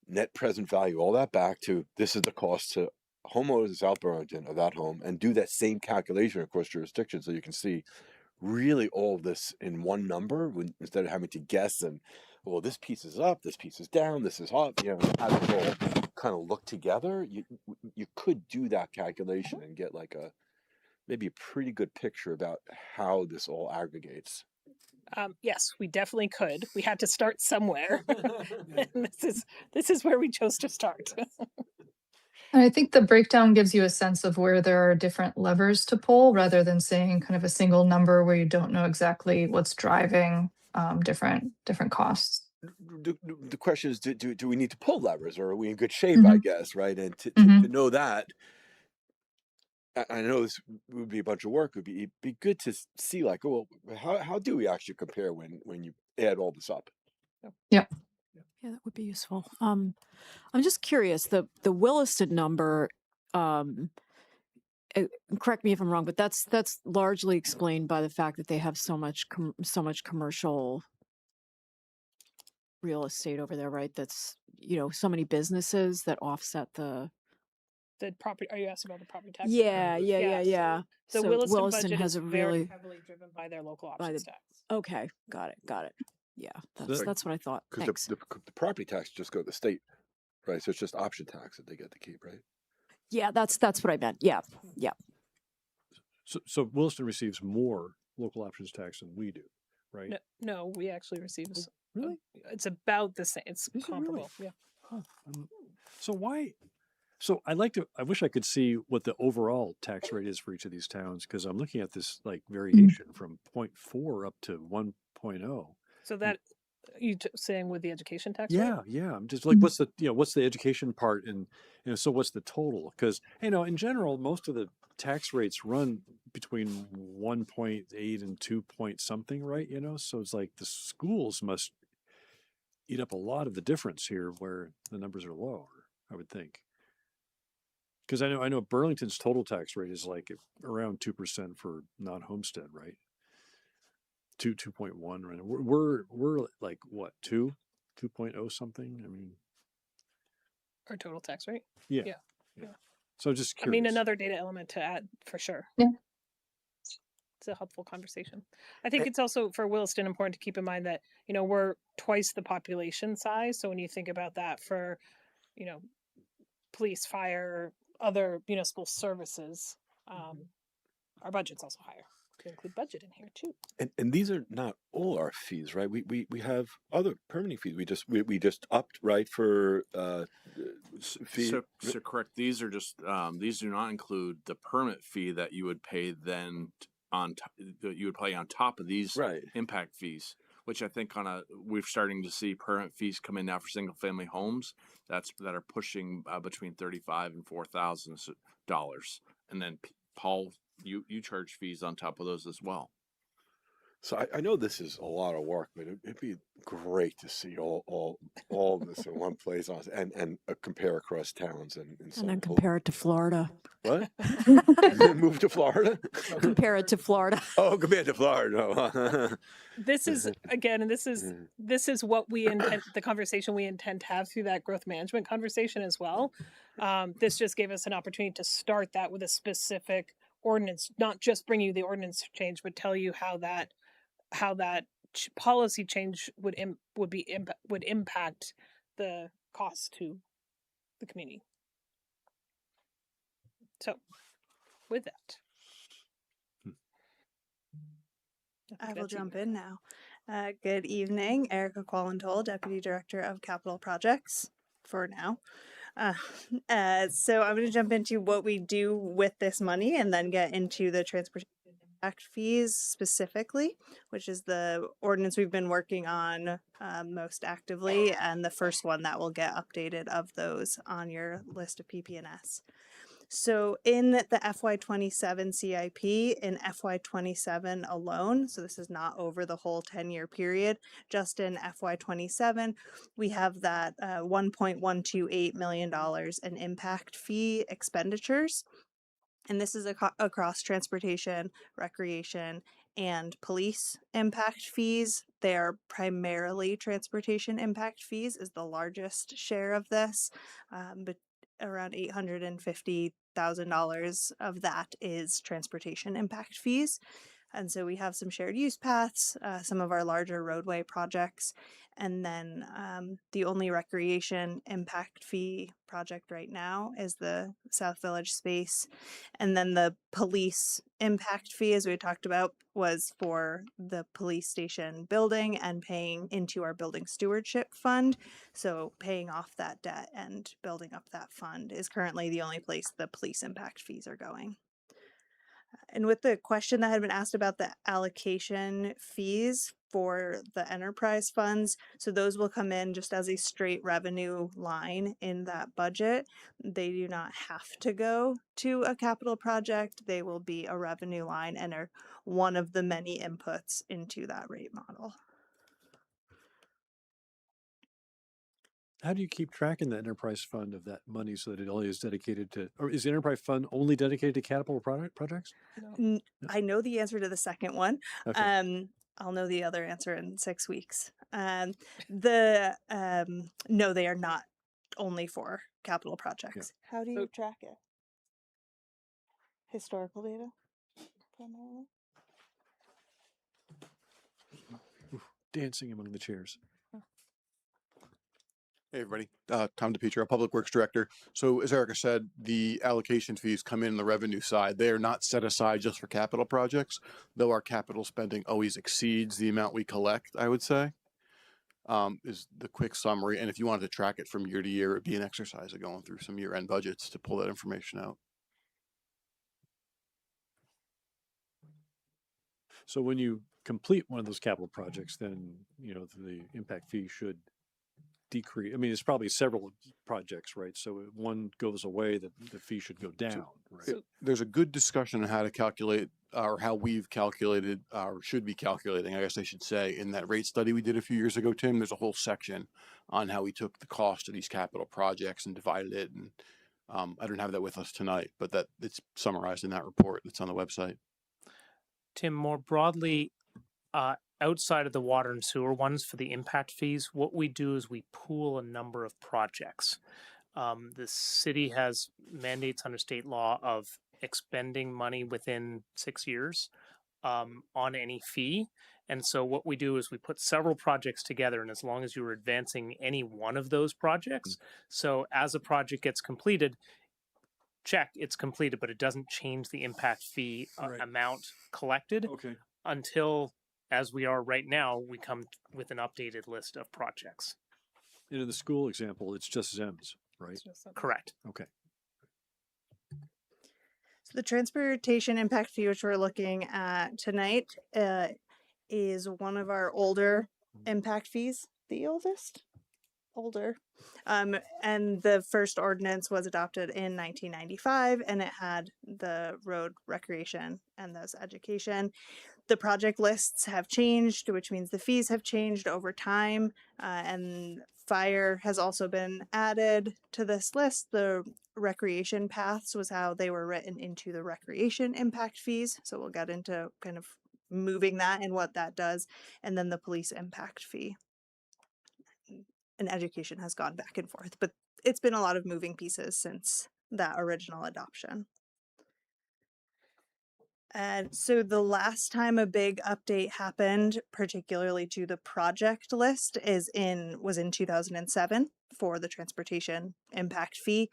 net present value, all that back to this is the cost to homeowners in South Burlington of that home, and do that same calculation across jurisdictions so you can see really all of this in one number instead of having to guess and, well, this piece is up, this piece is down, this is up, you know, how does it all kind of look together? You could do that calculation and get like maybe a pretty good picture about how this all aggregates. Yes, we definitely could. We had to start somewhere. And this is where we chose to start. And I think the breakdown gives you a sense of where there are different levers to pull rather than saying kind of a single number where you don't know exactly what's driving different costs. The question is, do we need to pull levers, or are we in good shape, I guess, right? And to know that, I know this would be a bunch of work. It'd be good to see like, oh, well, how do we actually compare when you add all this up? Yeah. Yeah, that would be useful. I'm just curious, the Williston number, correct me if I'm wrong, but that's largely explained by the fact that they have so much commercial real estate over there, right? That's, so many businesses that offset the property. Are you asking about the property tax? yeah. The So Williston Williston budget has is a very really heavily driven by their local by options the tax. okay, got it. Yeah, that's what I thought. Because Thanks. the property tax just go to the state, right? So it's just option tax that they get to keep, right? Yeah, that's what I meant. Yeah. So Williston receives more local options tax than we do, right? No, we actually receive. Really? It's about the same. It's Is it really? comparable. Yeah. Huh. So why? So I wish I could see what the overall tax rate is for each of these towns, because I'm looking at this like variation from 0.4 up to 1.0. So that you saying with the education tax rate? Yeah. I'm just like, what's the education part, and so what's the total? Because in general, most of the tax rates run between 1.8 and 2 point something, right? So it's like the schools must eat up a lot of the difference here, where the numbers are lower, I would think. Because I know Burlington's total tax rate is like around 2% for non-homestead, right? 2.1, right? We're like what, 2.0 something? I mean, Our total tax rate? yeah. So just curious. I mean, another data element to add for sure. Yeah. It's a helpful conversation. I think it's also for Williston important to keep in mind that, we're twice the population size. So when you think about that for, police, fire, other municipal services, our budget's also higher. To include budget in here too. And these are not all our fees, right? We have other permitting fees. We just upped, right, for fee. So correct. These are just these do not include the permit fee that you would pay then that you would pay on top of these impact fees, which I think we're starting to see permit fees come in now for single family homes that are pushing between $35,000 and $4,000, and then Paul, you charge fees on top of those as well. So I know this is a lot of work, but it'd be great to see all this in one place and compare across towns and then compare it to Florida. What? Move to Florida? Compare it to Florida. Oh, compare it to Florida. No. This is again, and this is what we intend, the conversation we intend to have through that growth management conversation as well. This just gave us an opportunity to start that with a specific ordinance, not just bring you the ordinance change, but tell you how that policy change would impact the cost to the community. So, with that, I will jump in now. Good evening, Erica Quallentoll, Deputy Director of Capital Projects for now. So I'm going to jump into what we do with this money and then get into the transportation impact fees specifically, which is the ordinance we've been working on most actively, and the first one that will get updated of those on your list of PP&S. So in the FY27 CIP, in FY27 alone, so this is not over the whole 10-year period, just in FY27, we have that $1.128 million in impact fee expenditures. And this is across transportation, recreation, and police impact fees. They are primarily transportation impact fees is the largest share of this, but around $850,000 of that is transportation impact fees. And so we have some shared use paths, some of our larger roadway projects, and then the only recreation impact fee project right now is the South Village space. And then the police impact fee, as we talked about, was for the police station building and paying into our building stewardship fund. So paying off that debt and building up that fund is currently the only place the police impact fees are going. And with the question that had been asked about the allocation fees for the enterprise funds, so those will come in just as a straight revenue line in that budget. They do not have to go to a capital project. They will be a revenue line and are one of the many inputs into that rate model. How do you keep track in the enterprise fund of that money so that it only is dedicated to, or is the enterprise fund only dedicated to capital projects? No. I know the answer to the second one. Okay. I'll know the other answer in 6 weeks. No, they are not only for capital projects. Yeah. How do you track it? Historical data? Primarily? Dancing among the chairs. Hey everybody, Tom DePietro, Public Works Director. So as Erica said, the allocation fees come in the revenue side. They are not set aside just for capital projects, though our capital spending always exceeds the amount we collect, I would say, is the quick summary. And if you wanted to track it from year to year, it'd be an exercise of going through some year-end budgets to pull that information out. So when you complete one of those capital projects, then, you know, the impact fee should decrease. I mean, it's probably several projects, right? So if one goes away, the fee should go down, right? So there's a good discussion on how to calculate, or how we've calculated, or should be calculating, I guess I should say, in that rate study we did a few years ago, Tim. There's a whole section on how we took the cost of these capital projects and divided it. And I don't have that with us tonight, but that it's summarized in that report that's on the website. Tim, more broadly, outside of the water and sewer ones for the impact fees, what we do is we pool a number of projects. The city has mandates under state law of expending money within 6 years on any fee. And so what we do is we put several projects together, and as long as you're advancing any one of those projects, so as a project gets completed, check, it's completed, but it doesn't change the impact fee amount collected until, as we are right now, we come with an updated list of projects. And in the school example, it's just ZEMS, right? Correct. Okay. So the transportation impact fee, which we're looking at tonight, is one of our older impact fees, the oldest? Older. And the first ordinance was adopted in 1995, and it had the road recreation and those education. The project lists have changed, which means the fees have changed over time, and fire has also been added to this list. The recreation paths was how they were written into the recreation impact fees. So we'll get into kind of moving that and what that does. And then the police impact fee. And education has gone back and forth, but it's been a lot of moving pieces since that original adoption. And so the last time a big update happened, particularly to the project list, was in 2007 for the transportation impact fee.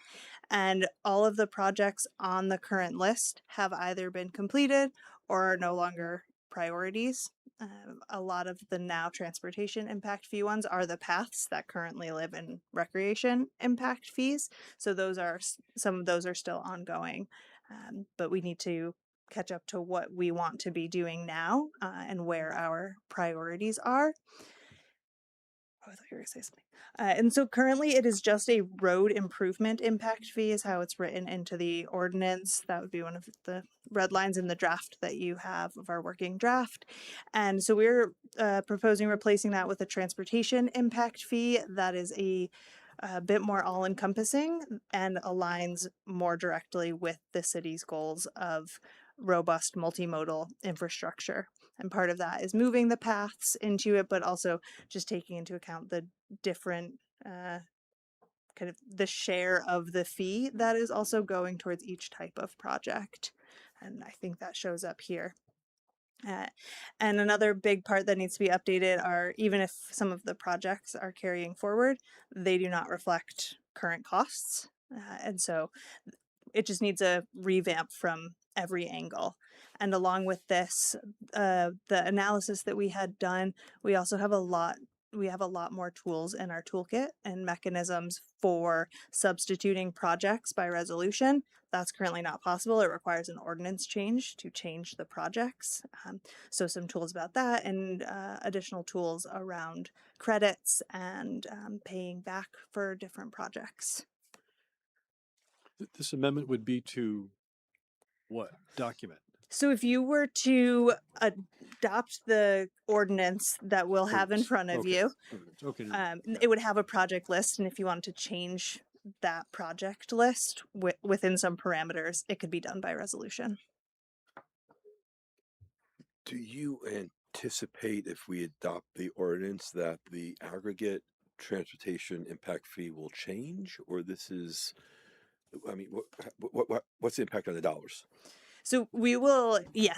And all of the projects on the current list have either been completed or are no longer priorities. A lot of the now transportation impact fee ones are the paths that currently live in recreation impact fees. So some of those are still ongoing, but we need to catch up to what we want to be doing now and where our priorities are. Oh, I thought you were going to say something. And so currently it is just a road improvement impact fee is how it's written into the ordinance. That would be one of the red lines in the draft that you have of our working draft. And so we're proposing replacing that with a transportation impact fee that is a bit more all-encompassing and aligns more directly with the city's goals of robust multimodal infrastructure. And part of that is moving the paths into it, but also just taking into account the different kind of the share of the fee that is also going towards each type of project. And I think that shows up here. And another big part that needs to be updated are, even if some of the projects are carrying forward, they do not reflect current costs. And so it just needs a revamp from every angle. And along with this, the analysis that we had done, we also have a lot we have a lot more tools in our toolkit and mechanisms for substituting projects by resolution. That's currently not possible. It requires an ordinance change to change the projects. So some tools about that, and additional tools around credits and paying back for different projects. This amendment would be to what document? So if you were to adopt the ordinance that we'll have in front of you, Okay. it would have a project list, and if you wanted to change that project list within some parameters, it could be done by resolution. Do you anticipate, if we adopt the ordinance, that the aggregate transportation impact fee will change, or this is, I mean, what's the impact on the dollars? So we will, yeah,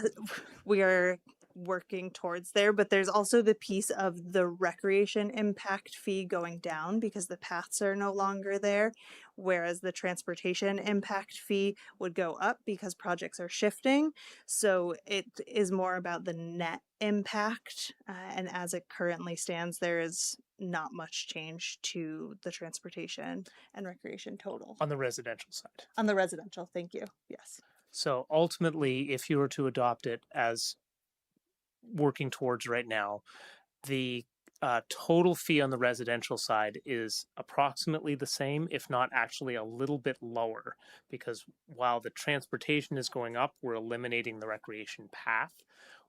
we are working towards there, but there's also the piece of the recreation impact fee going down because the paths are no longer there, whereas the transportation impact fee would go up because projects are shifting. So it is more about the net impact, and as it currently stands, there is not much change to the transportation and recreation total. On the residential side. On the residential, thank you, yes. So ultimately, if you were to adopt it as working towards right now, the total fee on the residential side is approximately the same, if not actually a little bit lower, because while the transportation is going up, we're eliminating the recreation path.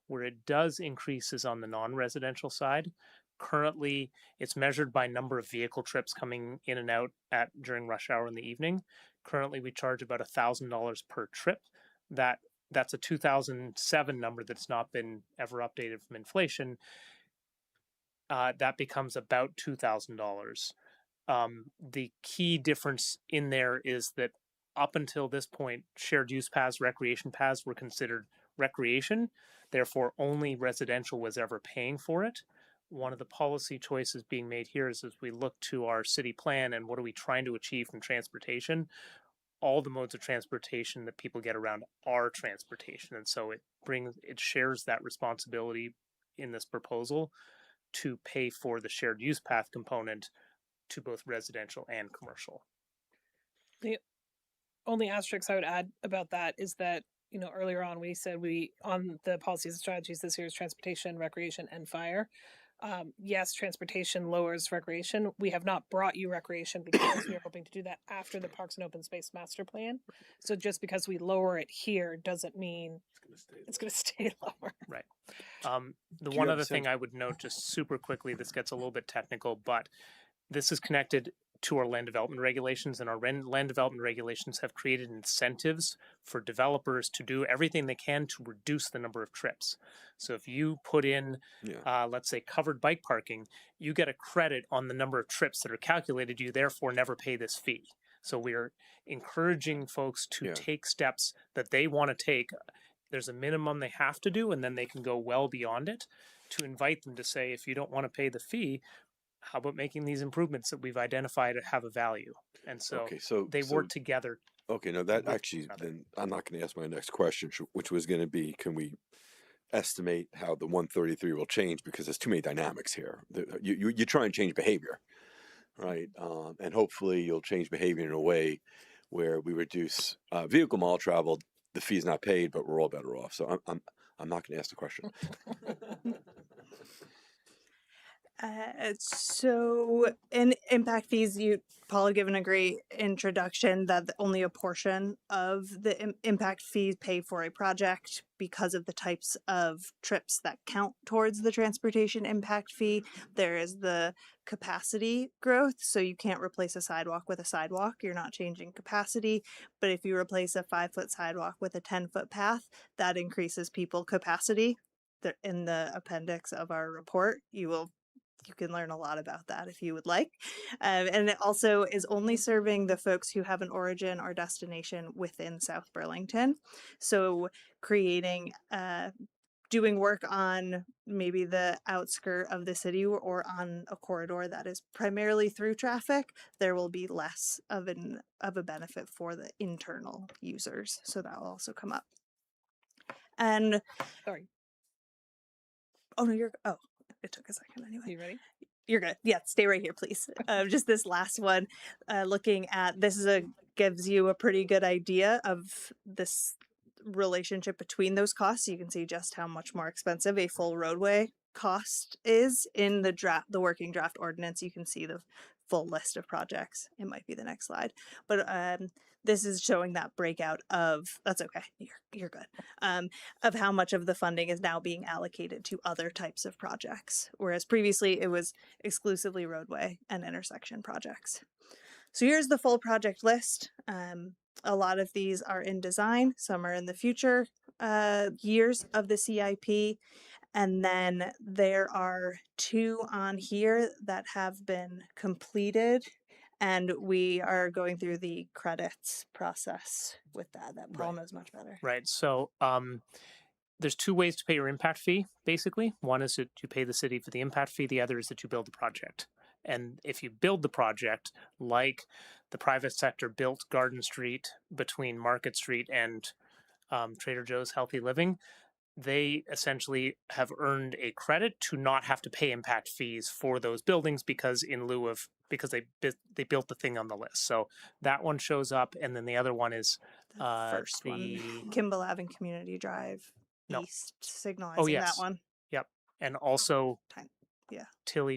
Where it does increase is on the non-residential side. Currently, it's measured by number of vehicle trips coming in and out during rush hour in the evening. Currently, we charge about $1,000 per trip. That's a 2007 number that's not been ever updated from inflation. That becomes about $2,000. The key difference in there is that up until this point, shared use paths, recreation paths were considered recreation. Therefore, only residential was ever paying for it. One of the policy choices being made here is as we look to our city plan and what are we trying to achieve from transportation, all the modes of transportation that people get around are transportation. And so it shares that responsibility in this proposal to pay for the shared use path component to both residential and commercial. The only asterisk I would add about that is that, you know, earlier on we said on the policies and strategies this year is transportation, recreation, and fire. Yes, transportation lowers recreation. We have not brought you recreation because we are hoping to do that after the Parks and Open Space Master Plan. So just because we lower it here doesn't mean it's going to stay lower. Right. The one other thing I would note just super quickly, this gets a little bit technical, but this is connected to our land development regulations, and our land development regulations have created incentives for developers to do everything they can to reduce the number of trips. So if you put in, let's say, covered bike parking, you get a credit on the number of trips that are calculated. You therefore never pay this fee. So we're encouraging folks to take steps that they want to take. There's a minimum they have to do, and then they can go well beyond it, to invite them to say, if you don't want to pay the fee, how about making these improvements that we've identified have a value? And so, they work together. Okay, now that actually, then I'm not going to ask my next question, which was going to be, can we estimate how the 133 will change? Because there's too many dynamics here. You try and change behavior, right? And hopefully you'll change behavior in a way where we reduce vehicle mile travel. The fee is not paid, but we're all better off. So I'm not going to ask the question. So in impact fees, Paul had given a great introduction that only a portion of the impact fees pay for a project because of the types of trips that count towards the transportation impact fee. There is the capacity growth, so you can't replace a sidewalk with a sidewalk. You're not changing capacity, but if you replace a 5-foot sidewalk with a 10-foot path, that increases people capacity. In the appendix of our report, you can learn a lot about that if you would like. And it also is only serving the folks who have an origin or destination within South Burlington. So creating, doing work on maybe the outskirt of the city or on a corridor that is primarily through traffic, there will be less of a benefit for the internal users. So that will also come up. And sorry. Oh no, it took a second anyway. You ready? You're good. Yeah, stay right here, please. Just this last one, looking at this gives you a pretty good idea of this relationship between those costs. You can see just how much more expensive a full roadway cost is in the working draft ordinance. You can see the full list of projects. It might be the next slide, but this is showing that breakout of, that's okay, you're good, of how much of the funding is now being allocated to other types of projects, whereas previously it was exclusively roadway and intersection projects. So here's the full project list. A lot of these are in design, some are in the future years of the CIP. And then there are 2 on here that have been completed, and we are going through the credits process with that. That Paul knows much better. Right. So there's 2 ways to pay your impact fee, basically. One is that you pay the city for the impact fee. The other is that you build the project. And if you build the project, like the private sector built Garden Street between Market Street and Trader Joe's Healthy Living, they essentially have earned a credit to not have to pay impact fees for those buildings because they built the thing on the list. So that one shows up, and then the other one is the first one, Kimball Ave and Community Drive East, signalizing that one. Yep, and also yeah, Tilly.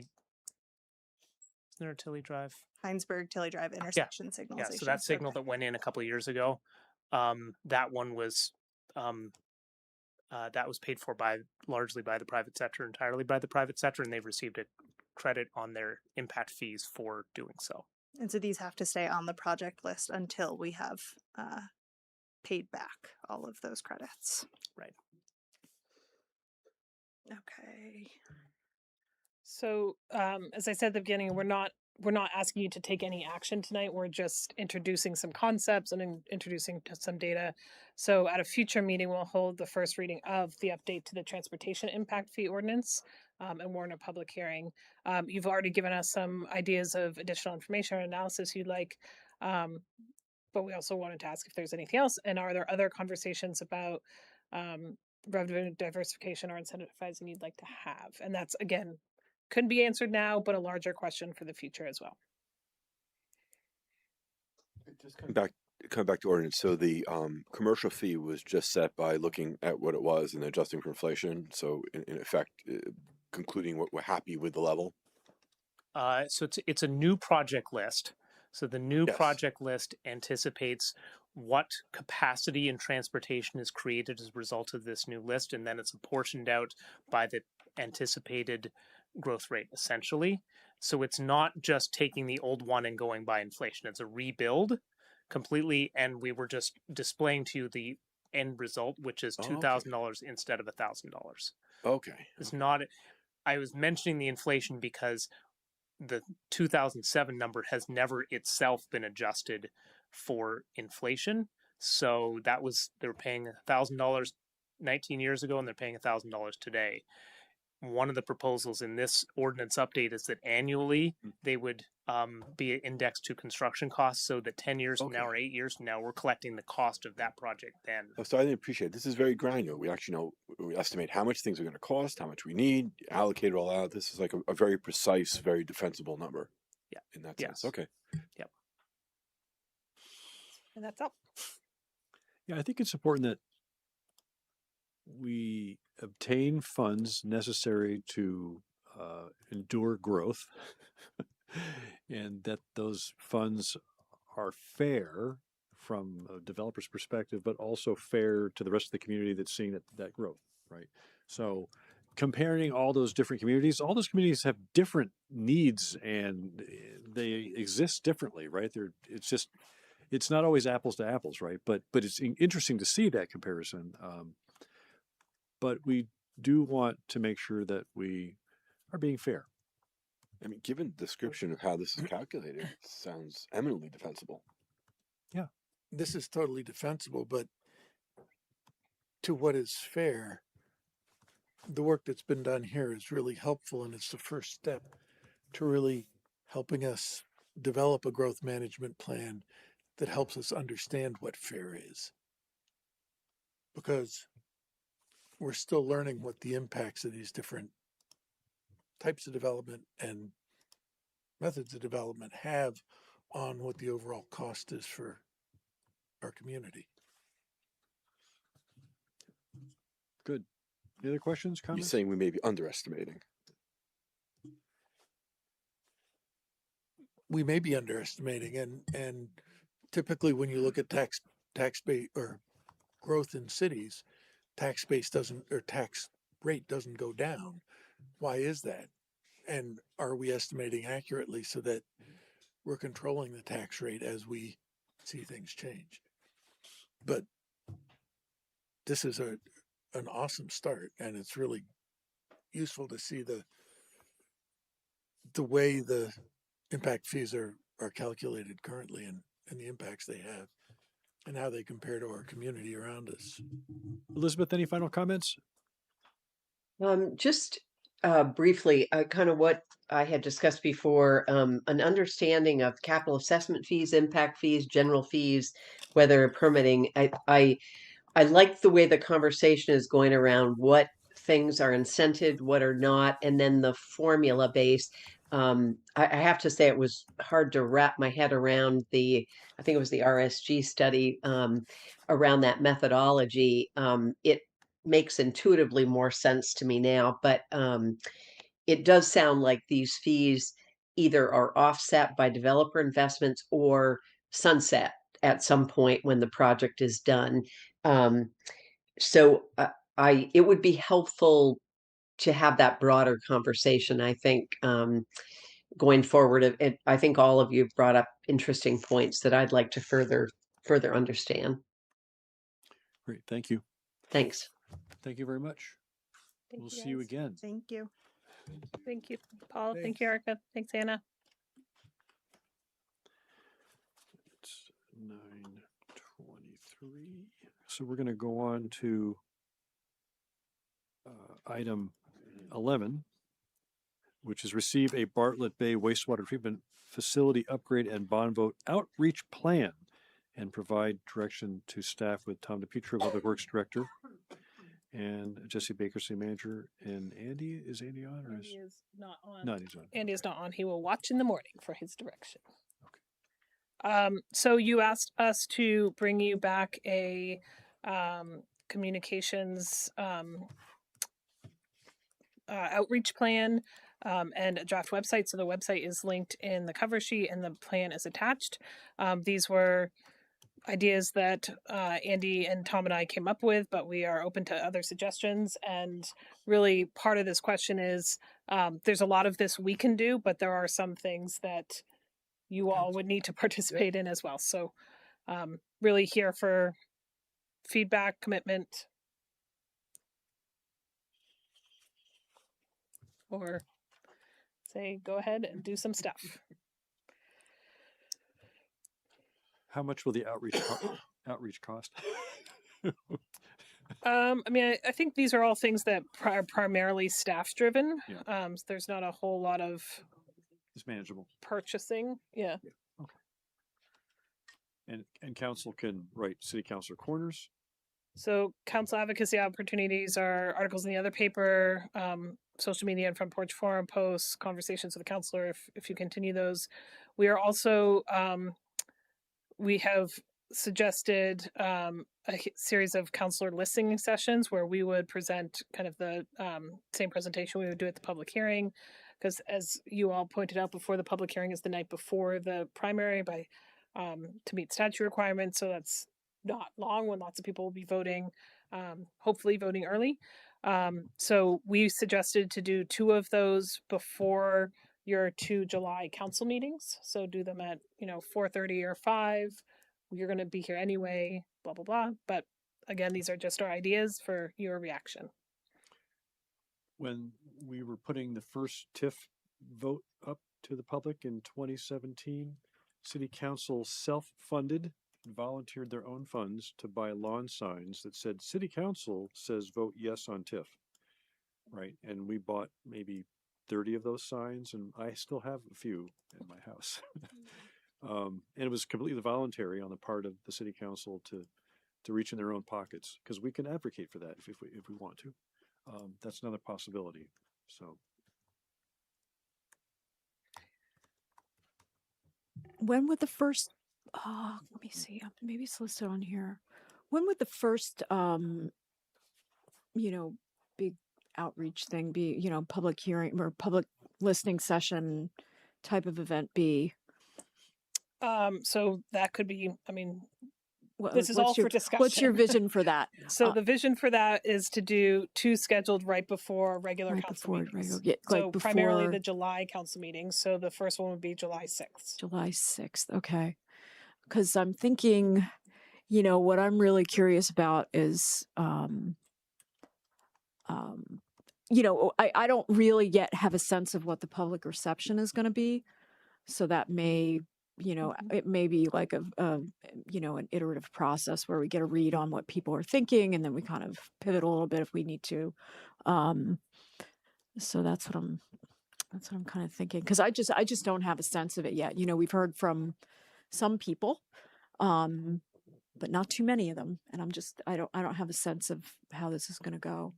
Is there a Tilly Drive? Heinsberg Tilly Drive intersection signalization. Yeah, so that signal that went in a couple of years ago, that one was. That was paid for largely by the private sector, entirely by the private sector, and they've received a credit on their impact fees for doing so. And so these have to stay on the project list until we have paid back all of those credits. Right. Okay. So as I said at the beginning, we're not asking you to take any action tonight. We're just introducing some concepts and introducing some data. So at a future meeting, we'll hold the first reading of the update to the transportation impact fee ordinance and warn a public hearing. You've already given us some ideas of additional information or analysis you'd like, but we also wanted to ask if there's anything else. And are there other conversations about revenue diversification or incentivizing you'd like to have? And that's, again, could be answered now, but a larger question for the future as well. Just coming back to ordinance. So the commercial fee was just set by looking at what it was and adjusting for inflation. So in effect, concluding what we're happy with the level. So it's a new project list. So the new project list anticipates what capacity in transportation is created as a result of this new list, and then it's apportioned out by the anticipated growth rate, essentially. So it's not just taking the old one and going by inflation. It's a rebuild completely, and we were just displaying to you the end result, which is $2,000 instead of $1,000. Okay. It's not. I was mentioning the inflation because the 2007 number has never itself been adjusted for inflation. So they were paying $1,000 19 years ago, and they're paying $1,000 today. One of the proposals in this ordinance update is that annually they would be indexed to construction costs, so that 10 years from now or 8 years from now, we're collecting the cost of that project then. So I didn't appreciate it. This is very granular. We actually know, we estimate how much things are going to cost, how much we need, allocate it all out. This is like a very precise, very defensible number. Yeah. In that sense. Okay. Yep. And that's all. Yeah, I think it's important that we obtain funds necessary to endure growth and that those funds are fair from a developer's perspective, but also fair to the rest of the community that's seeing that growth, right? So comparing all those different communities, all those communities have different needs and they exist differently, right? It's not always apples to apples, right? But it's interesting to see that comparison. But we do want to make sure that we are being fair. I mean, given the description of how this is calculated, it sounds eminently defensible. Yeah, this is totally defensible, but to what is fair, the work that's been done here is really helpful, and it's the first step to really helping us develop a growth management plan that helps us understand what fair is. Because we're still learning what the impacts of these different types of development and methods of development have on what the overall cost is for our community. Good. Any other questions, You're comments? saying we may be underestimating. We may be underestimating, and typically when you look at tax base or growth in cities, tax base doesn't, or tax rate doesn't go down. Why is that? And are we estimating accurately so that we're controlling the tax rate as we see things change? But this is an awesome start, and it's really useful to see the way the impact fees are calculated currently, and the impacts they have and how they compare to our community around us. Elizabeth, any final comments? Just briefly, kind of what I had discussed before, an understanding of capital assessment fees, impact fees, general fees, whether permitting. I like the way the conversation is going around what things are incented, what are not, and then the formula base. I have to say it was hard to wrap my head around I think it was the RSG study around that methodology. It makes intuitively more sense to me now, but it does sound like these fees either are offset by developer investments or sunset at some point when the project is done. So it would be helpful to have that broader conversation, I think, going forward. I think all of you brought up interesting points that I'd like to further understand. Great. Thank you. Thanks. Thank you very much. We'll see you again. Thank you. Thank you, Paul. Thank you, Erica. Thanks, Anna. It's 9:23. So we're going to go on to item 11, which is receive a Bartlett Bay wastewater treatment facility upgrade and bond vote outreach plan and provide direction to staff with Tom DePietro, Public Works Director, and Jesse Baker, City Manager, and Andy. Is Andy on? Or Andy is not on. No, he's on. Andy is not on. He will watch in the morning for his direction. Okay. So you asked us to bring you back a communications outreach plan and a draft website. So the website is linked in the cover sheet and the plan is attached. These were ideas that Andy and Tom and I came up with, but we are open to other suggestions. And really part of this question is there's a lot of this we can do, but there are some things that you all would need to participate in as well. So really here for feedback, commitment, or say, go ahead and do some stuff. How much will the outreach cost? I mean, I think these are all things that are primarily staff driven. Yeah. So there's not a whole lot of It's manageable. purchasing. Yeah. Okay. And council can write city councilor corners. So council advocacy opportunities are articles in the other paper, social media and front porch forum posts, conversations with the councilor if you continue those. We are also we have suggested a series of councilor listening sessions where we would present kind of the same presentation we would do at the public hearing, because as you all pointed out before, the public hearing is the night before the primary to meet statute requirements. So that's not long when lots of people will be voting, hopefully voting early. So we suggested to do 2 of those before your 2 July council meetings. So do them at 4:30 or 5. You're going to be here anyway, blah, blah, blah. But again, these are just our ideas for your reaction. When we were putting the first TIF vote up to the public in 2017, City Council self-funded and volunteered their own funds to buy lawn signs that said City Council says vote yes on TIF, right? And we bought maybe 30 of those signs, and I still have a few in my house. And it was completely voluntary on the part of the City Council to reach in their own pockets, because we can advocate for that if we want to. That's another possibility. So when would the first, let me see, maybe it's listed on here. When would the first, big outreach thing be, public hearing or public listening session type of event be? So that could be, I mean, What, this is all for discussion. What's your vision for that? So the vision for that is to do 2 scheduled right before regular Right council before meetings. like So primarily before the July council meetings. So the first one would be July 6th. July 6th. Okay. Because I'm thinking, what I'm really curious about is, I don't really yet have a sense of what the public reception is going to be. So that may, it may be like an iterative process where we get a read on what people are thinking, and then we kind of pivot a little bit if we need to. So that's what I'm kind of thinking, because I just don't have a sense of it yet. We've heard from some people, but not too many of them, and I don't have a sense of how this is going to go.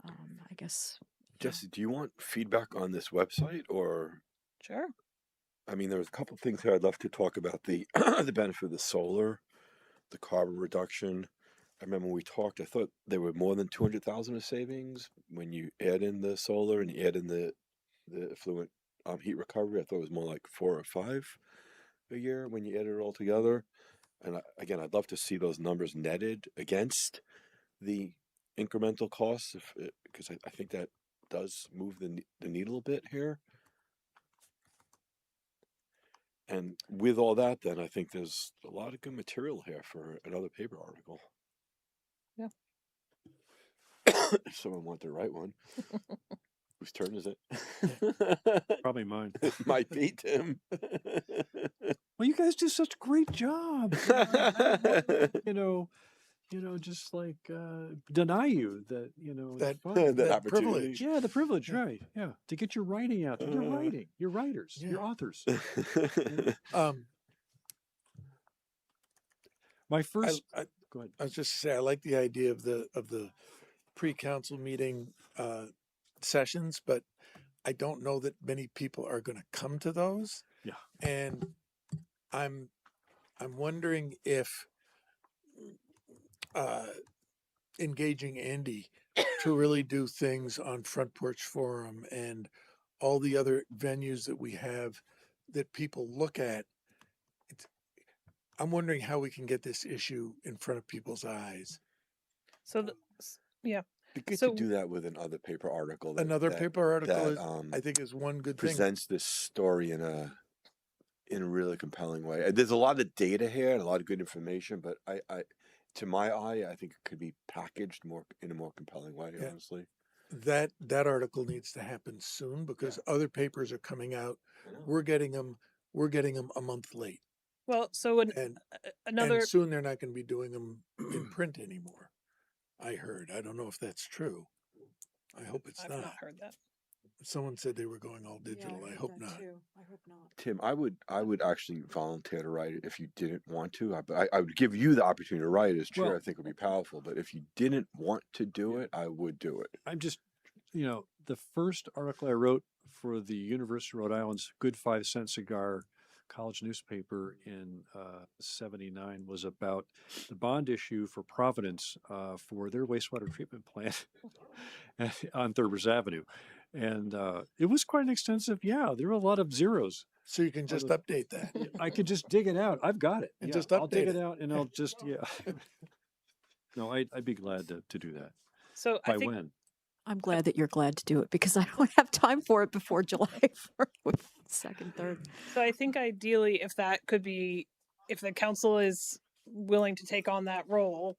I guess. Jesse, do you want feedback on this website, or? Sure. I mean, there's a couple of things here I'd love to talk about. The the benefit of the solar, the carbon reduction. I remember when we talked, I thought there were more than 200,000 of savings when you add in the solar and you add in the effluent heat recovery. I thought it was more like 4 or 5 a year when you add it all together. And again, I'd love to see those numbers netted against the incremental costs, because I think that does move the needle a bit here. And with all that, then I think there's a lot of good material here for another paper article. Yeah. If someone wanted to write one. Whose turn is it? Probably mine. It might be, Tim. Well, you guys do such a great job. Just like deny you that, That, that that opportunity. privilege. Yeah, the privilege, right? Yeah, to get your writing out. You're writing. You're writers. Yeah. You're authors. My first. Go ahead. I was just say I like the idea of the pre-council meeting sessions, but I don't know that many people are going to come to those. Yeah, and I'm wondering if engaging Andy to really do things on Front Porch Forum and all the other venues that we have that people look at. I'm wondering how we can get this issue in front of people's eyes. So, yeah. It'd be good So- to do that with another paper article. Another paper article that, I think is one good thing. presents this story in a really compelling way. There's a lot of data here and a lot of good information, but I to my eye, I think it could be packaged in a more compelling way. Yeah. Honestly, That article needs to happen soon because other papers are coming out. We're getting them a month late, Well, so and another. and soon they're not going to be doing them in print anymore. I heard. I don't know if that's true. I hope it's I've not. not heard that. Someone said they were going all digital. I hope not. I hope not. Tim, I would actually volunteer to write it if you didn't want to. I would give you the opportunity to write it as chair. Well- I think would be powerful. But if you didn't want to do it, I would do it. I'm just, the first article I wrote for the University of Rhode Island's Good 5 Cent Cigar college newspaper in 79 was about the bond issue for Providence for their wastewater treatment plant on Thurbers Avenue. And it was quite an extensive, there were a lot of zeros. So you can just update that. I could just dig it out. I've got it. And Yeah, just I'll dig update it it. out and I'll just, No, I'd be glad to do that. So By I think when? I'm glad that you're glad to do it, because I don't have time for it before July 4th with second, third. So I think ideally, if the council is willing to take on that role,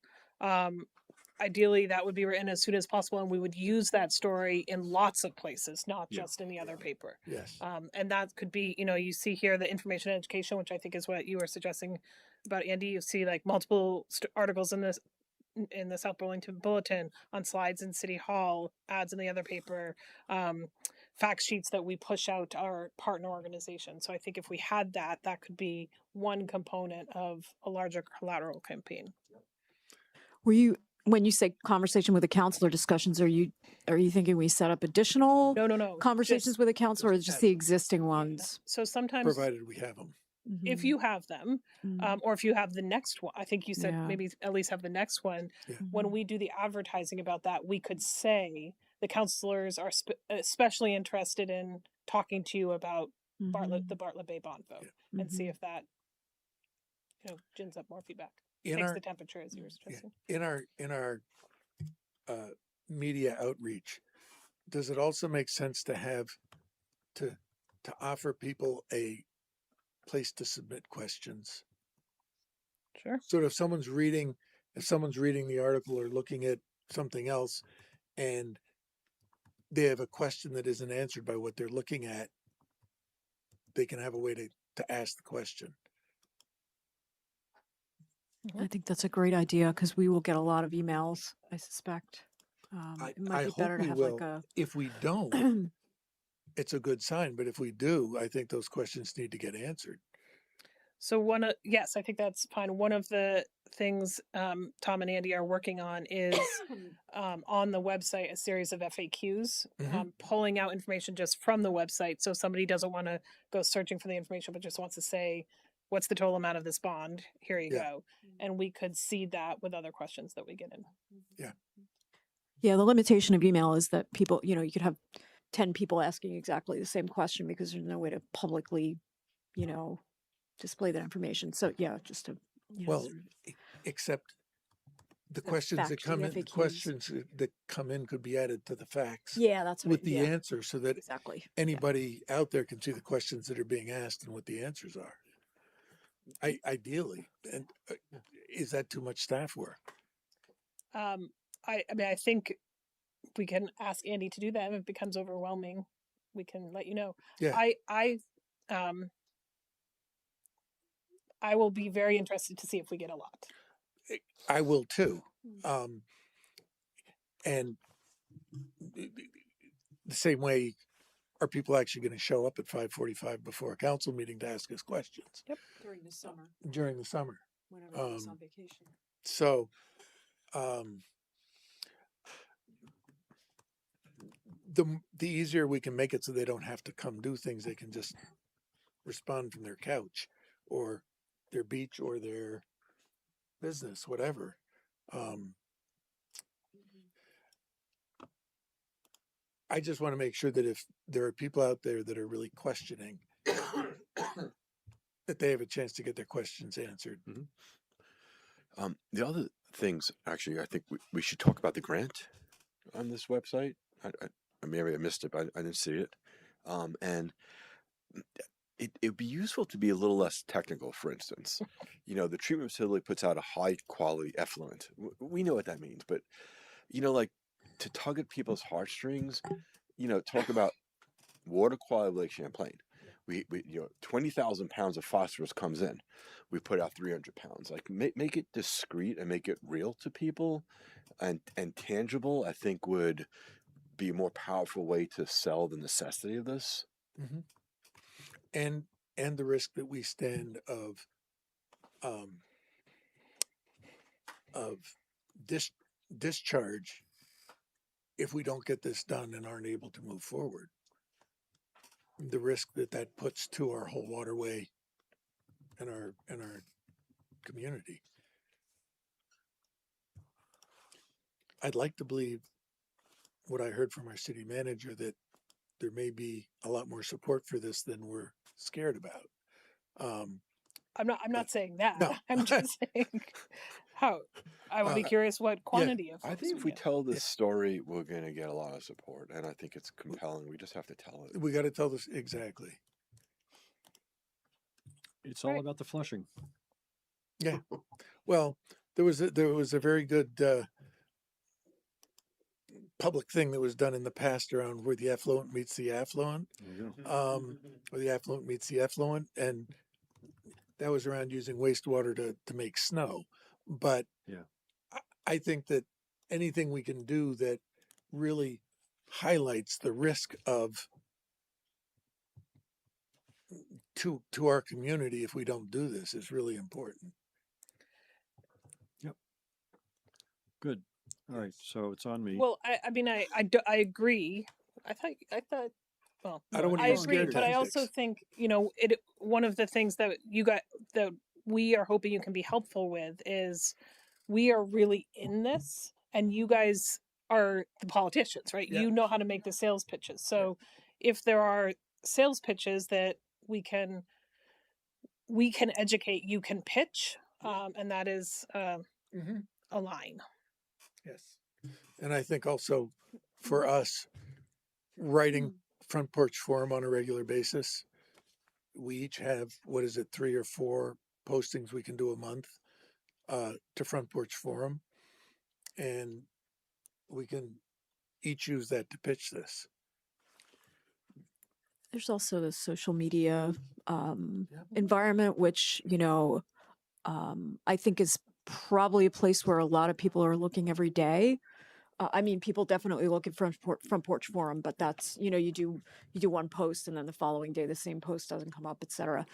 ideally that would be written as soon as possible, and we would use that story in lots of places, not Yeah. just in the other paper. Yes. And that could be, you see here the information and education, which I think is what you were suggesting about, Andy. You see like multiple articles in the South Burlington Bulletin, on slides in City Hall, ads in the other paper, fact sheets that we push out to our partner organization. So I think if we had that could be one component of a larger collateral campaign. When you say conversation with the council or discussions, are you thinking we set up additional No. conversations with the council, or just the existing ones? So sometimes Provided we have them. if Mhm. you have them, Mm. or if you have the next one, I think you said Yeah. maybe at least have the next one. Yeah. When we do the advertising about that, we could say the counselors are especially interested in talking to you about Bartlett, the Mhm. Bartlett Bay bond vote, Yeah. and see Mhm. if that, gins up more feedback, In takes our the temperature, as you were yeah, suggesting. in our media outreach, does it also make sense to have to offer people a place to submit questions? Sure. So if someone's reading the article or looking at something else and they have a question that isn't answered by what they're looking at, they can have a way to ask the question. I think that's a great idea because we will get a lot of emails, I suspect. It might I be hope better to we have will. like a. If we don't, it's a good sign. But if we do, I think those questions need to get answered. So yes, I think that's fine. One of the things Tom and Andy are working on is on the website a series of FAQs, pulling out information just from the website. So somebody doesn't want to go searching for the information, but just wants to say, "What's the total amount of this bond?" Here you go, and we could see that with other questions that we get in. Yeah. Yeah, the limitation of email is that people, you could have 10 people asking exactly the same question because there's no way to publicly, display that information. So yeah, just to, Well, except the questions that come in, the questions that come in could be added to the facts. Yeah, that's with the answer, so that exactly anybody out there can see the questions that are being asked and what the answers are. Ideally, and is that too much staff work? I mean, I think we can ask Andy to do that. If it becomes overwhelming, we can let you know. Yeah. I will be very interested to see if we get a lot. I will too. And the same way, are people actually going to show up at 5:45 before a council meeting to ask us questions? Yep. during the summer, Whenever everybody's on vacation. So, the easier we can make it so they don't have to come do things, they can just respond from their couch or their beach or their business, whatever. I just want to make sure that if there are people out there that are really questioning, that they have a chance to get their questions answered. The other things, actually, I think we should talk about the grant on this website. Maybe I missed it, but I didn't see it. And it'd be useful to be a little less technical. For instance, the treatment facility puts out a high quality effluent. We know what that means, but like to tug at people's heartstrings, talk about water quality of Lake Champlain. We 20,000 pounds of phosphorus comes in. We put out 300 pounds. Like make it discreet and make it real to people, and tangible. I think would be a more powerful way to sell the necessity of this. And the risk that we stand of discharge if we don't get this done and aren't able to move forward. The risk that puts to our whole waterway and our community. I'd like to believe what I heard from our city manager, that there may be a lot more support for this than we're scared about. I'm not saying that. No. I'm just saying how I would be curious what quantity of. I think if we tell this story, we're going to get a lot of support, and I think it's compelling. We just have to tell it. We got to tell this exactly. It's all about the flushing. Yeah. Well, there was a very good public thing that was done in the past around where the effluent meets the affluent, or the affluent meets the effluent, and that was around using wastewater to make snow. But I think that anything we can do that really highlights the risk of to our community if we don't do this is really important. Yep. Good. All right. So it's on me. Well, I mean, I agree. I thought well, I don't want to I use agree, scare but I also tactics. think, you know, one of the things that you got that we are hoping you can be helpful with is we are really in this, and you guys are the politicians, right? Yeah. You know how to make the sales pitches. So if there are sales pitches that we can educate, you can pitch, and that is a line. Yes. And I think also for us, writing Front Porch Forum on a regular basis, we each have, 3 or 4 postings we can do a month to Front Porch Forum. And we can each use that to pitch this. There's also the social media environment, which, you know, I think is probably a place where a lot of people are looking every day. I mean, people definitely look at Front Porch Forum, but that's, you know, you do one post and then the following day the same post doesn't come up, etc.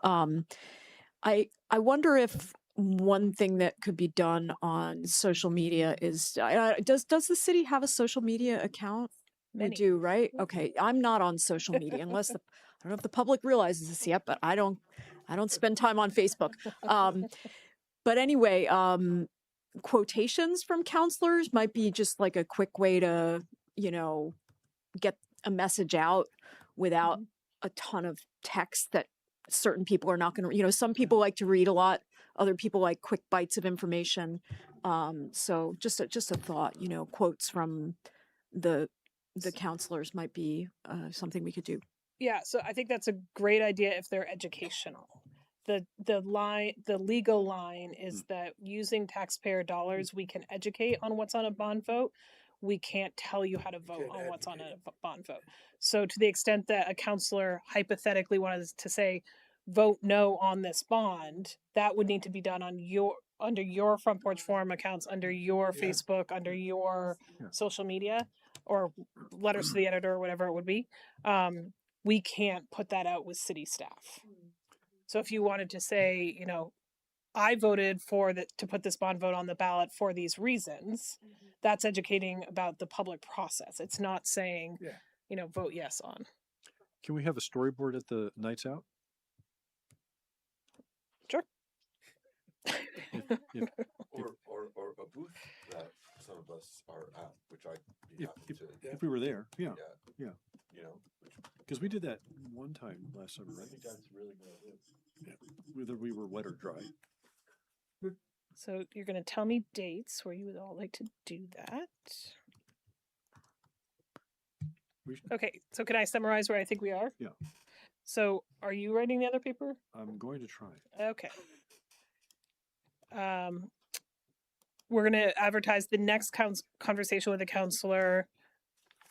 I wonder if one thing that could be done on social media is does the city have a social media account? Many. We do, right? Okay, I'm not on social media unless I don't know if the public realizes this yet, but I don't spend time on Facebook. But anyway, quotations from counselors might be just like a quick way to, you know, get a message out without a ton of text that certain people are not going to, you know, some people like to read a lot, other people like quick bites of information. So just a thought, you know, quotes from the counselors might be something we could do. Yeah, so I think that's a great idea if they're educational. The legal line is that using taxpayer dollars, we can educate on what's on a bond vote. We can't tell you how to vote on what's on a bond vote. So to the extent that a counselor hypothetically wanted to say, vote no on this bond, that would need to be done on under your Front Porch Forum accounts, under your Facebook, under your social media, or letters to the editor, or whatever it would be. We can't put that out with city staff. So if you wanted to say, you know, I voted to put this bond vote on the ballot for these reasons, that's educating about the public process. It's not saying, you know, vote yes on. Can we have a storyboard at the Nights Out? Sure. Or a booth that some of us are at, which I'd be happy to. If we were there, yeah. You know, because we did that one time last summer, right? I think that's really good. Whether we were wet or dry. So you're going to tell me dates where you would all like to do that. Okay, so can I summarize where I think we are? Yeah. So are you writing the other paper? I'm going to try. Okay. We're going to advertise the next conversation with the counselor,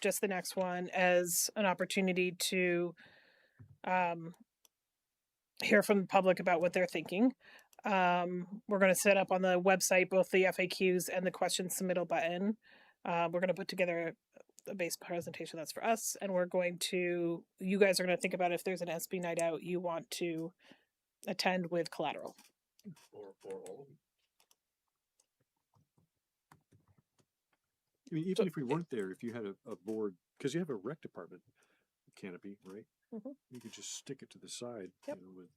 just the next one, as an opportunity to hear from the public about what they're thinking. We're going to set up on the website both the FAQs and the question submittal button. We're going to put together a base presentation that's for us, and you guys are going to think about if there's an SB night out you want to attend with collateral. Or all of them. I mean, even if we weren't there, if you had a board, because you have a rec department canopy, right? You could just stick it to the side. Yep. You know,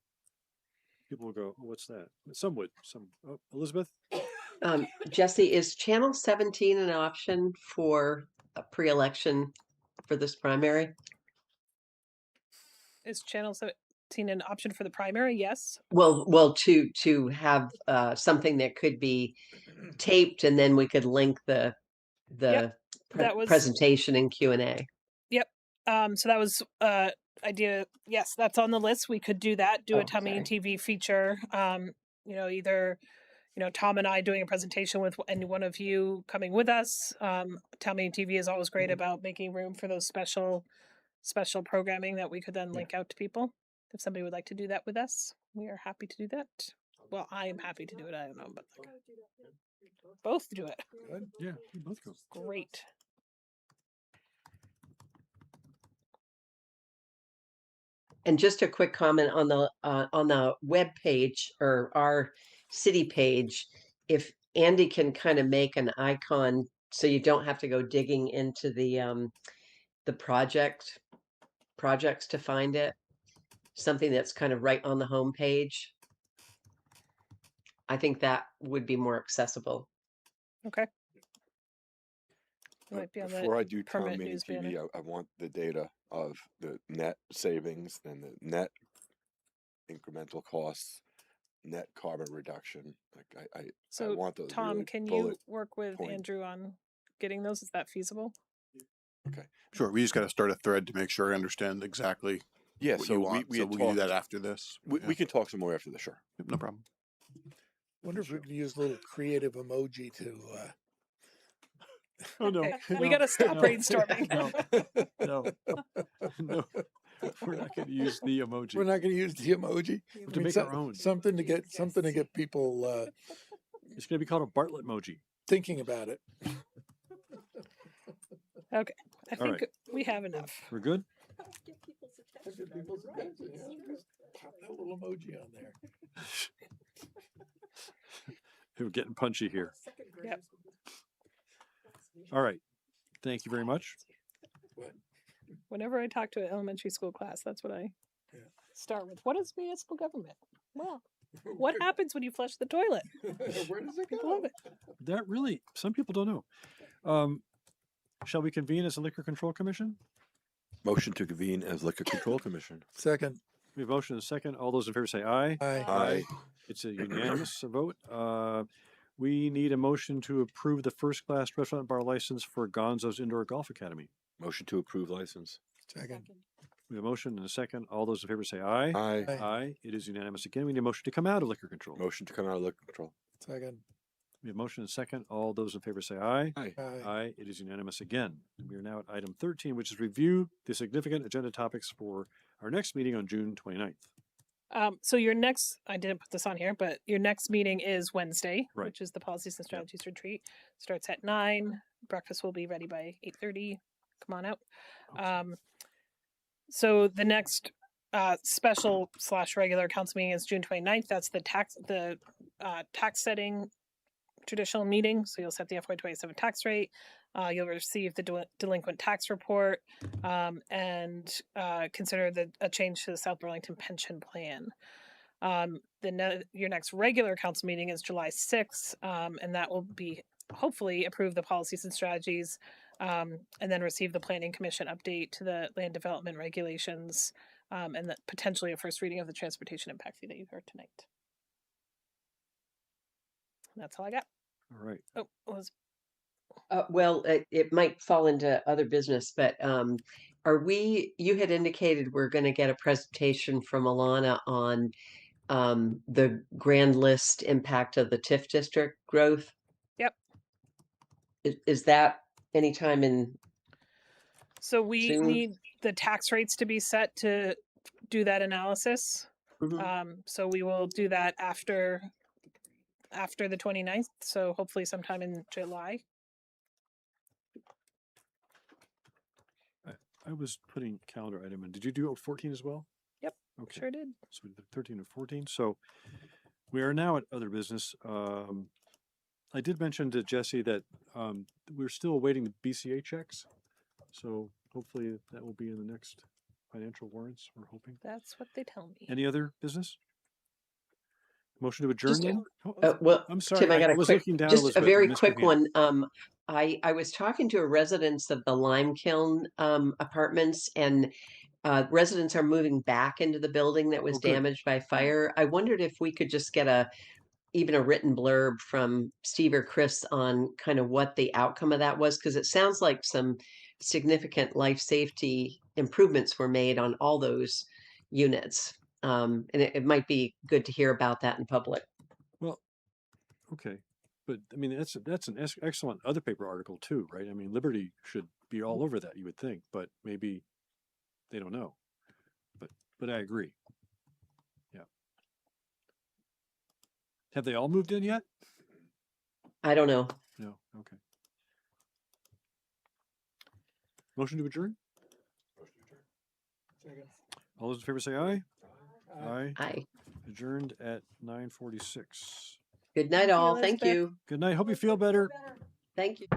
people will go, oh, what's that? Some would. Oh, Elizabeth? Jesse, is Channel 17 an option for a pre-election for this primary? Is Channel 17 an option for the primary? Yes. Well, to have something that could be taped, and then we could link the presentation and Q&A. Yep. So that was idea. Yes, that's on the list. We could do that. Do a Town Meeting TV feature. You know, either Tom and I doing a presentation with any one of you coming with us. Town Meeting TV is always great about making room for those special programming that we could then link out to people. If somebody would like to do that with us, we are happy to do that. Well, I am happy to do it. I don't know, but both do it. Good. Yeah, we both go. Great. And just a quick comment on the web page, or our city page, if Andy can kind of make an icon so you don't have to go digging into the project projects to find it. Something that's kind of right on the home page. I think that would be more accessible. Okay. It might be on Before the I do Town permanent Meeting news TV, banner. I want the data of the net savings and the net incremental costs, net carbon reduction. Like I So want those Tom, really can you bullet work with point. Andrew on getting those? Is that feasible? Okay. Sure. We just got to start a thread to make sure I understand exactly Yeah, what so you want. we So had we'll do talked, that after this. we can talk some more after the show. Yep, no problem. Wonder if we could use a little creative emoji to, Oh, no. Okay, we no, got to stop no, brainstorming. No, no, we're not going to use the emoji. we're not going to use the emoji. To make our own. Something to get people, It's going to be called a Bartlett emoji. thinking about it. Okay, I All think right. we have enough. We're good? Pop that little emoji on there. We're getting punchy here. Yep. All right. Thank you very much. Whenever I talk to an elementary school class, that's what I start with. What is municipal government? Well, what happens when you flush the toilet? Where does it People go? love it. That really, some people don't know. Shall we convene as a Liquor Control Commission? Motion to convene as Liquor Control Commission. Second. We have a motion and a second. All those in favor say aye. Aye. Aye. It's a unanimous vote. We need a motion to approve the first-class restaurant bar license for Gonzo's Indoor Golf Academy. Motion to approve license. Second. We have a motion and a second. All those in favor say aye. Aye. Aye. Aye. It is unanimous again. We need a motion to come out of liquor control. Motion to come out of Liquor Control. Second. We have a motion and a second. All those in favor say aye. Aye. Aye. Aye. It is unanimous again. We are now at item 13, which is review the significant agenda topics for our next meeting on June 29th. So your next, I didn't put this on here, but your next meeting is Wednesday, Right. which is the Policies and Strategies Retreat. Starts at 9. Breakfast will be ready by 8:30. Come on out. So the next special / regular council meeting is June 29th. That's the tax setting traditional meeting. So you'll set the FY27 tax rate. You'll receive the delinquent tax report and consider a change to the South Burlington pension plan. Your next regular council meeting is July 6th, and that will be hopefully approve the policies and strategies and then receive the Planning Commission update to the land development regulations and potentially a first reading of the transportation impact fee that you heard tonight. That's all I got. All right. Oh, was Well, it might fall into other business, but you had indicated we're going to get a presentation from Alana on the grand list impact of the TIF district growth. Yep. Is that anytime in? So we soon? need the tax rates to be set to do that analysis. Mhm. So we will do that after the 29th. So hopefully sometime in July. I was putting calendar item in. Did you do 14 as well? Yep. Okay. Sure did. So we did 13 and 14. So we are now at other business. I did mention to Jesse that we're still awaiting the BCA checks. So hopefully that will be in the next financial warrants, we're hoping. That's what they tell me. Any other business? Motion to adjourn Just, then? well, I'm sorry. Tim, I got was quick, looking down just a Elizabeth, very missed your quick hand. one. I was talking to a residents of the Lime Kiln apartments, and residents are moving back into the building that was Oh, good. damaged by fire. I wondered if we could just get even a written blurb from Steve or Chris on kind of what the outcome of that was, because it sounds like some significant life safety improvements were made on all those units. And it might be good to hear about that in public. Well, okay. But I mean, that's an excellent other paper article too, right? I mean, Liberty should be all over that, you would think, but maybe they don't know. But I agree. Yeah. Have they all moved in yet? I don't know. No. Okay. Motion to adjourn? Second. All those in favor say aye. Aye. Aye. Adjourned at 9:46. Good night, all. Thank you. Good night. Hope you feel better. Thank you.